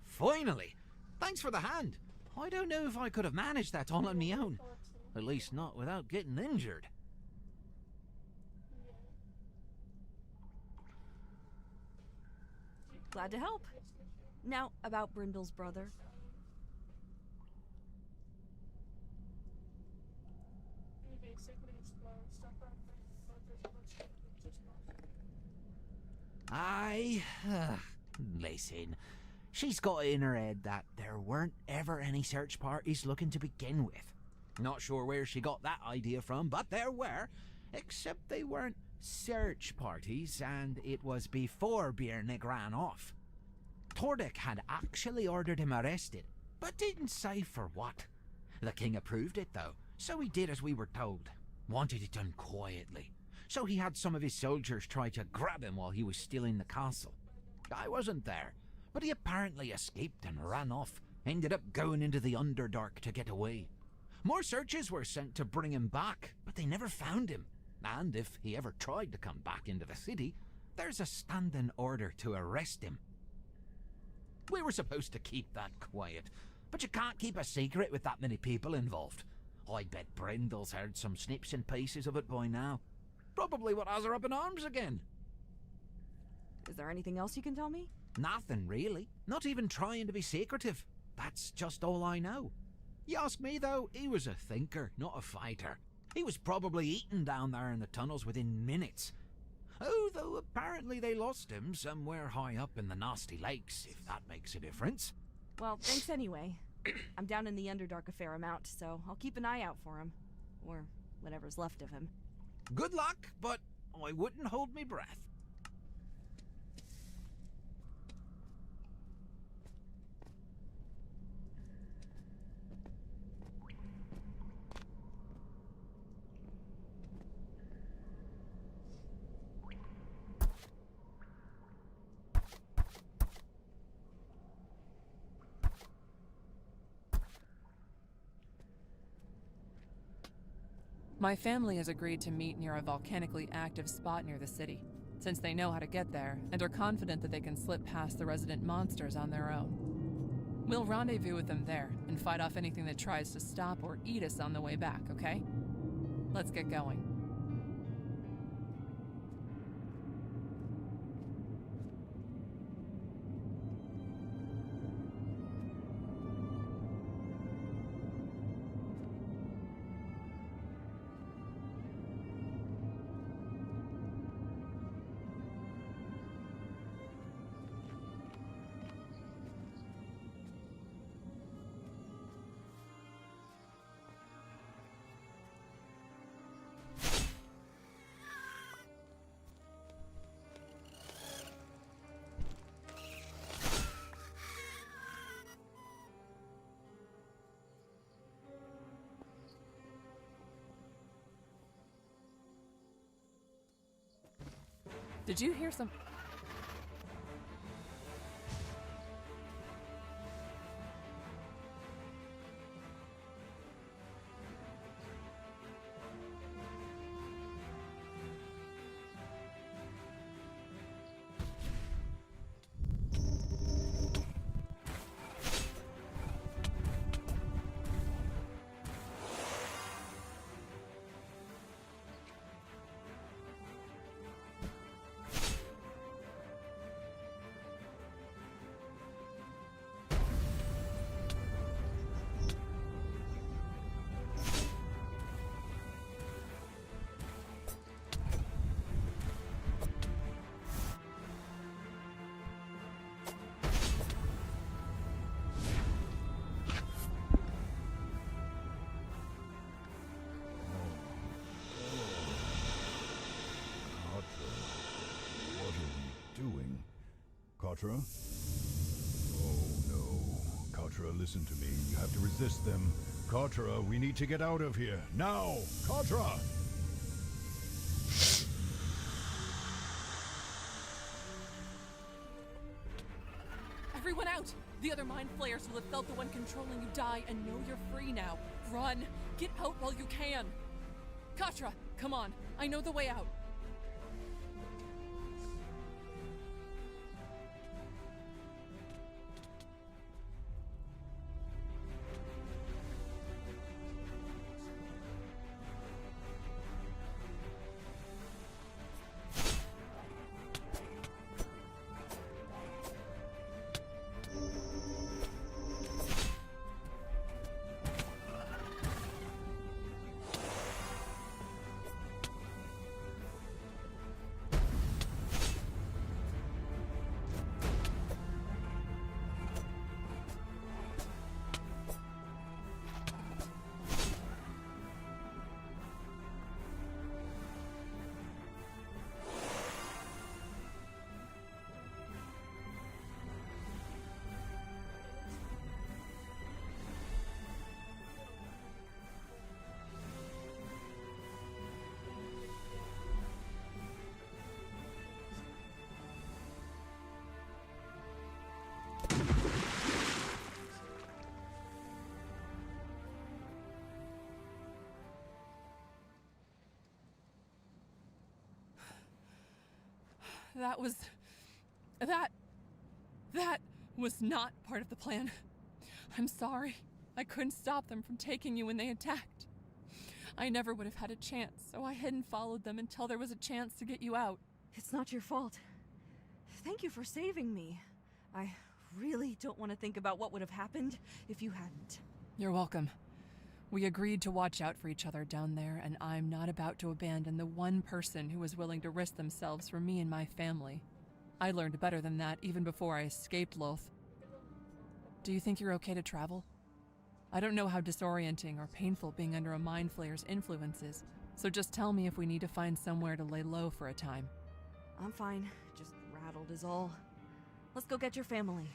Speaker 22: Finally! Thanks for the hand. I don't know if I could have managed that all on my own. At least not without getting injured.
Speaker 5: Glad to help. Now, about Brindle's brother.
Speaker 22: Listen. She's got it in her head that there weren't ever any search parties looking to begin with. Not sure where she got that idea from, but there were. Except they weren't search parties, and it was before Birnig ran off. Tordik had actually ordered him arrested, but didn't say for what. The king approved it, though, so he did as we were told. Wanted it done quietly, so he had some of his soldiers try to grab him while he was still in the castle. I wasn't there, but he apparently escaped and ran off, ended up going into the Underdark to get away. More searches were sent to bring him back, but they never found him. And if he ever tried to come back into the city, there's a standing order to arrest him. We were supposed to keep that quiet, but you can't keep a secret with that many people involved. I bet Brendel's heard some snips and pieces of it by now. Probably what has her up in arms again.
Speaker 5: Is there anything else you can tell me?
Speaker 22: Nothing, really. Not even trying to be secretive. That's just all I know. You ask me, though, he was a thinker, not a fighter. He was probably eaten down there in the tunnels within minutes. Although apparently they lost him somewhere high up in the Nasty Lakes, if that makes a difference.
Speaker 5: Well, thanks anyway. I'm down in the Underdark a fair amount, so I'll keep an eye out for him. Or whatever's left of him.
Speaker 22: Good luck, but I wouldn't hold me breath.
Speaker 19: My family has agreed to meet near a volcanically active spot near the city, since they know how to get there and are confident that they can slip past the resident monsters on their own. We'll rendezvous with them there and fight off anything that tries to stop or eat us on the way back, okay? Let's get going. Did you hear some...
Speaker 4: Katra? Oh no. Katra, listen to me. You have to resist them. Katra, we need to get out of here. Now! Katra!
Speaker 19: Everyone out! The other mind flayers will have felt the one controlling you die and know you're free now. Run! Get out while you can! Katra, come on. I know the way out. That was not part of the plan. I'm sorry. I couldn't stop them from taking you when they attacked. I never would have had a chance, so I hid and followed them until there was a chance to get you out.
Speaker 5: It's not your fault. Thank you for saving me. I really don't want to think about what would have happened if you hadn't.
Speaker 19: You're welcome. We agreed to watch out for each other down there, and I'm not about to abandon the one person who was willing to risk themselves for me and my family. I learned better than that even before I escaped Loth. Do you think you're okay to travel? I don't know how disorienting or painful being under a mind flayer's influence is, so just tell me if we need to find somewhere to lay low for a time.
Speaker 5: I'm fine. Just rattled is all. Let's go get your family.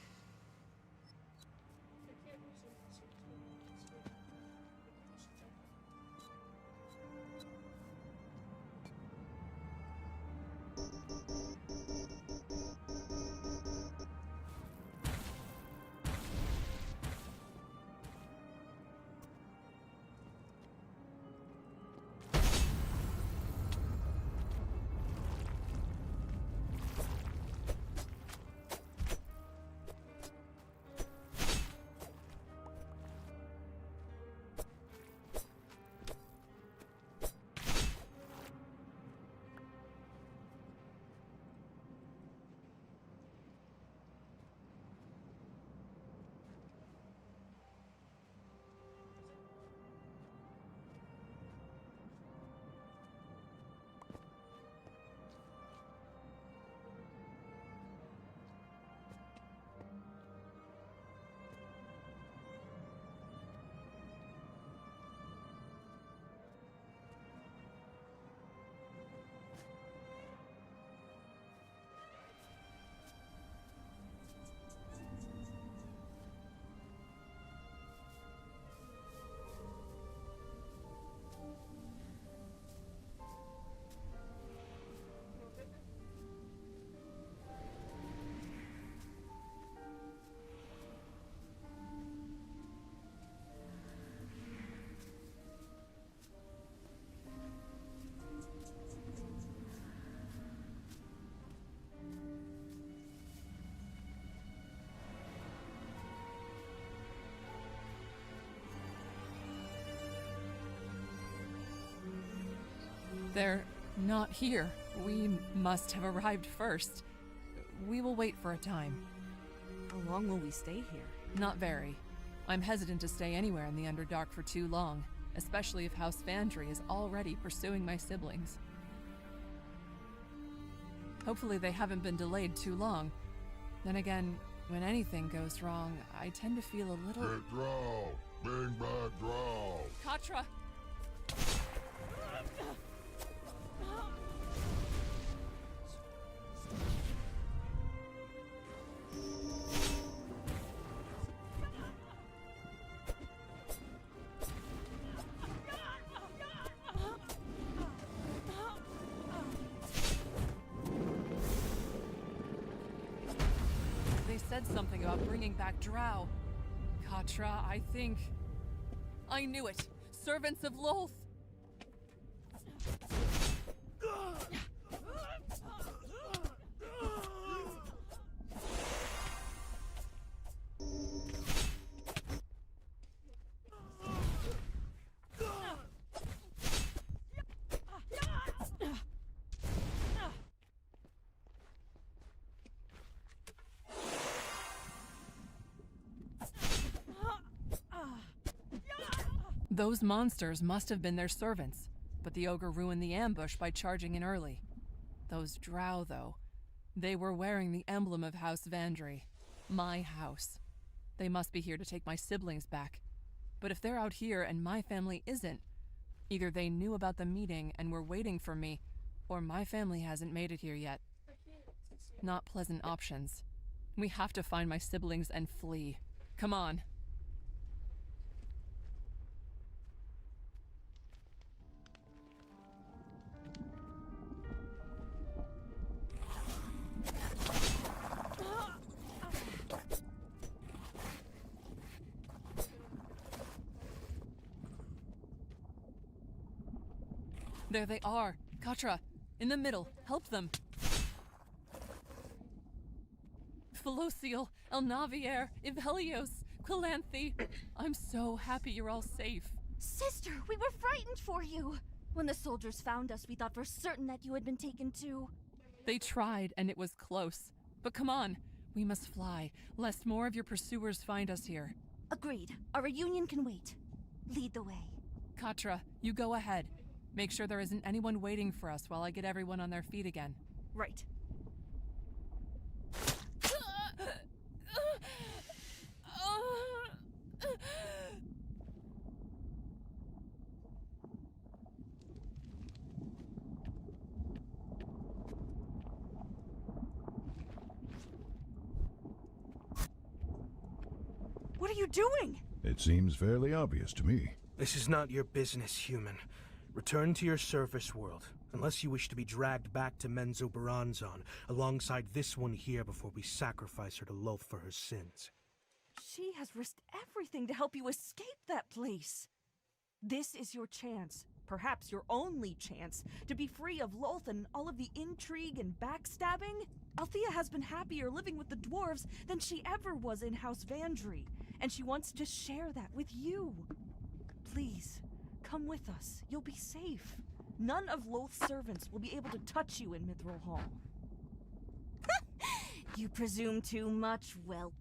Speaker 19: They're not here. We must have arrived first. We will wait for a time.
Speaker 5: How long will we stay here?
Speaker 19: Not very. I'm hesitant to stay anywhere in the Underdark for too long, especially if House Vandry is already pursuing my siblings. Hopefully they haven't been delayed too long. Then again, when anything goes wrong, I tend to feel a little...
Speaker 6: Get Drow! Bring back Drow!
Speaker 19: Katra! Said something about bringing back Drow. Katra, I think... I knew it! Servants of Loth! Those monsters must have been their servants, but the ogre ruined the ambush by charging in early. Those Drow, though, they were wearing the emblem of House Vandry. My house. They must be here to take my siblings back. But if they're out here and my family isn't, either they knew about the meeting and were waiting for me, or my family hasn't made it here yet. Not pleasant options. We have to find my siblings and flee. Come on. There they are. Katra, in the middle. Help them. Velociel, Elnavier, Ivelios, Calanthe. I'm so happy you're all safe.
Speaker 8: Sister, we were frightened for you. When the soldiers found us, we thought for certain that you had been taken too.
Speaker 19: They tried, and it was close. But come on, we must fly, lest more of your pursuers find us here.
Speaker 8: Agreed. Our reunion can wait. Lead the way.
Speaker 19: Katra, you go ahead. Make sure there isn't anyone waiting for us while I get everyone on their feet again.
Speaker 5: Right. What are you doing?
Speaker 4: It seems fairly obvious to me.
Speaker 2: This is not your business, human. Return to your surface world, unless you wish to be dragged back to Menzoberranzan, alongside this one here before we sacrifice her to Lolth for her sins.
Speaker 5: She has risked everything to help you escape that place. This is your chance, perhaps your only chance, to be free of Lolth and all of the intrigue and backstabbing. Althea has been happier living with the dwarves than she ever was in House Vandry, and she wants to share that with you. Please, come with us. You'll be safe. None of Lolth's servants will be able to touch you in Mithril Hall.
Speaker 8: You presume too much, whelp.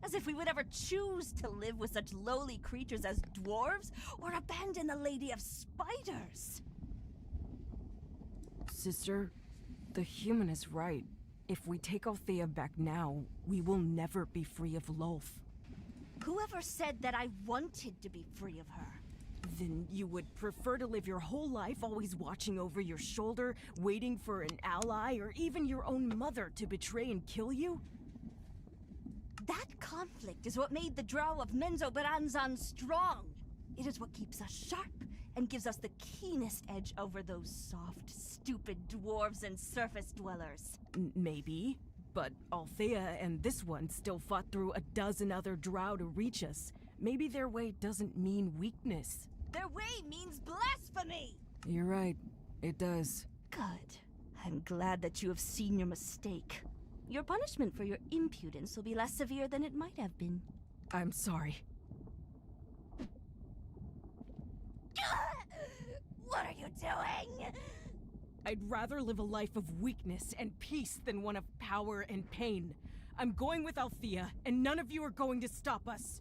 Speaker 8: As if we would ever choose to live with such lowly creatures as dwarves, or abandon the Lady of Spiders.
Speaker 5: Sister, the human is right. If we take Althea back now, we will never be free of Lolth.
Speaker 8: Whoever said that I wanted to be free of her?
Speaker 5: Then you would prefer to live your whole life always watching over your shoulder, waiting for an ally, or even your own mother to betray and kill you?
Speaker 8: That conflict is what made the Drow of Menzoberranzan strong. It is what keeps us sharp and gives us the keenest edge over those soft, stupid dwarves and surface dwellers.
Speaker 5: Maybe, but Althea and this one still fought through a dozen other Drow to reach us. Maybe their way doesn't mean weakness.
Speaker 8: Their way means blasphemy!
Speaker 5: You're right. It does.
Speaker 8: Good. I'm glad that you have seen your mistake. Your punishment for your impudence will be less severe than it might have been.
Speaker 5: I'm sorry.
Speaker 8: What are you doing?
Speaker 5: I'd rather live a life of weakness and peace than one of power and pain. I'm going with Althea, and none of you are going to stop us.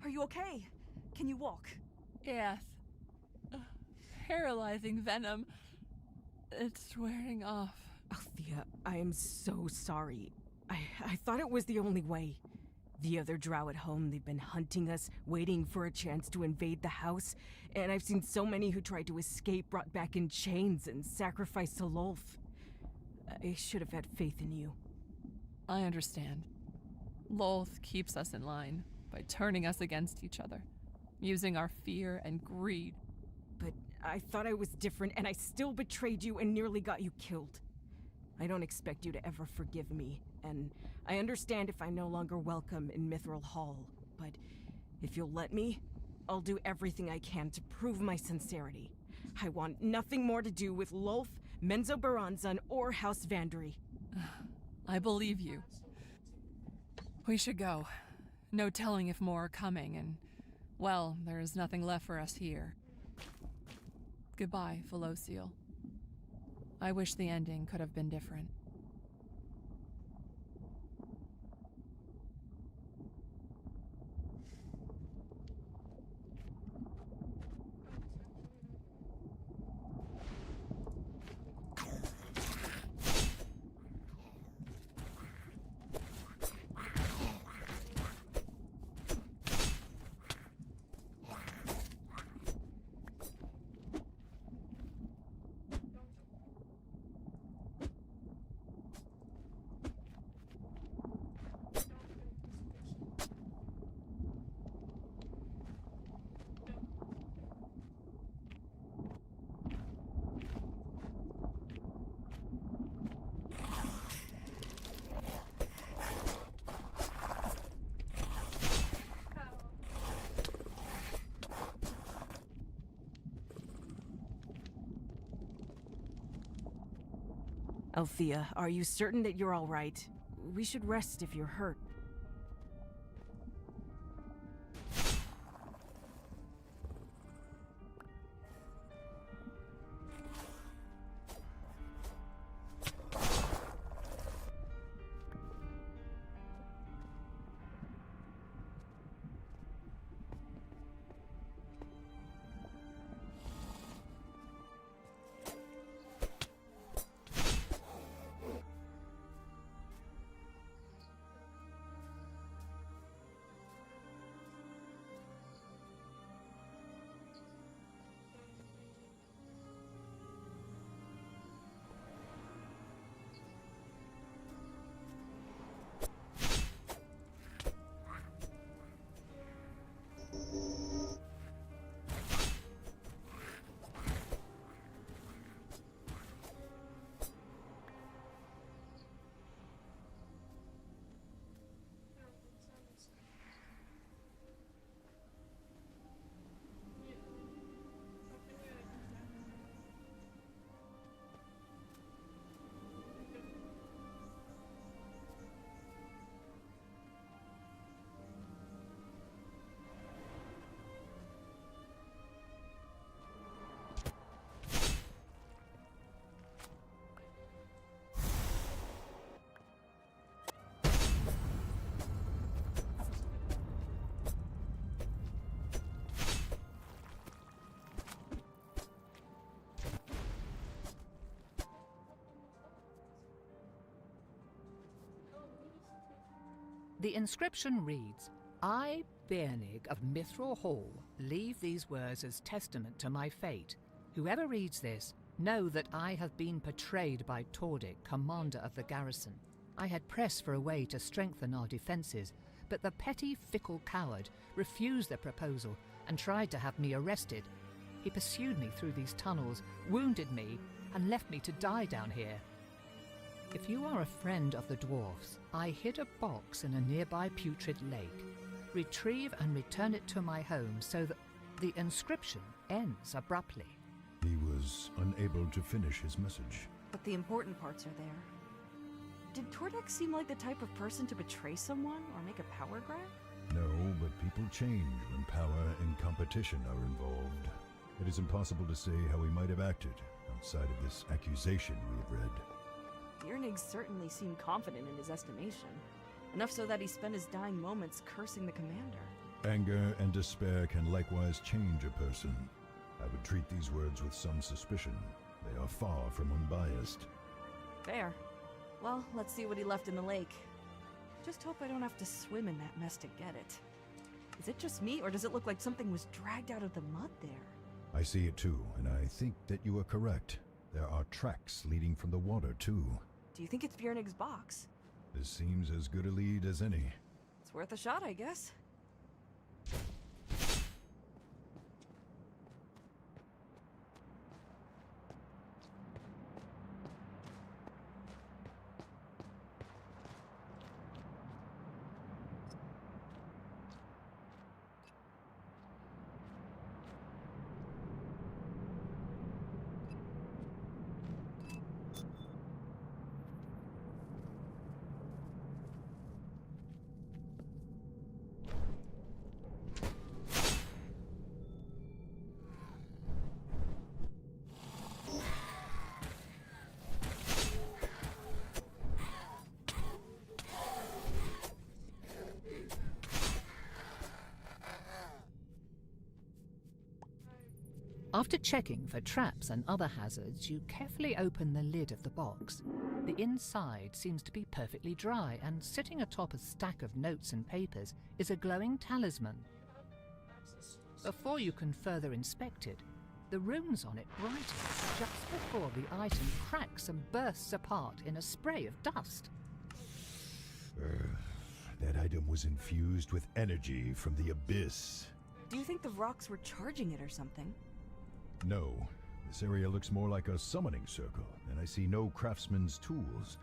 Speaker 5: Are you okay? Can you walk?
Speaker 19: Yes. Paralyzing venom. It's wearing off.
Speaker 5: Althea, I am so sorry. I thought it was the only way. The other Drow at home, they've been hunting us, waiting for a chance to invade the house, and I've seen so many who tried to escape brought back in chains and sacrificed to Lolth. I should have had faith in you.
Speaker 19: I understand. Lolth keeps us in line by turning us against each other, using our fear and greed.
Speaker 5: But I thought I was different, and I still betrayed you and nearly got you killed. I don't expect you to ever forgive me, and I understand if I'm no longer welcome in Mithril Hall, but if you'll let me, I'll do everything I can to prove my sincerity. I want nothing more to do with Lolth, Menzoberranzan, or House Vandry.
Speaker 19: I believe you. We should go. No telling if more are coming, and, well, there is nothing left for us here. Goodbye, Velociel. I wish the ending could have been different.
Speaker 11: Althea, are you certain that you're all right? We should rest if you're hurt.
Speaker 1: The inscription reads, I, Byrnig of Mithril Hall, leave these words as testament to my fate. Whoever reads this, know that I have been betrayed by Tordik, commander of the garrison. I had pressed for a way to strengthen our defenses, but the petty, fickle coward refused the proposal and tried to have me arrested. He pursued me through these tunnels, wounded me, and left me to die down here. If you are a friend of the dwarfs, I hid a box in a nearby putrid lake. Retrieve and return it to my home so that the inscription ends abruptly.
Speaker 4: He was unable to finish his message.
Speaker 5: But the important parts are there. Did Tordik seem like the type of person to betray someone or make a power grab?
Speaker 4: No, but people change when power and competition are involved. It is impossible to say how he might have acted outside of this accusation we have read.
Speaker 5: Byrnig certainly seemed confident in his estimation. Enough so that he spent his dying moments cursing the commander.
Speaker 4: Anger and despair can likewise change a person. I would treat these words with some suspicion. They are far from unbiased.
Speaker 5: Fair. Well, let's see what he left in the lake. Just hope I don't have to swim in that mess to get it. Is it just me, or does it look like something was dragged out of the mud there?
Speaker 4: I see it too, and I think that you are correct. There are tracks leading from the water too.
Speaker 5: Do you think it's Byrnig's box?
Speaker 4: This seems as good a lead as any.
Speaker 5: It's worth a shot, I guess.
Speaker 1: After checking for traps and other hazards, you carefully open the lid of the box. The inside seems to be perfectly dry, and sitting atop a stack of notes and papers is a glowing talisman. Before you can further inspect it, the runes on it brighten just before the item cracks and bursts apart in a spray of dust.
Speaker 4: That item was infused with energy from the abyss.
Speaker 5: Do you think the rocks were charging it or something?
Speaker 4: No. This area looks more like a summoning circle, and I see no craftsman's tools.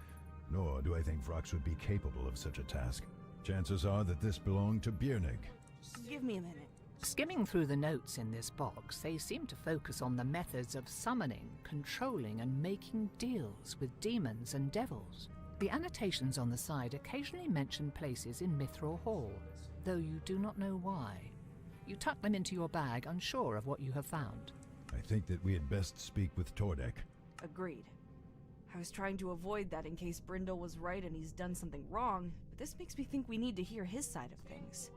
Speaker 4: Nor do I think Vrox would be capable of such a task. Chances are that this belonged to Byrnig.
Speaker 5: Give me a minute.
Speaker 1: Skimming through the notes in this box, they seem to focus on the methods of summoning, controlling, and making deals with demons and devils. The annotations on the side occasionally mention places in Mithril Hall, though you do not know why. You tuck them into your bag, unsure of what you have found.
Speaker 4: I think that we had best speak with Tordek.
Speaker 5: Agreed. I was trying to avoid that in case Brindle was right and he's done something wrong, but this makes me think we need to hear his side of things.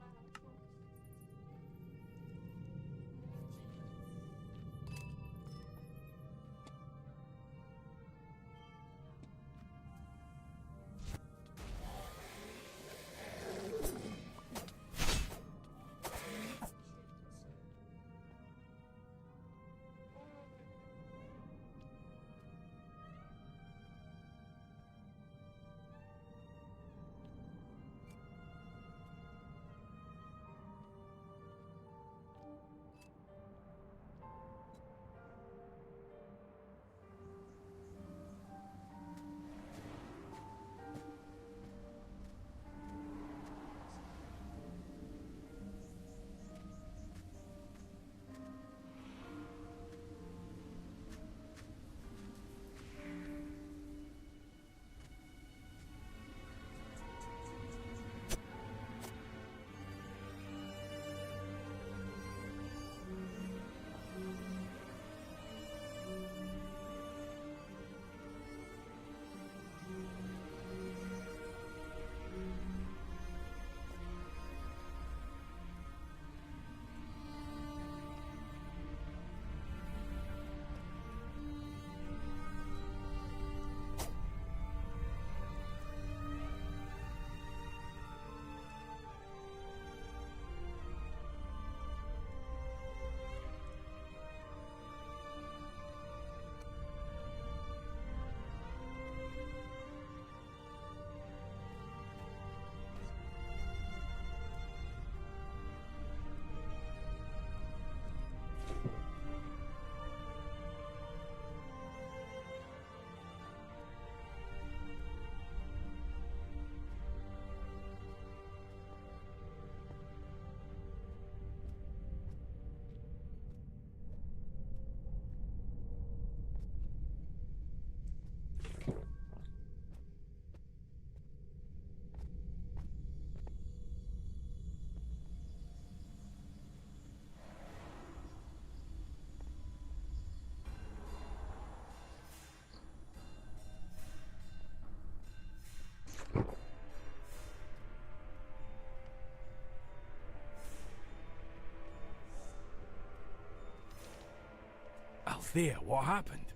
Speaker 20: Althea, what happened?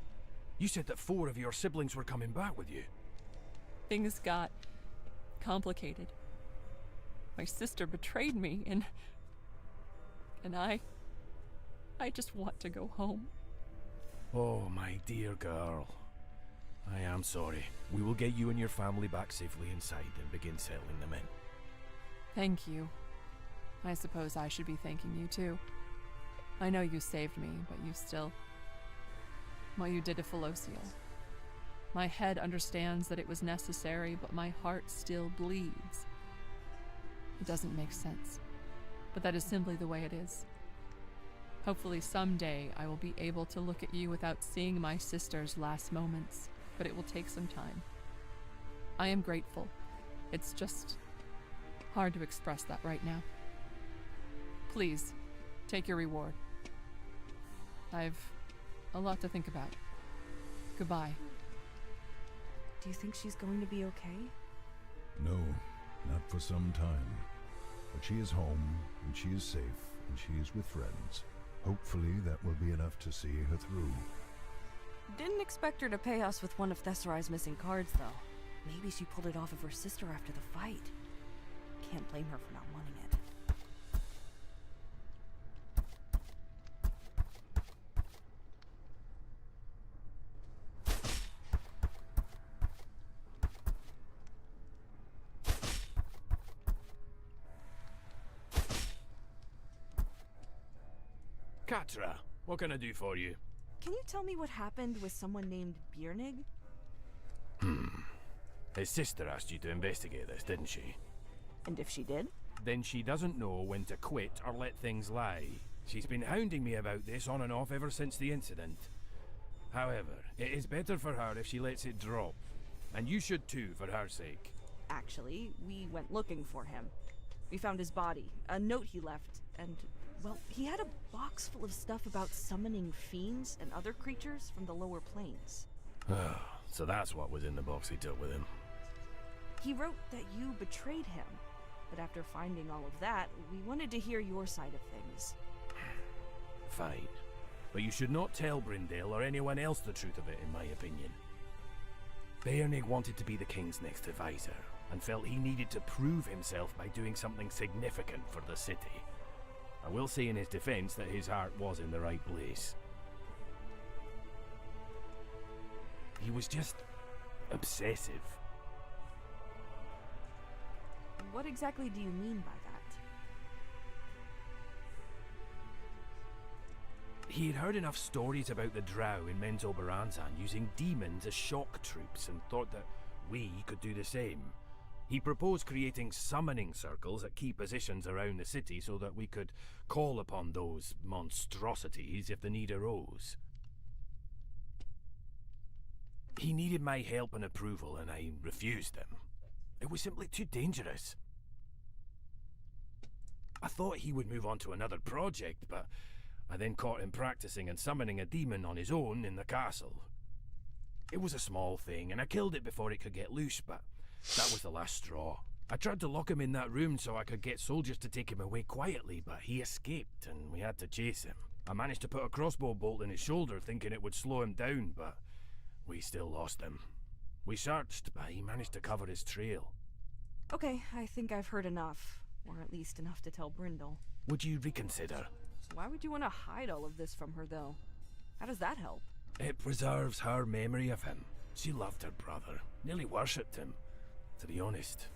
Speaker 20: You said that 4 of your siblings were coming back with you.
Speaker 19: Things got complicated. My sister betrayed me, and I just want to go home.
Speaker 20: Oh, my dear girl. I am sorry. We will get you and your family back safely inside and begin settling them in.
Speaker 19: Thank you. I suppose I should be thanking you too. I know you saved me, but you still... what you did to Felociel. My head understands that it was necessary, but my heart still bleeds. It doesn't make sense, but that is simply the way it is. Hopefully someday I will be able to look at you without seeing my sister's last moments, but it will take some time. I am grateful. It's just hard to express that right now. Please, take your reward. I've a lot to think about. Goodbye.
Speaker 5: Do you think she's going to be okay?
Speaker 4: No, not for some time. But she is home, and she is safe, and she is with friends. Hopefully that will be enough to see her through.
Speaker 5: Didn't expect her to pay us with one of Thesserai's missing cards, though. Maybe she pulled it off of her sister after the fight. Can't blame her for not wanting it.
Speaker 20: Catra, what can I do for you?
Speaker 5: Can you tell me what happened with someone named Bjernig?
Speaker 20: His sister asked you to investigate this, didn't she?
Speaker 5: And if she did?
Speaker 20: then she doesn't know when to quit or let things lie. She's been hounding me about this on and off ever since the incident. However, it is better for her if she lets it drop. And you should too, for her sake.
Speaker 5: Actually, we went looking for him. We found his body, a note he left, and, well, he had a box full of stuff about summoning fiends and other creatures from the lower planes.
Speaker 20: So that's what was in the box he took with him.
Speaker 5: He wrote that you betrayed him, but after finding all of that, we wanted to hear your side of things.
Speaker 20: Fine. But you should not tell Brindale or anyone else the truth of it, in my opinion. Baernig wanted to be the king's next advisor, and felt he needed to prove himself by doing something significant for the city. I will say in his defense that his heart was in the right place. He was just obsessive.
Speaker 5: What exactly do you mean by that?
Speaker 20: He had heard enough stories about the Drow in Menzoberranzan using demons as shock troops and thought that we could do the same. He proposed creating summoning circles at key positions around the city so that we could call upon those monstrosities if the need arose. He needed my help and approval, and I refused them. It was simply too dangerous. I thought he would move on to another project, but I then caught him practicing and summoning a demon on his own in the castle. It was a small thing, and I killed it before it could get loose, but that was the last straw. I tried to lock him in that room so I could get soldiers to take him away quietly, but he escaped, and we had to chase him. I managed to put a crossbow bolt in his shoulder, thinking it would slow him down, but we still lost him. We searched, but he managed to cover his trail.
Speaker 5: Okay, I think I've heard enough. Or at least enough to tell Brindle.
Speaker 20: Would you reconsider?
Speaker 5: Why would you want to hide all of this from her, though? How does that help?
Speaker 20: It preserves her memory of him. She loved her brother, nearly worshipped him. To be honest,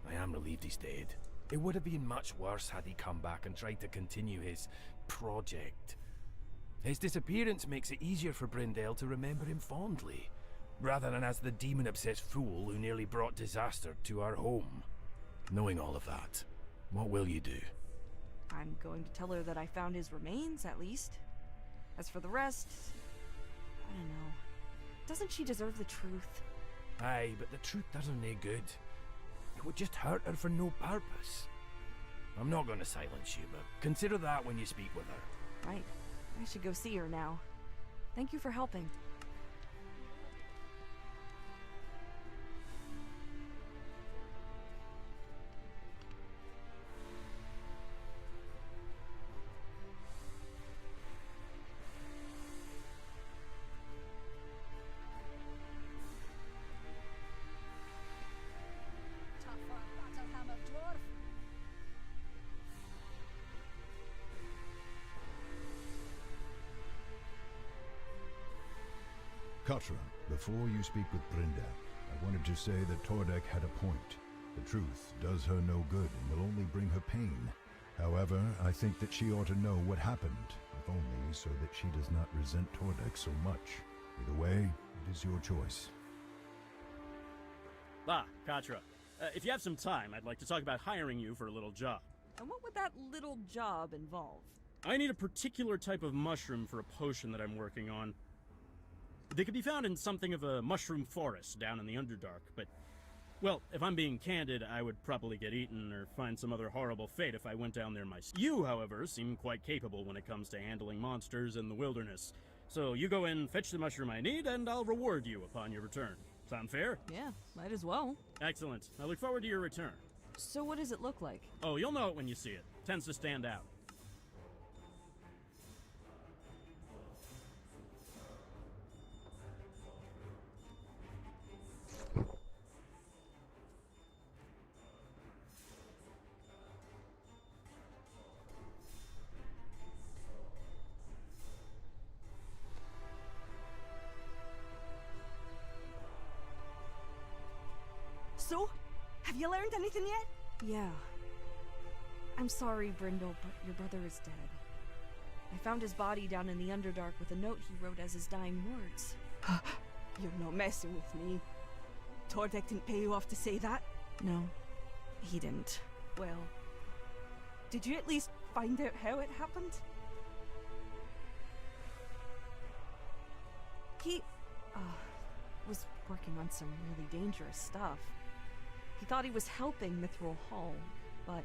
Speaker 20: I am relieved he's dead. It would have been much worse had he come back and tried to continue his project. His disappearance makes it easier for Brindale to remember him fondly, rather than as the demon-obsessed fool who nearly brought disaster to our home. Knowing all of that, what will you do?
Speaker 5: I'm going to tell her that I found his remains, at least. As for the rest, I don't know. Doesn't she deserve the truth?
Speaker 20: Aye, but the truth does her no good. It would just hurt her for no purpose. I'm not going to silence you, but consider that when you speak with her.
Speaker 5: Right. I should go see her now. Thank you for helping.
Speaker 4: Katra, before you speak with Brindale, I wanted to say that Tordek had a point. The truth does her no good and will only bring her pain. However, I think that she ought to know what happened, if only so that she does not resent Tordek so much. Either way, it is your choice.
Speaker 10: Katra. If you have some time, I'd like to talk about hiring you for a little job.
Speaker 5: And what would that little job involve?
Speaker 10: I need a particular type of mushroom for a potion that I'm working on. They could be found in something of a mushroom forest down in the Underdark, but, well, if I'm being candid, I would probably get eaten or find some other horrible fate if I went down there myself. You, however, seem quite capable when it comes to handling monsters in the wilderness. So you go in, fetch the mushroom I need, and I'll reward you upon your return. Sound fair?
Speaker 5: Yeah, might as well.
Speaker 10: Excellent. I look forward to your return.
Speaker 5: So what does it look like?
Speaker 10: Oh, you'll know it when you see it. Tends to stand out.
Speaker 5: So, have you learned anything yet? Yeah. I'm sorry, Brindle, but your brother is dead. I found his body down in the Underdark with a note he wrote as his dying words. You're not messing with me. Tordek didn't pay you off to say that? No, he didn't. Well, Did you at least find out how it happened? He was working on some really dangerous stuff. He thought he was helping Mithril Hall, but...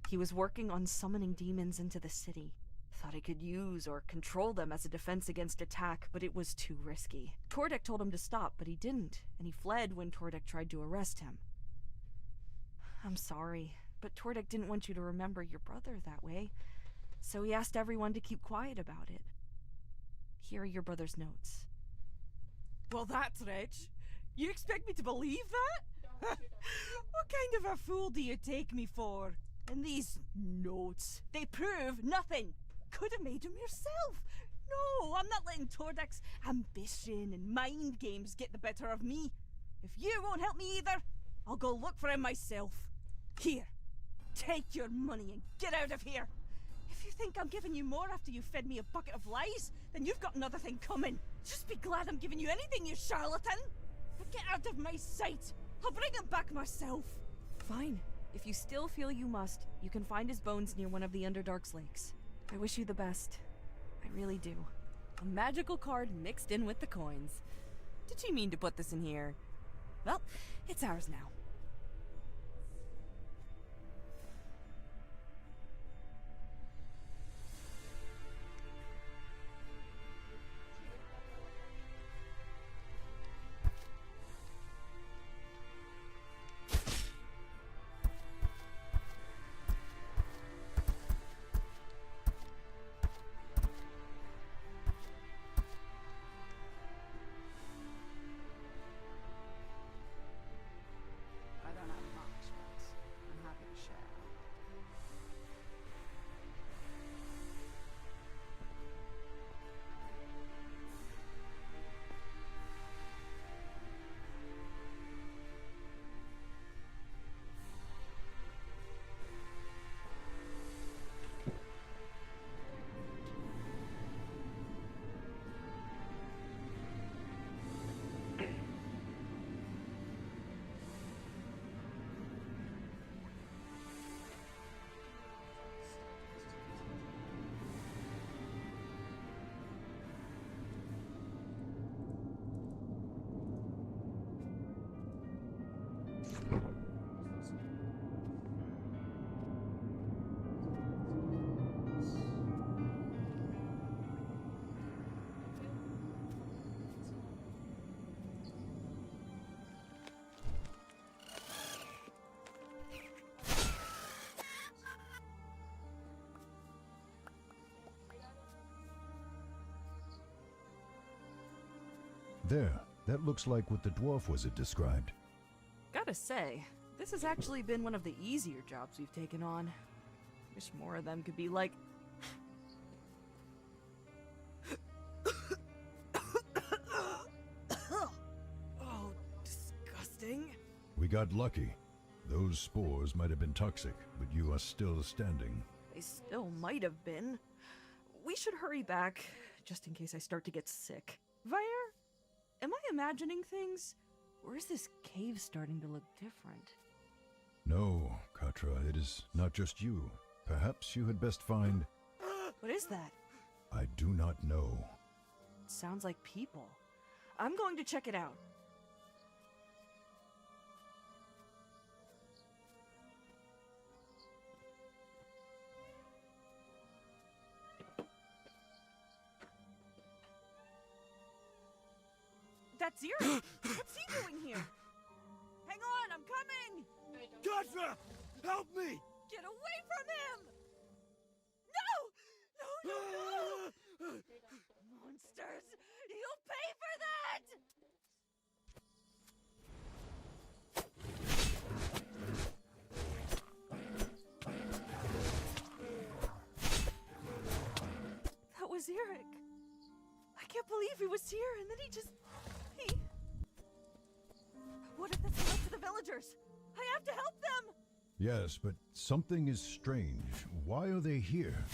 Speaker 5: He was working on summoning demons into the city. Thought he could use or control them as a defense against attack, but it was too risky. Tordek told him to stop, but he didn't, and he fled when Tordek tried to arrest him. I'm sorry, but Tordek didn't want you to remember your brother that way, so he asked everyone to keep quiet about it. Here are your brother's notes. Well, that's rich. You expect me to believe that? What kind of a fool do you take me for? And these notes, they prove nothing. Could have made them yourself. No, I'm not letting Tordek's ambition and mind games get the better of me. If you won't help me either, I'll go look for him myself. Here, take your money and get out of here. If you think I'm giving you more after you fed me a bucket of lies, then you've got another thing coming. Just be glad I'm giving you anything, you charlatan. But get out of my sight. I'll bring him back myself. Fine. If you still feel you must, you can find his bones near one of the Underdark's lakes. I wish you the best. I really do. A magical card mixed in with the coins. Did she mean to put this in here? Well, it's ours now.
Speaker 4: There, that looks like what the dwarf was described.
Speaker 5: Gotta say, this has actually been one of the easier jobs we've taken on. Wish more of them could be like... Oh, disgusting.
Speaker 4: We got lucky. Those spores might have been toxic, but you are still standing.
Speaker 5: They still might have been. We should hurry back, just in case I start to get sick. Vaer? Am I imagining things? Or is this cave starting to look different?
Speaker 4: No, Katra, it is not just you. Perhaps you had best find...
Speaker 5: What is that?
Speaker 4: I do not know.
Speaker 5: It sounds like people. I'm going to check it out. That's Zero. What's he doing here? Hang on, I'm coming!
Speaker 12: Katra! Help me!
Speaker 5: Get away from him! No! No! Monsters! You'll pay for that! That was Eric. I can't believe he was here, and then he just... What if that's the rest of the villagers? I have to help them!
Speaker 4: Yes, but something is strange. Why are they here?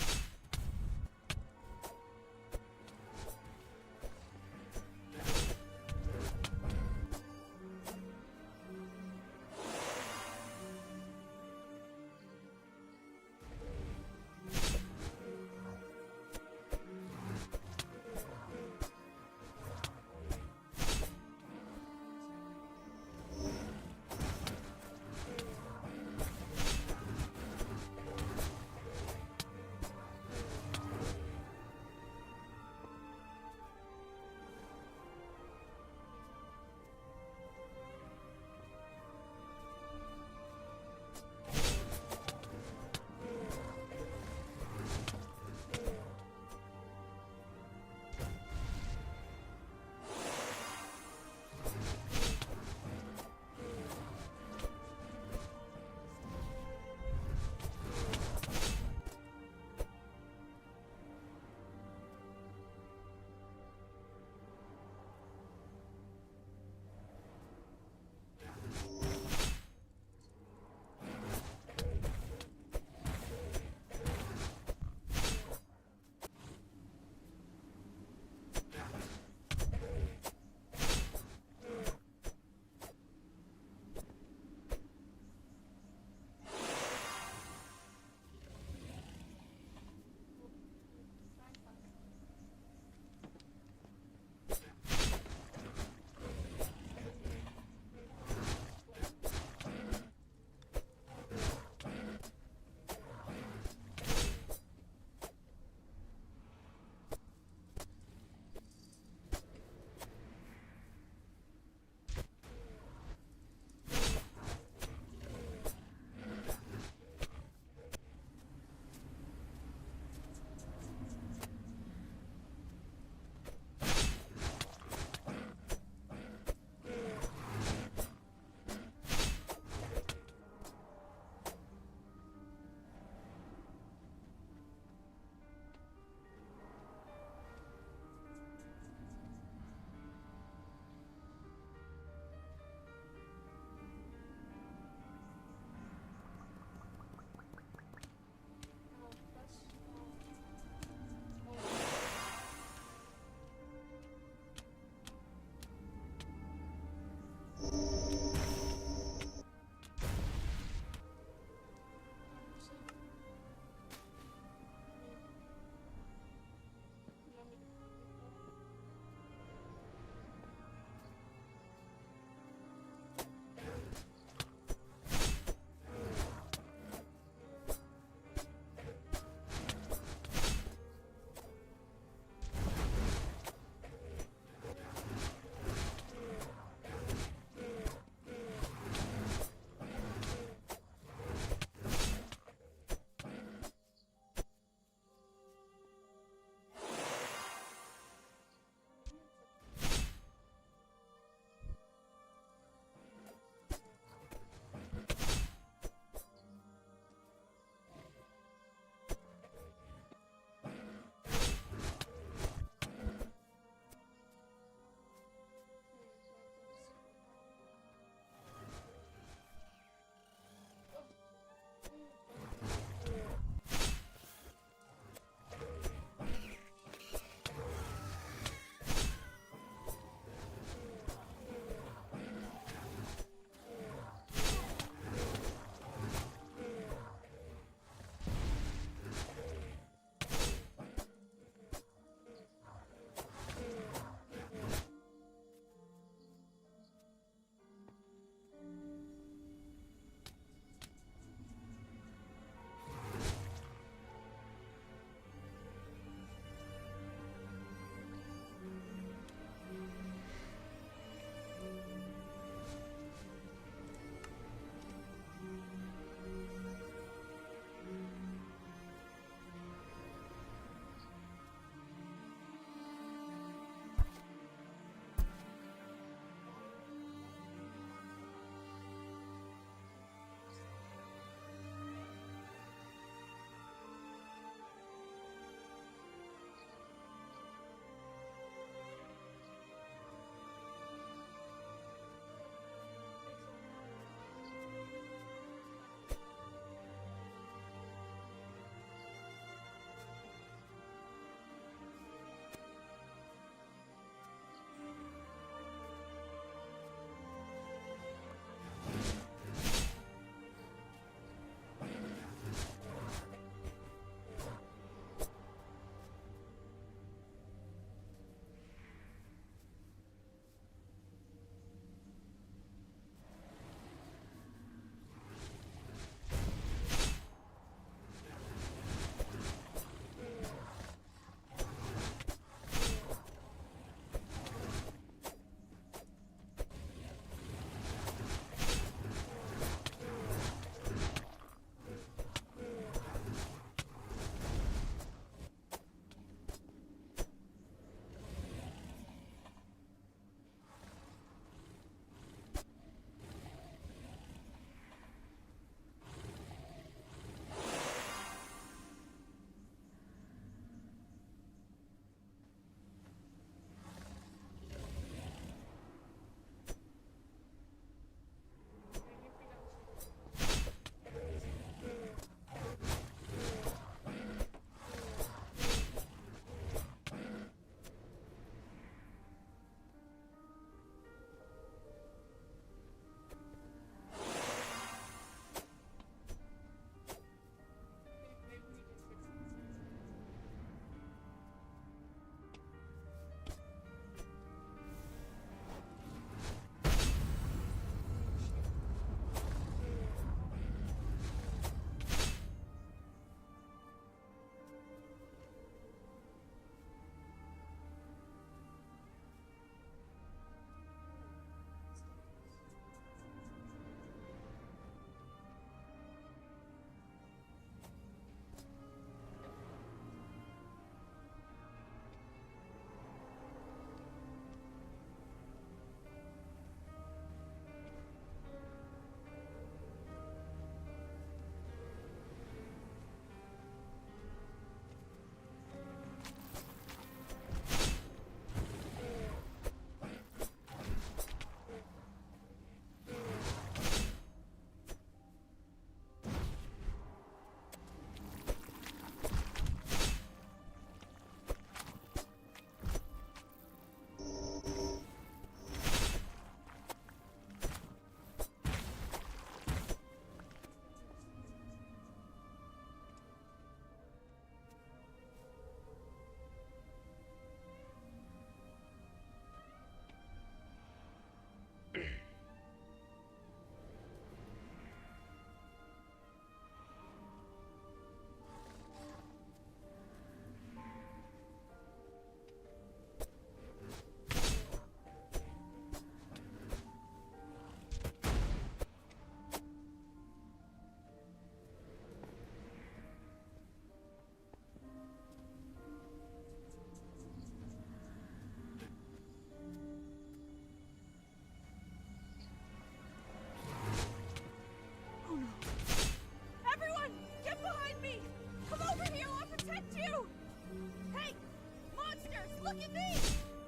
Speaker 8: Look at me!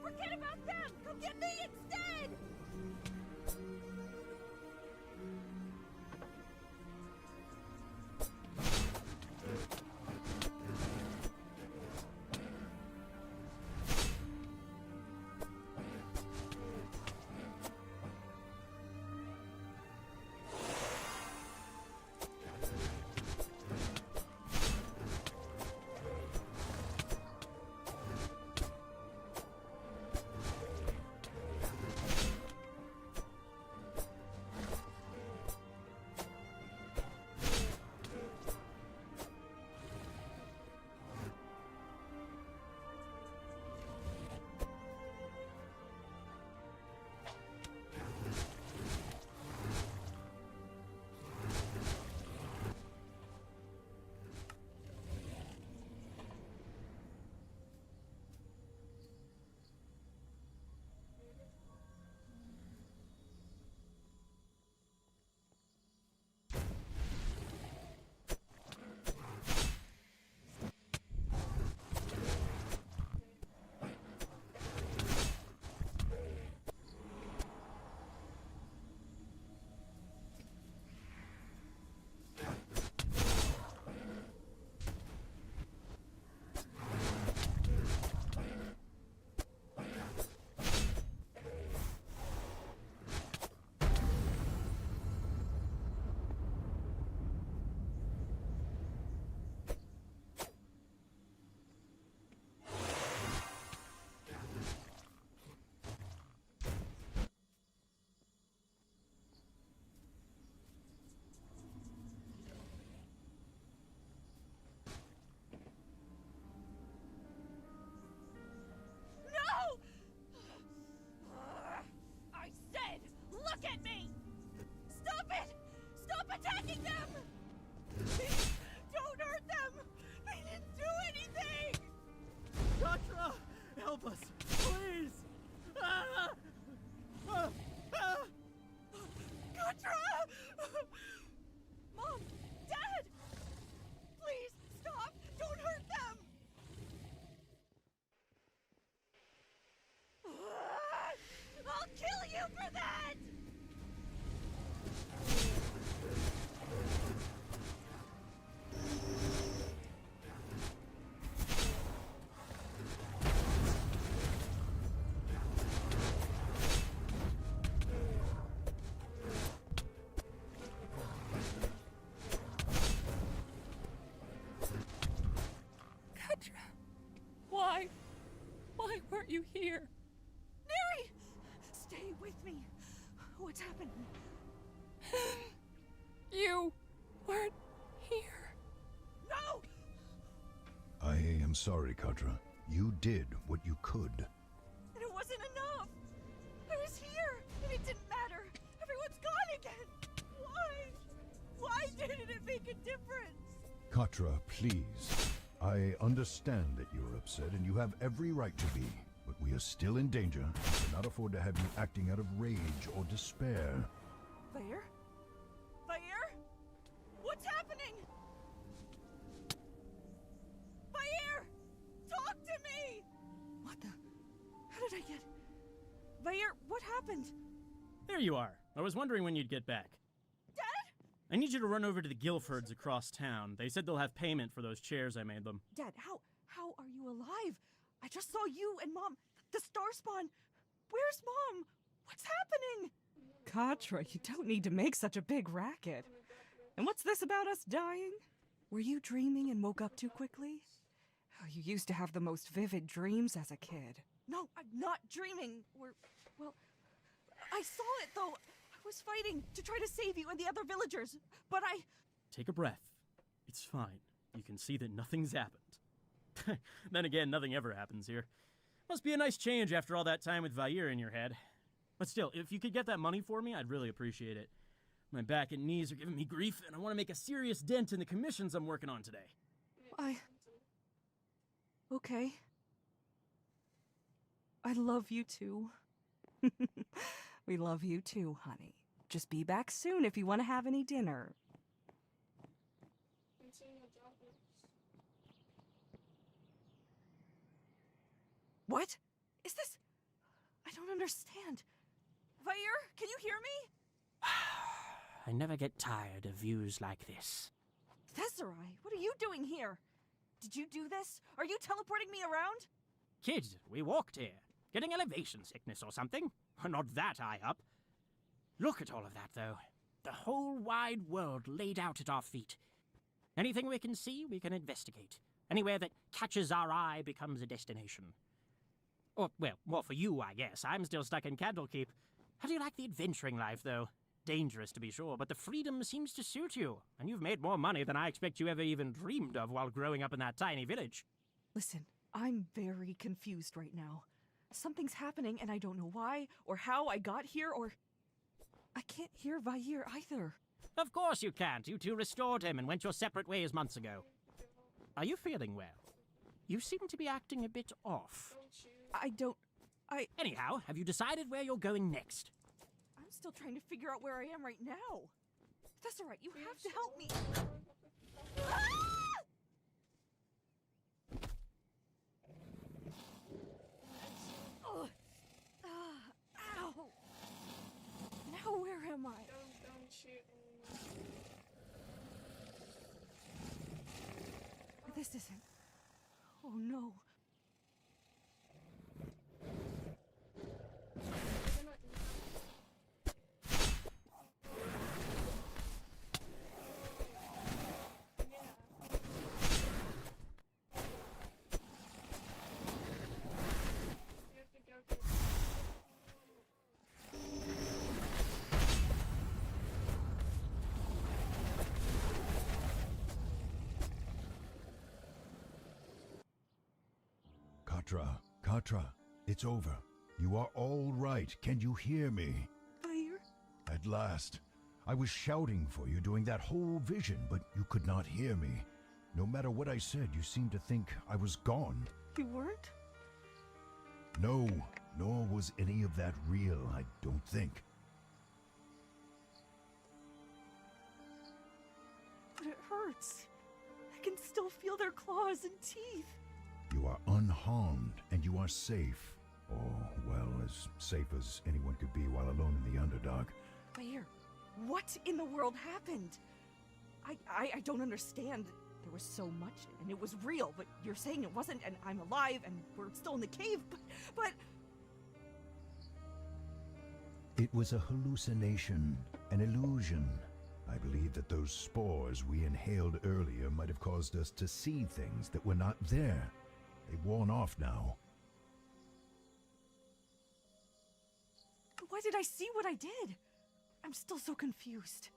Speaker 8: Forget about them! Come get me instead! Look at me! Stop it! Stop attacking them! Please, don't hurt them! They didn't do anything!
Speaker 10: Katra! Help us! Please! Ah! Ah! Ah!
Speaker 8: Katra! Mom! Dad! Please, stop! Don't hurt them! I'll kill you for that!
Speaker 19: Katra! Why? Why weren't you here?
Speaker 8: Neri! Stay with me. What's happening?
Speaker 19: You weren't here.
Speaker 8: No!
Speaker 4: I am sorry, Katra. You did what you could.
Speaker 8: And it wasn't enough. I was here, and it didn't matter. Everyone's gone again. Why? Why didn't it make a difference?
Speaker 4: Katra, please. I understand that you're upset, and you have every right to be. But we are still in danger and cannot afford to have you acting out of rage or despair.
Speaker 8: Vair? Vair? What's happening? Vair! Talk to me! What the? How did I get... Vair, what happened?
Speaker 10: There you are. I was wondering when you'd get back.
Speaker 8: Dad?
Speaker 10: I need you to run over to the Guilfords across town. They said they'll have payment for those chairs I made them.
Speaker 8: Dad, how are you alive? I just saw you and Mom. The Starspawn. Where's Mom? What's happening?
Speaker 5: Katra, you don't need to make such a big racket. And what's this about us dying? Were you dreaming and woke up too quickly? Oh, you used to have the most vivid dreams as a kid.
Speaker 8: No, I'm not dreaming. Well, I saw it though. I was fighting to try to save you and the other villagers, but I...
Speaker 10: Take a breath. It's fine. You can see that nothing's happened. Then again, nothing ever happens here. Must be a nice change after all that time with Vair in your head. But still, if you could get that money for me, I'd really appreciate it. My back and knees are giving me grief, and I want to make a serious dent in the commissions I'm working on today.
Speaker 5: Okay. I love you too. We love you too, honey. Just be back soon if you want to have any dinner. What? Is this... I don't understand. Vair, can you hear me?
Speaker 3: I never get tired of views like this.
Speaker 5: Theserai, what are you doing here? Did you do this? Are you teleporting me around?
Speaker 3: Kids, we walked here. Getting elevation sickness or something? Not that high up. Look at all of that, though. The whole wide world laid out at our feet. Anything we can see, we can investigate. Anywhere that catches our eye becomes a destination. Or, well, more for you, I guess. I'm still stuck in Candlekeep. How do you like the adventuring life, though? Dangerous, to be sure, but the freedom seems to suit you. And you've made more money than I expect you ever even dreamed of while growing up in that tiny village.
Speaker 5: Listen, I'm very confused right now. Something's happening and I don't know why, or how I got here, or... I can't hear Vair either.
Speaker 3: Of course you can't. You two restored him and went your separate ways months ago. Are you feeling well? You seem to be acting a bit off. Anyhow, have you decided where you're going next?
Speaker 5: I'm still trying to figure out where I am right now. That's all right, you have to help me. Ah! Ugh. Ow! Now where am I?
Speaker 13: Don't shoot.
Speaker 5: This isn't... Oh no.
Speaker 4: Katra, it's over. You are all right. Can you hear me?
Speaker 5: Vair?
Speaker 4: At last. I was shouting for you during that whole vision, but you could not hear me. No matter what I said, you seemed to think I was gone.
Speaker 5: You weren't?
Speaker 4: No, nor was any of that real, I don't think.
Speaker 5: But it hurts. I can still feel their claws and teeth.
Speaker 4: You are unharmed, and you are safe. Or, well, as safe as anyone could be while alone in the Underdark.
Speaker 5: Vair, what in the world happened? I don't understand. There was so much, and it was real, but you're saying it wasn't, and I'm alive, and we're still in the cave, but...
Speaker 4: It was a hallucination, an illusion. I believe that those spores we inhaled earlier might have caused us to see things that were not there. They've worn off now.
Speaker 5: Why did I see what I did? I'm still so confused.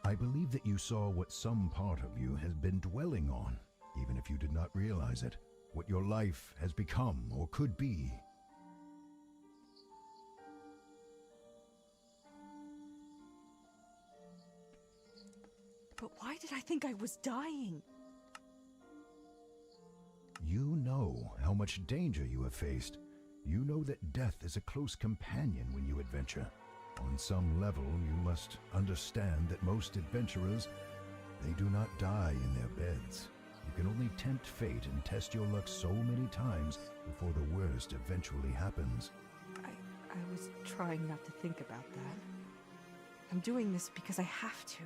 Speaker 4: I believe that you saw what some part of you has been dwelling on, even if you did not realize it. What your life has become or could be.
Speaker 5: But why did I think I was dying?
Speaker 4: You know how much danger you have faced. You know that death is a close companion when you adventure. On some level, you must understand that most adventurers, they do not die in their beds. You can only tempt fate and test your luck so many times before the worst eventually happens.
Speaker 5: I was trying not to think about that. I'm doing this because I have to.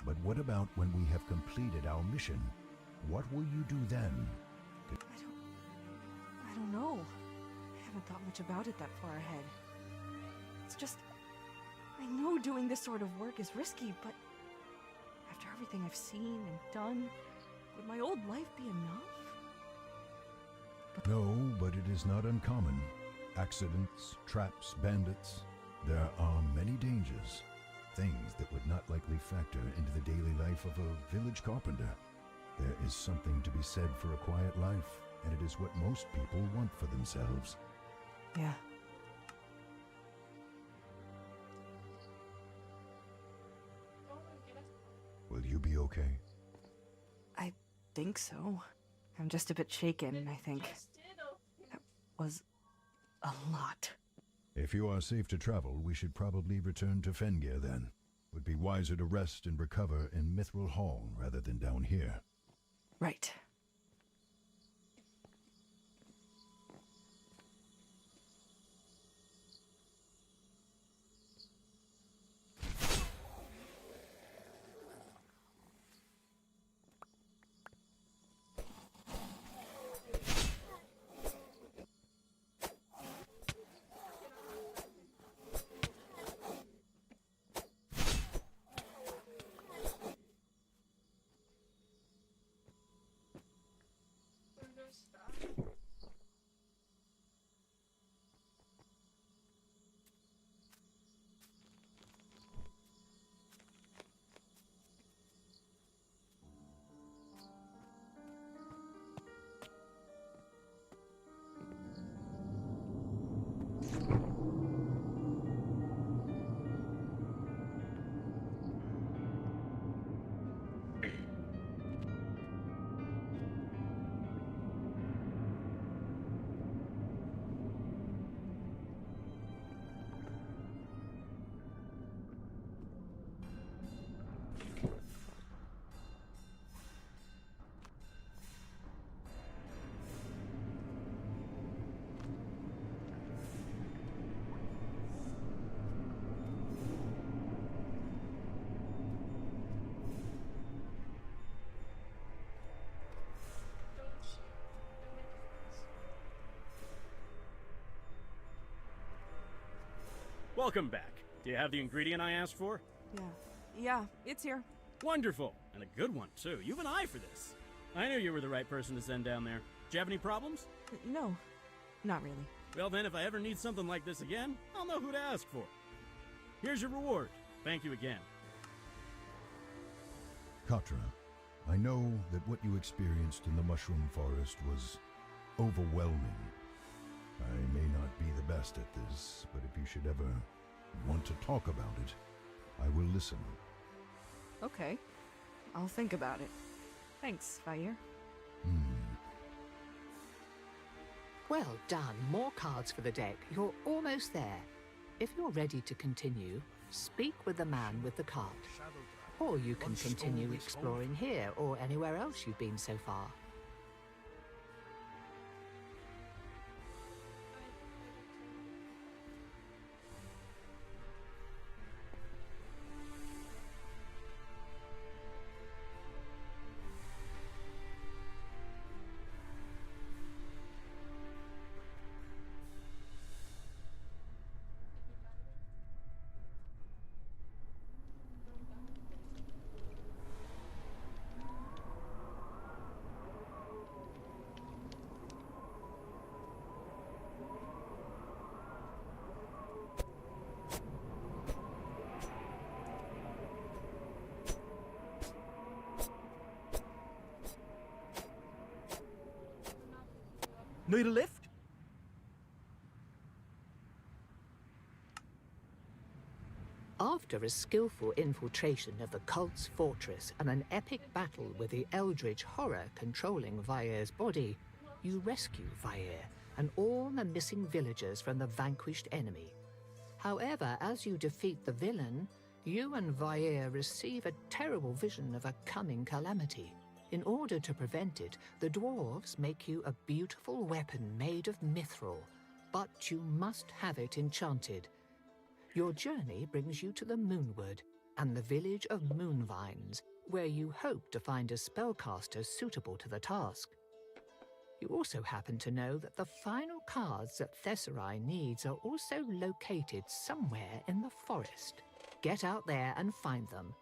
Speaker 4: But what about when we have completed our mission? What will you do then?
Speaker 5: I don't know. I haven't thought much about it that far ahead. It's just... I know doing this sort of work is risky, but... after everything I've seen and done, would my old life be enough?
Speaker 4: No, but it is not uncommon. Accidents, traps, bandits. There are many dangers. Things that would not likely factor into the daily life of a village carpenter. There is something to be said for a quiet life, and it is what most people want for themselves.
Speaker 5: Yeah.
Speaker 4: Will you be okay?
Speaker 5: I think so. I'm just a bit shaken, I think. That was a lot.
Speaker 4: If you are safe to travel, we should probably return to Fengir then. Would be wiser to rest and recover in Mithril Hall rather than down here.
Speaker 5: Right.
Speaker 10: Welcome back. Do you have the ingredient I asked for?
Speaker 5: Yeah, it's here.
Speaker 10: Wonderful, and a good one, too. You have an eye for this. I knew you were the right person to send down there. Do you have any problems?
Speaker 5: No, not really.
Speaker 10: Well then, if I ever need something like this again, I'll know who to ask for. Here's your reward. Thank you again.
Speaker 4: Katra, I know that what you experienced in the Mushroom Forest was overwhelming. I may not be the best at this, but if you should ever want to talk about it, I will listen.
Speaker 5: Okay. I'll think about it. Thanks, Fire.
Speaker 1: Well done. More cards for the deck. You're almost there. If you're ready to continue, speak with the man with the cart. Or you can continue exploring here or anywhere else you've been so far.
Speaker 2: Need a lift?
Speaker 1: After a skillful infiltration of the cult's fortress and an epic battle with the eldritch horror controlling Vair's body, you rescue Vair and all the missing villagers from the vanquished enemy. However, as you defeat the villain, you and Vair receive a terrible vision of a coming calamity. In order to prevent it, the dwarves make you a beautiful weapon made of mithril, but you must have it enchanted. Your journey brings you to the Moonwood and the village of Moonvines, where you hope to find a spellcaster suitable to the task. You also happen to know that the final cards that Thesserai needs are also located somewhere in the forest. Get out there and find them.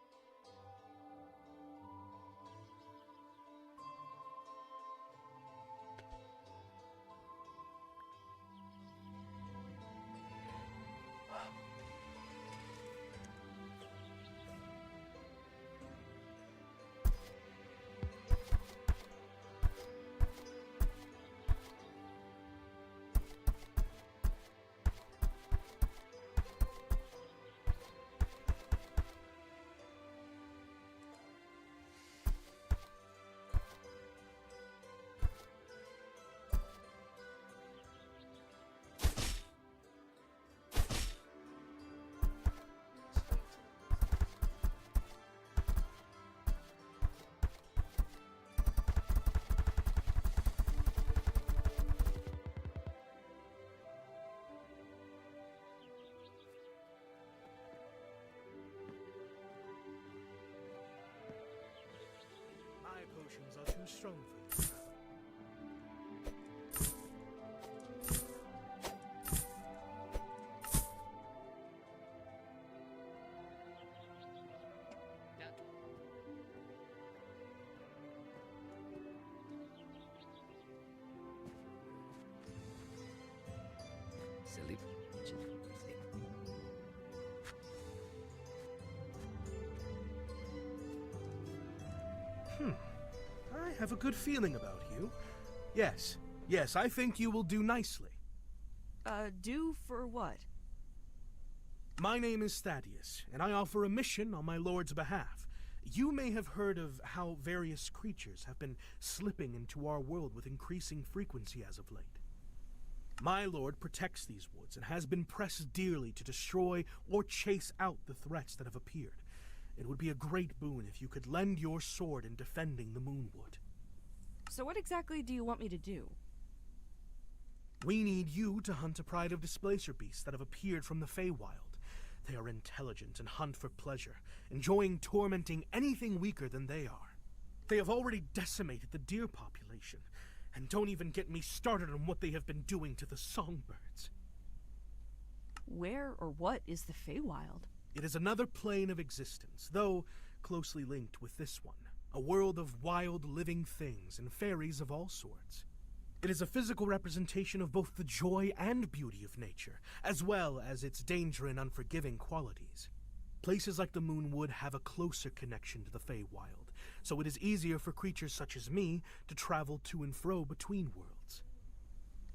Speaker 2: strong for you.
Speaker 13: Silly.
Speaker 2: I have a good feeling about you. Yes, I think you will do nicely.
Speaker 5: Do for what?
Speaker 2: My name is Thaddeus, and I offer a mission on my lord's behalf. You may have heard of how various creatures have been slipping into our world with increasing frequency as of late. My lord protects these woods and has been pressed dearly to destroy or chase out the threats that have appeared. It would be a great boon if you could lend your sword in defending the Moonwood.
Speaker 5: So what exactly do you want me to do?
Speaker 2: We need you to hunt a pride of displacer beasts that have appeared from the Feywild. They are intelligent and hunt for pleasure, enjoying tormenting anything weaker than they are. They have already decimated the deer population, and don't even get me started on what they have been doing to the songbirds.
Speaker 5: Where or what is the Feywild?
Speaker 2: It is another plane of existence, though closely linked with this one. A world of wild living things and fairies of all sorts. It is a physical representation of both the joy and beauty of nature, as well as its danger and unforgiving qualities. Places like the Moonwood have a closer connection to the Feywild, so it is easier for creatures such as me to travel to and fro between worlds.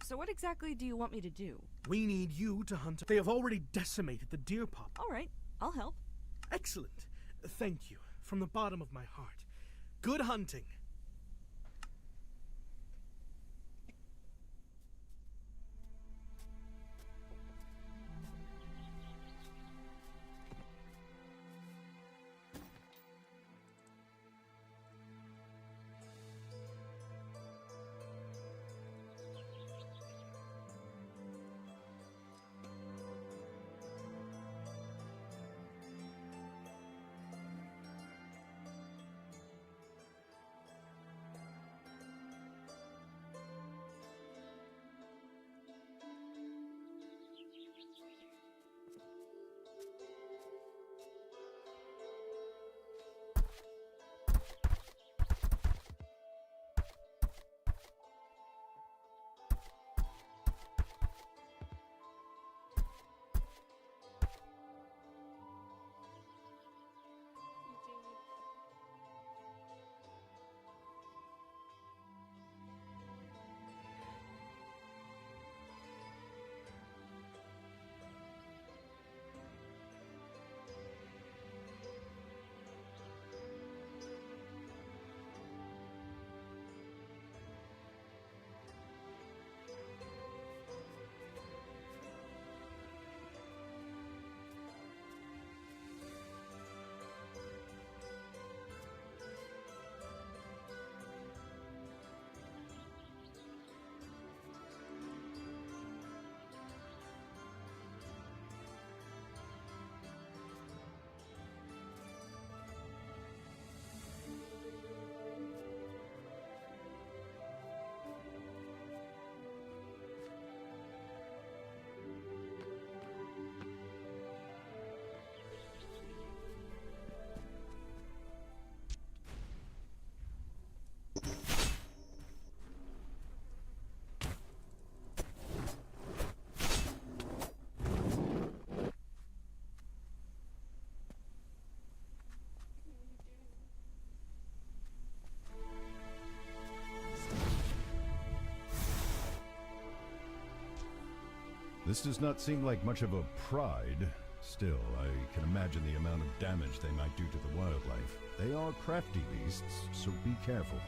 Speaker 5: So what exactly do you want me to do?
Speaker 2: We need you to hunt. They have already decimated the deer pop.
Speaker 5: All right, I'll help.
Speaker 2: Excellent. Thank you, from the bottom of my heart. Good hunting.
Speaker 4: This does not seem like much of a pride. Still, I can imagine the amount of damage they might do to the wildlife. They are crafty beasts, so be careful.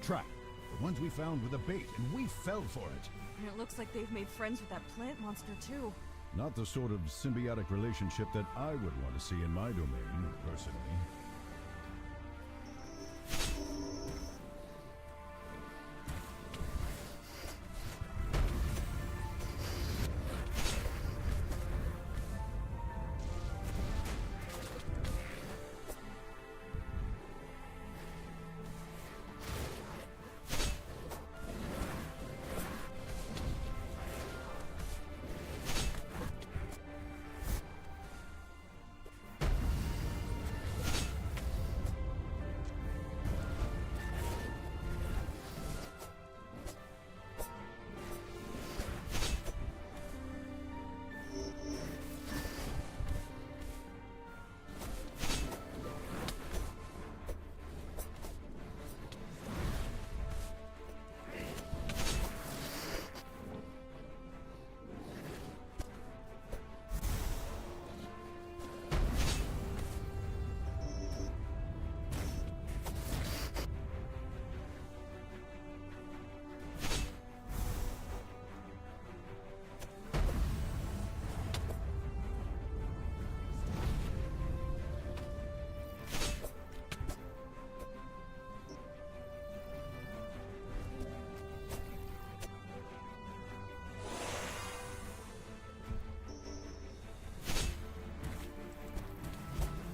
Speaker 4: trap. The ones we found were the bait, and we fell for it.
Speaker 5: And it looks like they've made friends with that plant monster, too.
Speaker 4: Not the sort of symbiotic relationship that I would want to see in my domain, personally.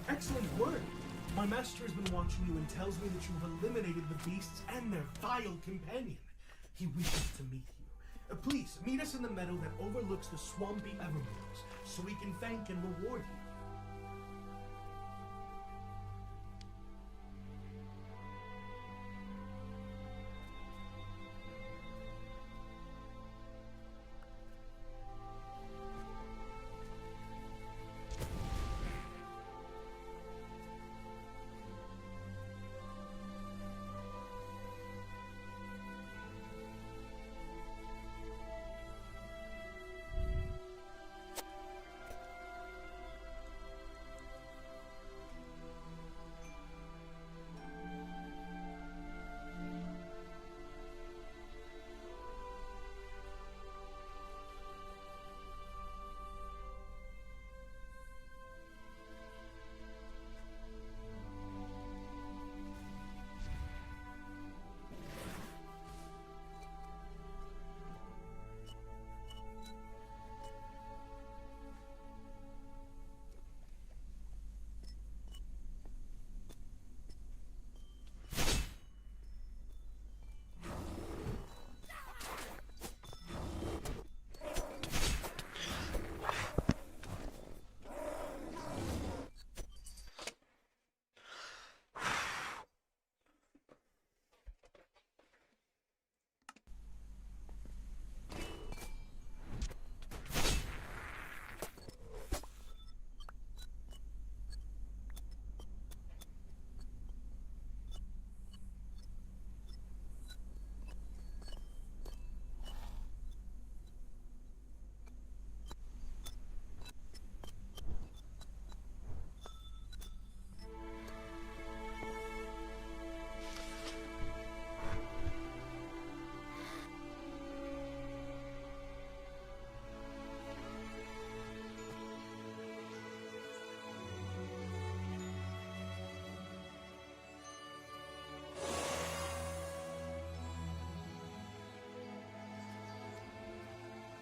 Speaker 2: Excellent work! My master has been watching you and tells me that you have eliminated the beasts and their vile companion. He wishes to meet you. Please, meet us in the meadow that overlooks the swampy Evermoors, so we can thank and reward you.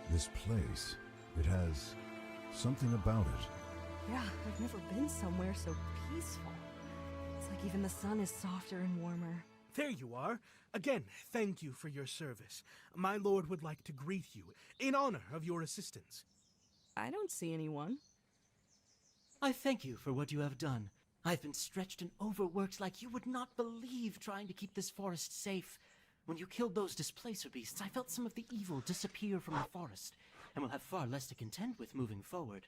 Speaker 4: This place, it has something about it.
Speaker 5: Yeah, I've never been somewhere so peaceful. It's like even the sun is softer and warmer.
Speaker 2: There you are. Again, thank you for your service. My lord would like to greet you in honor of your assistance.
Speaker 5: I don't see anyone.
Speaker 13: I thank you for what you have done. I've been stretched and overworked like you would not believe trying to keep this forest safe. When you killed those displacer beasts, I felt some of the evil disappear from the forest, and will have far less to contend with moving forward.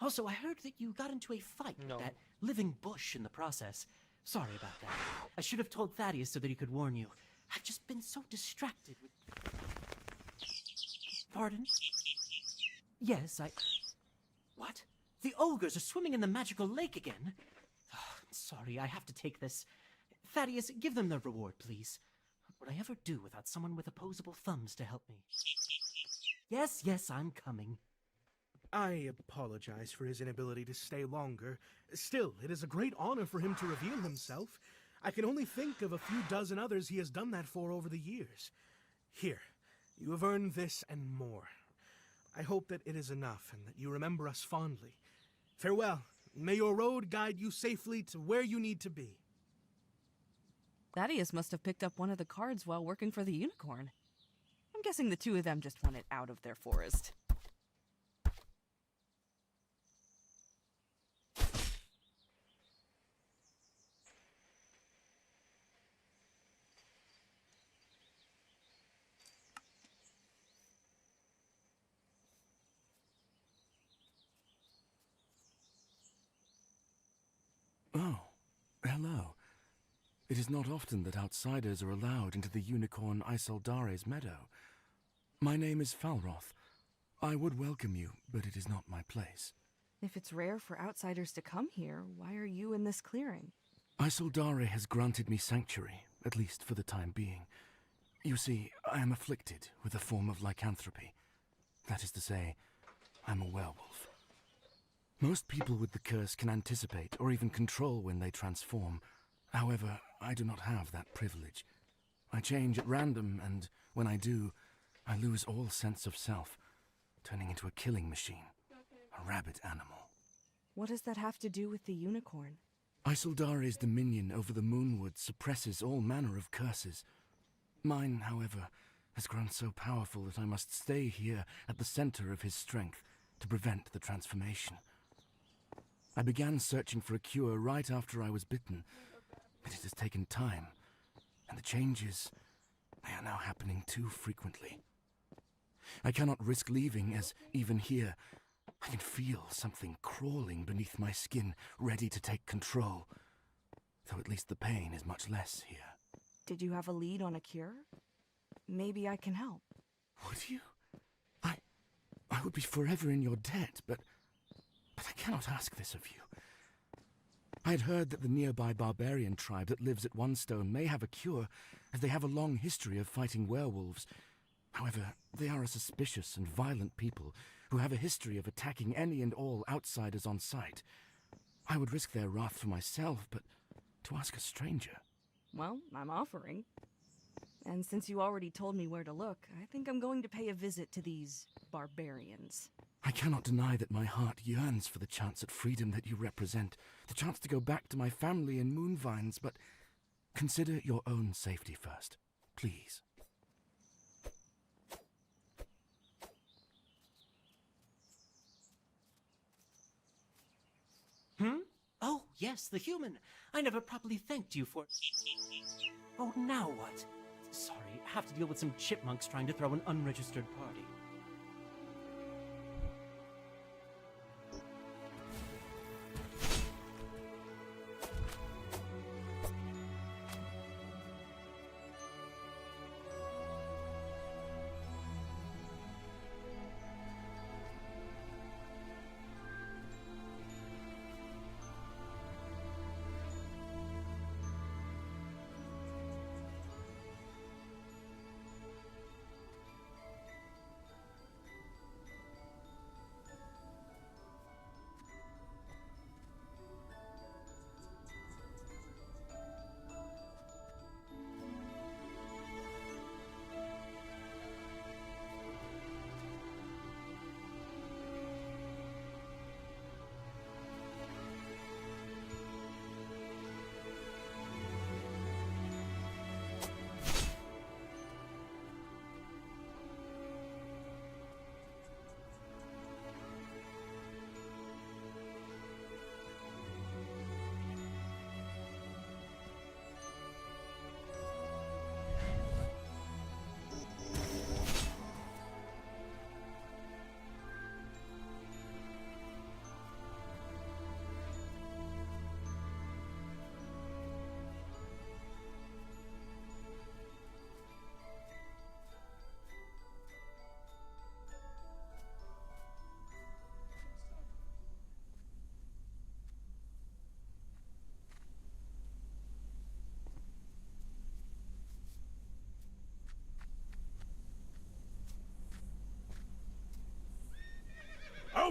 Speaker 13: Also, I heard that you got into a fight with that living bush in the process. Sorry about that. I should have told Thaddeus so that he could warn you. I've just been so distracted with... Pardon? Yes, What? The ogres are swimming in the magical lake again? Oh, I'm sorry, I have to take this. Thaddeus, give them their reward, please. would I ever do without someone with opposable thumbs to help me? Yes, yes, I'm coming.
Speaker 2: I apologize for his inability to stay longer. Still, it is a great honor for him to reveal himself. I can only think of a few dozen others he has done that for over the years. Here, you have earned this and more. I hope that it is enough and that you remember us fondly. Farewell. May your road guide you safely to where you need to be.
Speaker 5: Thaddeus must have picked up one of the cards while working for the unicorn. I'm guessing the two of them just wanted out of their forest.
Speaker 12: Oh, hello. It is not often that outsiders are allowed into the unicorn Isoldare's meadow. My name is Falroth. I would welcome you, but it is not my place.
Speaker 5: If it's rare for outsiders to come here, why are you in this clearing?
Speaker 12: Isoldare has granted me sanctuary, at least for the time being. You see, I am afflicted with a form of lycanthropy. That is to say, I'm a werewolf. Most people with the curse can anticipate or even control when they transform. However, I do not have that privilege. I change at random, and when I do, I lose all sense of self, turning into a killing machine, a rabid animal.
Speaker 5: What does that have to do with the unicorn?
Speaker 12: Isoldare's dominion over the Moonwood suppresses all manner of curses. Mine, however, has grown so powerful that I must stay here at the center of his strength to prevent the transformation. I began searching for a cure right after I was bitten, but it has taken time, and the changes, they are now happening too frequently. I cannot risk leaving, as even here, I can feel something crawling beneath my skin, ready to take control, though at least the pain is much less here.
Speaker 5: Did you have a lead on a cure? Maybe I can help.
Speaker 12: Would you? I would be forever in your debt, but I cannot ask this of you. I had heard that the nearby barbarian tribe that lives at One Stone may have a cure, as they have a long history of fighting werewolves. However, they are a suspicious and violent people who have a history of attacking any and all outsiders on sight. I would risk their wrath for myself, but to ask a stranger...
Speaker 5: Well, I'm offering. And since you already told me where to look, I think I'm going to pay a visit to these barbarians.
Speaker 12: I cannot deny that my heart yearns for the chance at freedom that you represent, the chance to go back to my family in Moonvines, but consider your own safety first, please.
Speaker 13: Oh, yes, the human. I never properly thanked you for... Oh, now what? Sorry, I have to deal with some chipmunks trying to throw an unregistered party.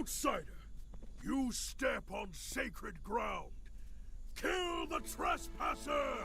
Speaker 6: Outsider! You step on sacred ground! Kill the trespasser!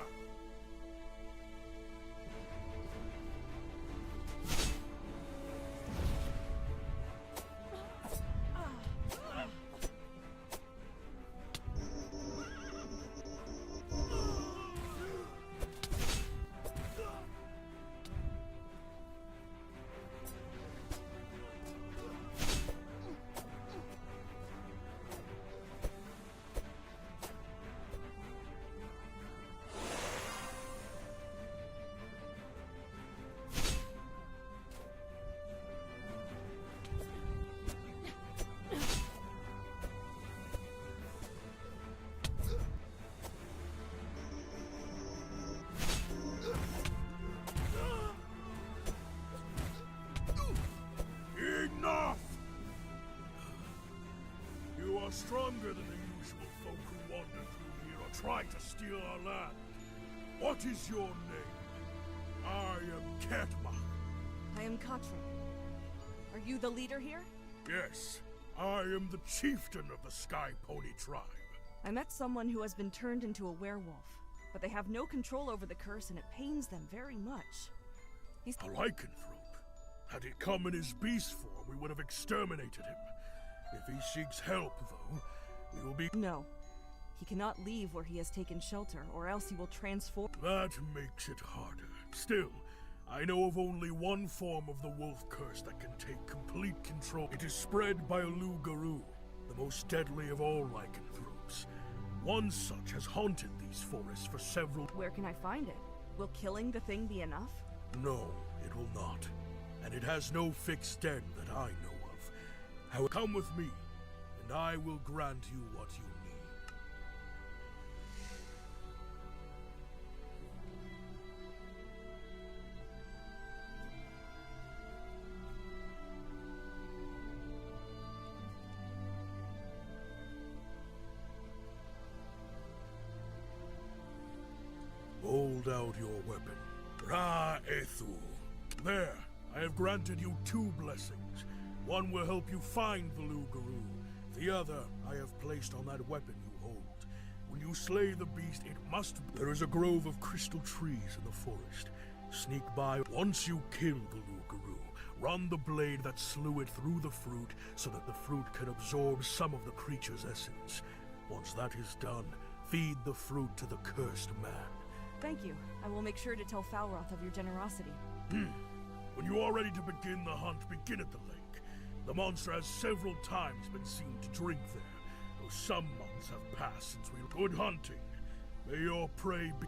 Speaker 6: Enough! You are stronger than the usual folk who wander through here or try to steal our land. What is your name? I am Ketma.
Speaker 5: I am Katra. Are you the leader here?
Speaker 6: Yes, I am the chieftain of the Sky Pony tribe.
Speaker 5: I met someone who has been turned into a werewolf, but they have no control over the curse and it pains them very much. He's
Speaker 6: a lycanthrope. Had he come in his beast form, we would have exterminated him. If he seeks help, though, we will be—
Speaker 5: No. He cannot leave where he has taken shelter, or else he will transform—
Speaker 6: That makes it harder. Still, I know of only one form of the wolf curse that can take complete control. It is spread by Ulu-Garu, the most deadly of all lycanthropes. One such has haunted these forests for several—
Speaker 5: Where can I find it? Will killing the thing be enough?
Speaker 6: No, it will not. And it has no fixed end that I know of. However, come with me, and I will grant you what you need. Hold out your weapon. Ra-Ethu. There, I have granted you 2 blessings. One will help you find the Ulu-Garu. The other I have placed on that weapon you hold. When you slay the beast, it must— There is a grove of crystal trees in the forest. Sneak by. Once you kill the Ulu-Garu, run the blade that slew it through the fruit so that the fruit can absorb some of the creature's essence. Once that is done, feed the fruit to the cursed man.
Speaker 5: Thank you. I will make sure to tell Falroth of your generosity.
Speaker 6: When you are ready to begin the hunt, begin at the lake. The monster has several times been seen to drink there, though some months have passed since we— Good hunting. May your prey be—